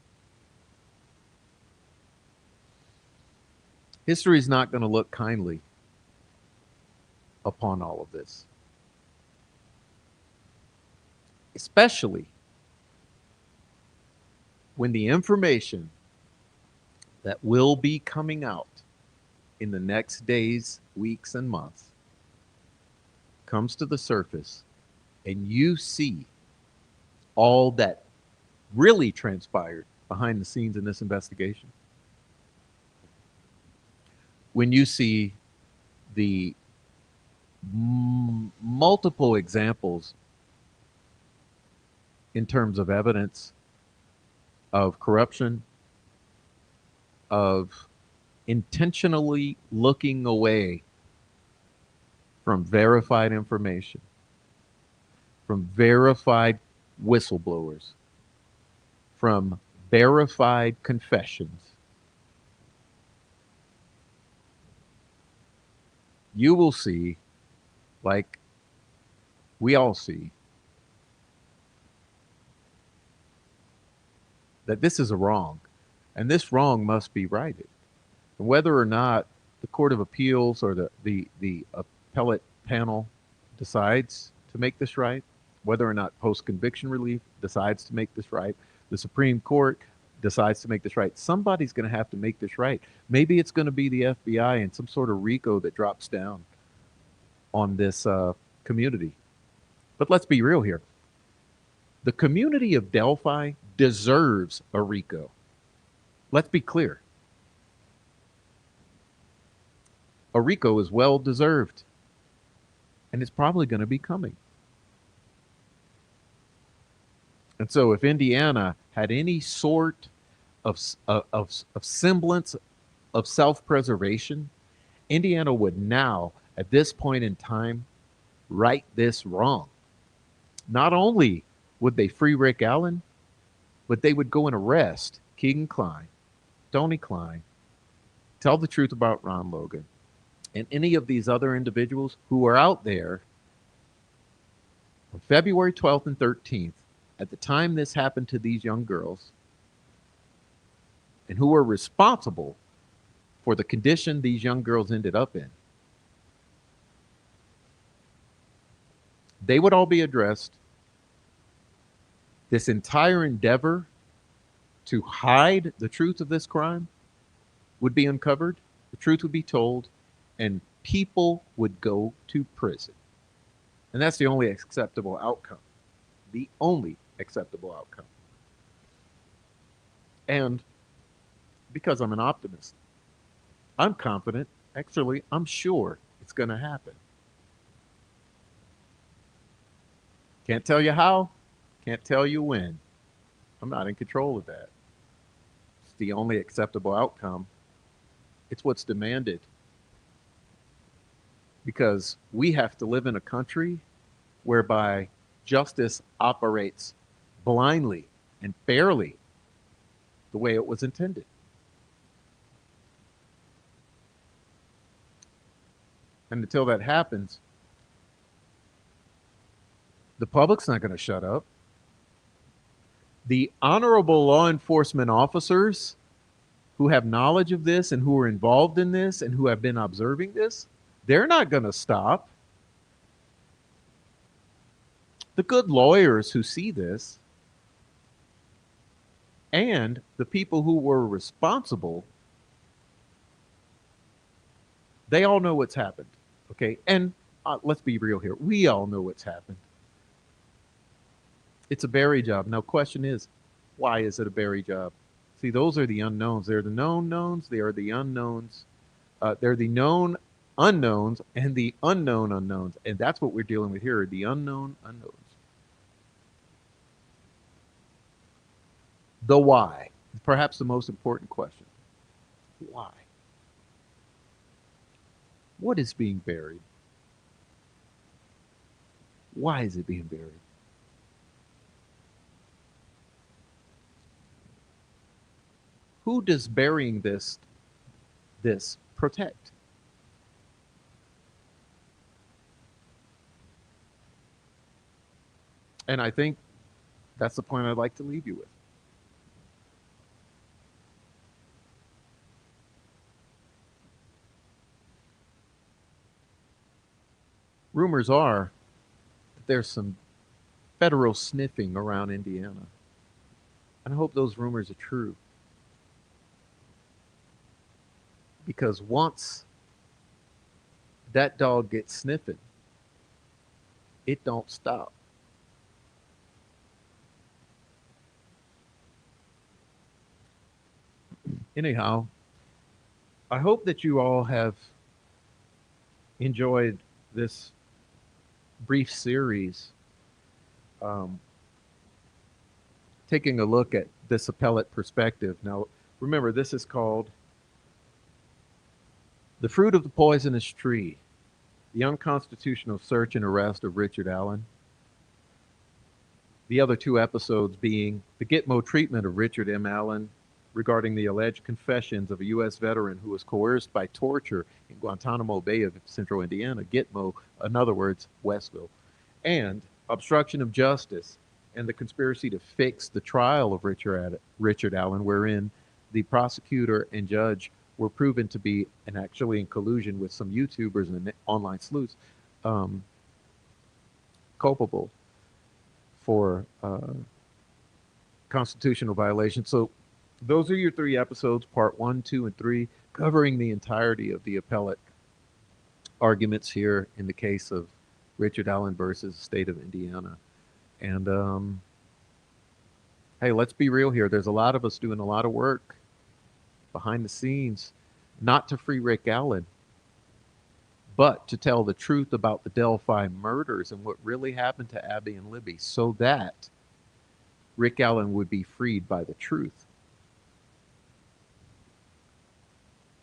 history is not going to look kindly upon all of this, especially when the information that will be coming out in the next days, weeks, and months comes to the surface and you see all that really transpired behind the scenes in this investigation. When you see the multiple examples in terms of evidence of corruption, of intentionally looking away from verified information, from verified whistleblowers, from verified confessions, you will see, like we all see, that this is a wrong, and this wrong must be righted. And whether or not the Court of Appeals or the appellate panel decides to make this right, whether or not post-conviction relief decides to make this right, the Supreme Court decides to make this right, somebody's going to have to make this right. Maybe it's going to be the FBI and some sort of RICO that drops down on this community. But let's be real here. The community of Delphi deserves a RICO. Let's be clear. A RICO is well deserved, and it's probably going to be coming. And so if Indiana had any sort of semblance of self-preservation, Indiana would now, at this point in time, right this wrong. Not only would they free Rick Allen, but they would go and arrest Keegan Klein, Tony Klein, tell the truth about Ron Logan, and any of these other individuals who are out there on February 12th and 13th, at the time this happened to these young girls, and who were responsible for the condition these young girls ended up in. They would all be addressed. This entire endeavor to hide the truth of this crime would be uncovered, the truth would be told, and people would go to prison. And that's the only acceptable outcome. The only acceptable outcome. And because I'm an optimist, I'm confident, actually, I'm sure it's going to happen. Can't tell you how, can't tell you when. I'm not in control of that. It's the only acceptable outcome. It's what's demanded. Because we have to live in a country whereby justice operates blindly and fairly the way it was intended. And until that happens, the public's not going to shut up. The honorable law enforcement officers who have knowledge of this and who are involved in this and who have been observing this, they're not going to stop. The good lawyers who see this and the people who were responsible, they all know what's happened. Okay. And let's be real here. We all know what's happened. It's a berry job. Now, question is, why is it a berry job? See, those are the unknowns. They're the known knowns. They are the unknowns. They're the known unknowns and the unknown unknowns. And that's what we're dealing with here, the unknown unknowns. The why, perhaps the most important question. Why? What is being buried? Why is it being buried? Who does burying this protect? And I think that's the point I'd like to leave you with. Rumors are that there's some federal sniffing around Indiana. And I hope those rumors are true. Because once that dog gets sniffing, it don't stop. Anyhow, I hope that you all have enjoyed this brief series, um, taking a look at this appellate perspective. Now, remember, this is called The Fruit of the Poisonous Tree, the unconstitutional search and arrest of Richard Allen. The other two episodes being the Gitmo treatment of Richard M. Allen regarding the alleged confessions of a U.S. veteran who was coerced by torture in Guantanamo Bay of Central Indiana, Gitmo, in other words, Westville, and obstruction of justice and the conspiracy to fix the trial of Richard Allen, wherein the prosecutor and judge were proven to be and actually in collusion with some YouTubers and online sleuths, um, culpable for constitutional violation. So those are your three episodes, part 1, 2, and 3, covering the entirety of the appellate arguments here in the case of Richard Allen versus the state of Indiana. And hey, let's be real here. There's a lot of us doing a lot of work behind the scenes, not to free Rick Allen, but to tell the truth about the Delphi murders and what really happened to Abby and Libby so that Rick Allen would be freed by the truth.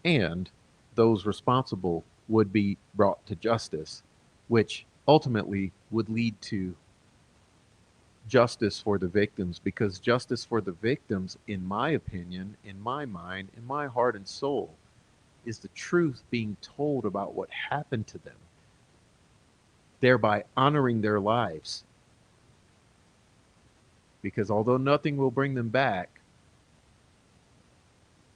And those responsible would be brought to justice, which ultimately would lead to justice for the victims, because justice for the victims, in my opinion, in my mind, in my heart and soul, is the truth being told about what happened to them, thereby honoring their lives. Because although nothing will bring them back,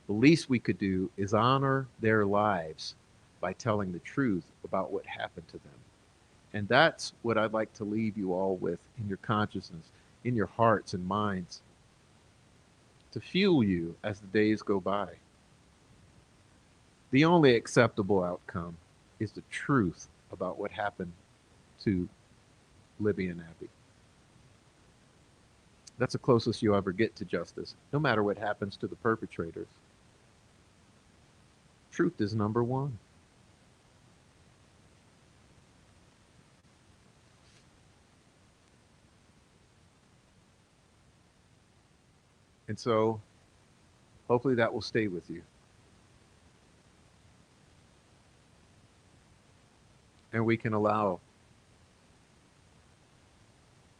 the least we could do is honor their lives by telling the truth about what happened to them. And that's what I'd like to leave you all with in your consciousness, in your hearts and minds, to fuel you as the days go by. The only acceptable outcome is the truth about what happened to Libby and Abby. That's the closest you ever get to justice, no matter what happens to the perpetrators. Truth is number one. And so, hopefully, that will stay with you. And we can allow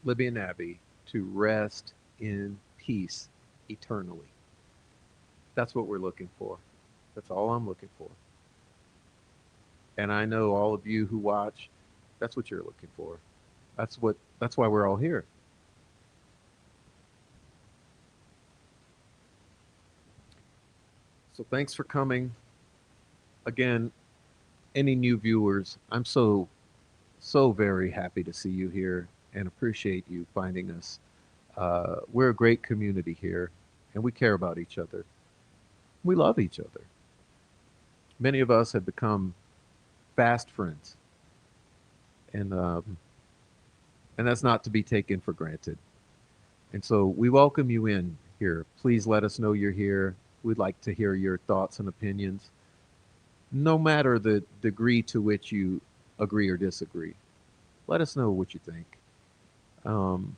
Libby and Abby to rest in peace eternally. That's what we're looking for. That's all I'm looking for. And I know all of you who watch, that's what you're looking for. That's why we're all here. So thanks for coming. Again, any new viewers, I'm so very happy to see you here and appreciate you finding us. We're a great community here, and we care about each other. We love each other. Many of us have become fast friends, and that's not to be taken for granted. And so we welcome you in here. Please let us know you're here. We'd like to hear your thoughts and opinions, no matter the degree to which you agree or disagree. Let us know what you think. Um,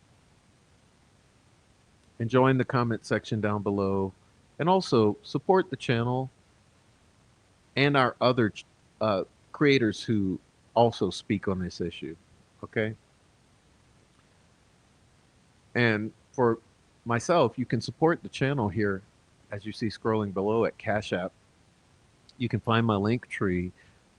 and join the comment section down below. And also support the channel and our other creators who also speak on this issue. Okay? And for myself, you can support the channel here, as you see scrolling below at Cash App. You can find my link tree,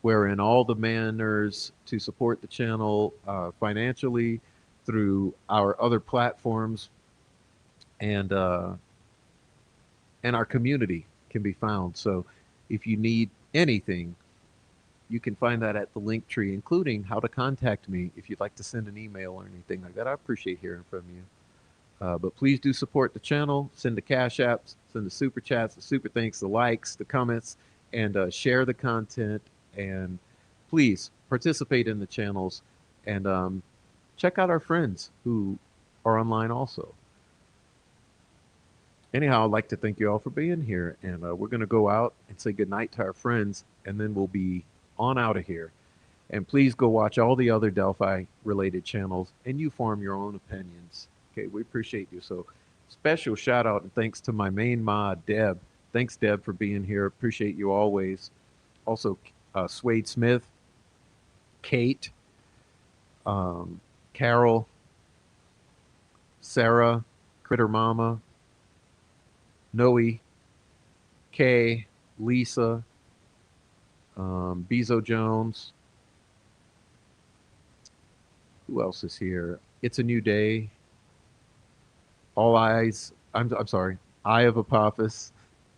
where in all the manners to support the channel financially, through our other platforms, and our community can be found. So if you need anything, you can find that at the link tree, including how to contact me if you'd like to send an email or anything like that. I appreciate hearing from you. But please do support the channel. Send the cash apps, send the super chats, the super thanks, the likes, the comments, and share the content. And please participate in the channels, and check out our friends who are online also. Anyhow, I'd like to thank you all for being here. And we're going to go out and say goodnight to our friends, and then we'll be on out of here. And please go watch all the other Delphi related channels, and you form your own opinions. Okay, we appreciate you. So special shout out and thanks to my main mod, Deb. Thanks, Deb, for being here. Appreciate you always. Also, Swade Smith, Kate, Carol, Sarah, Critter Mama, Noe, Kay, Lisa, Bezo Jones. Who else is here? It's a New Day. All Eyes. I'm sorry. Eye of Apophis.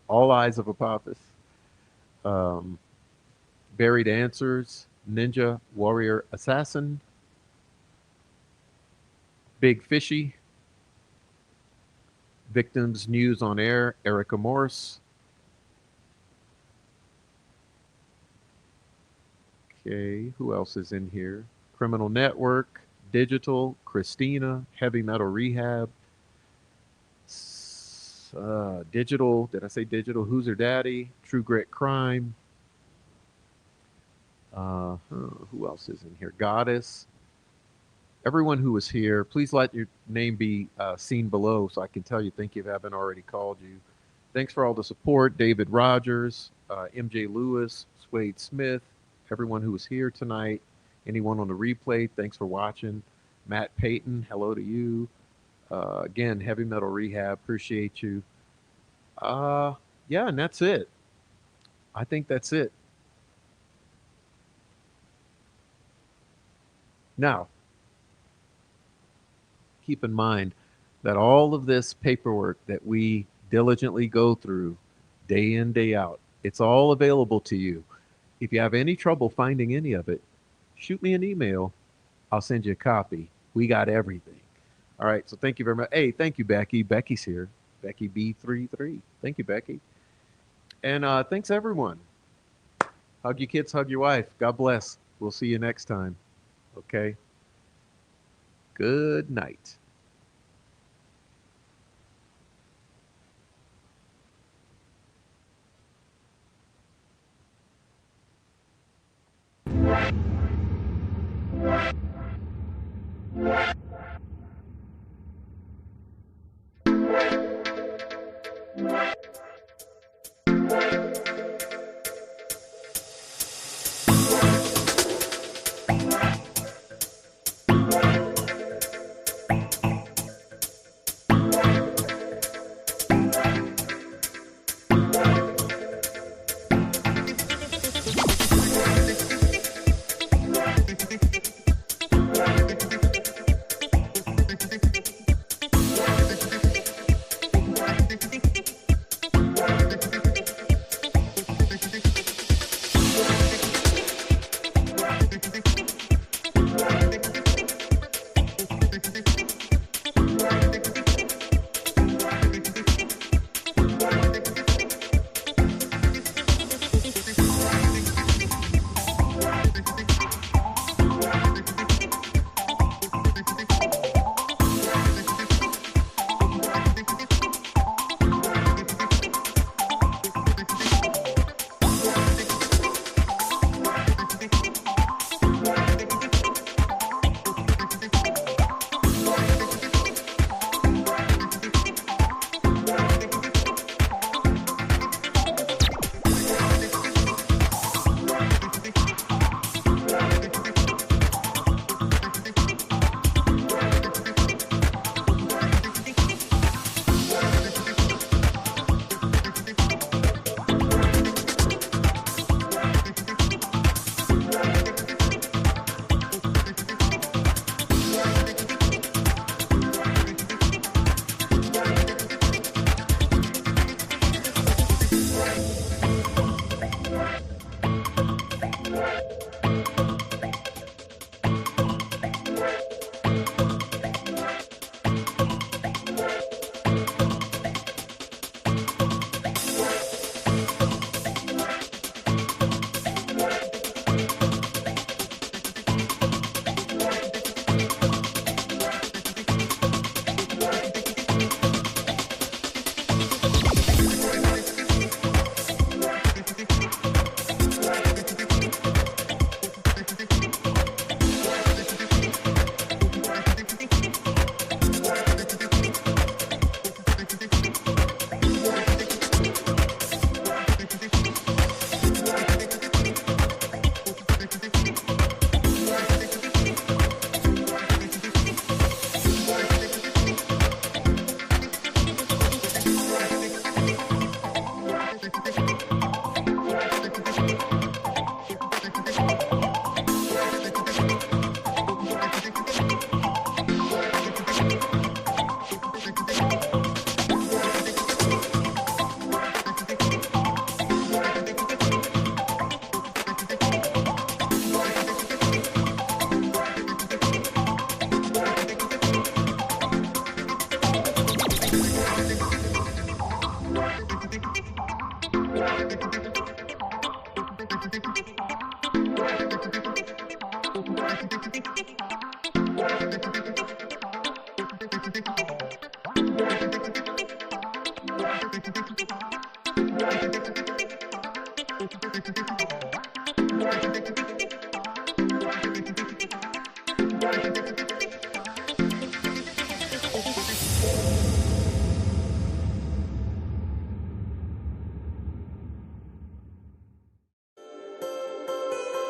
All Eyes of Apophis. Buried Answers. Ninja Warrior Assassin. Big Fishy. Victims News on Air. Erica Morse. Okay, who else is in here? Criminal Network, Digital, Christina, Heavy Metal Rehab, Digital, did I say Digital? Who's Her Daddy? True Grit Crime. Who else is in here? Goddess. Everyone who was here, please let your name be seen below so I can tell you thank you if I haven't already called you. Thanks for all the support. David Rogers, MJ Lewis, Swade Smith, everyone who was here tonight, anyone on the replay, thanks for watching. Matt Payton, hello to you. Again, Heavy Metal Rehab, appreciate you. Yeah, and that's it. I think that's it. Now, keep in mind that all of this paperwork that we diligently go through day in, day out, it's all available to you. If you have any trouble finding any of it, shoot me an email. I'll send you a copy. We got everything. All right. So thank you very much. Hey, thank you, Becky. Becky's here. Becky B33. Thank you, Becky. And thanks, everyone. Hug your kids. Hug your wife. God bless. We'll see you next time. Okay. Good night.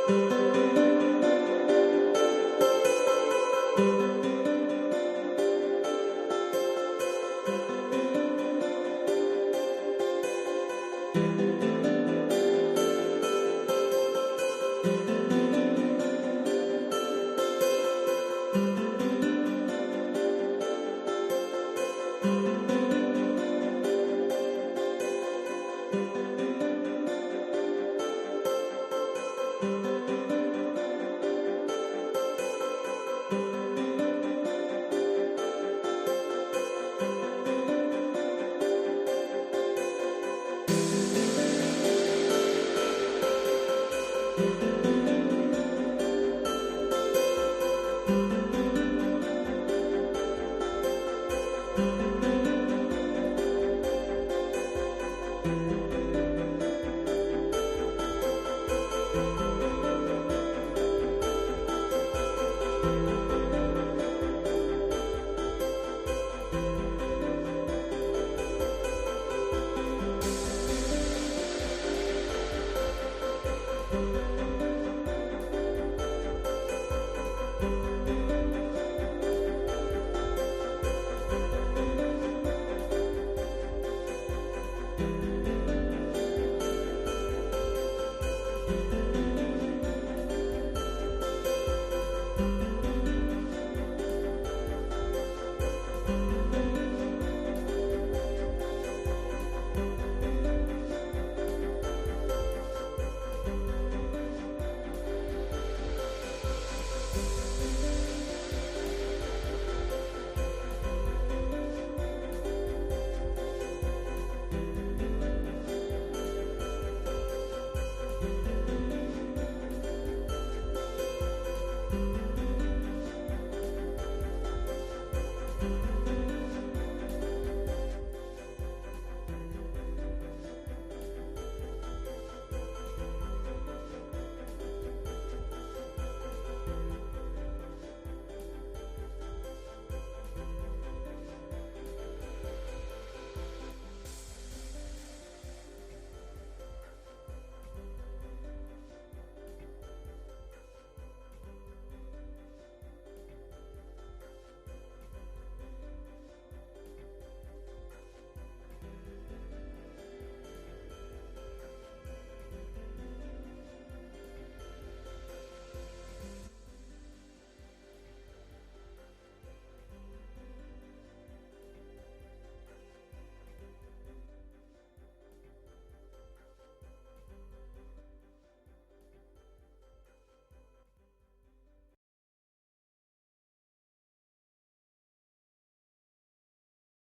Thank you.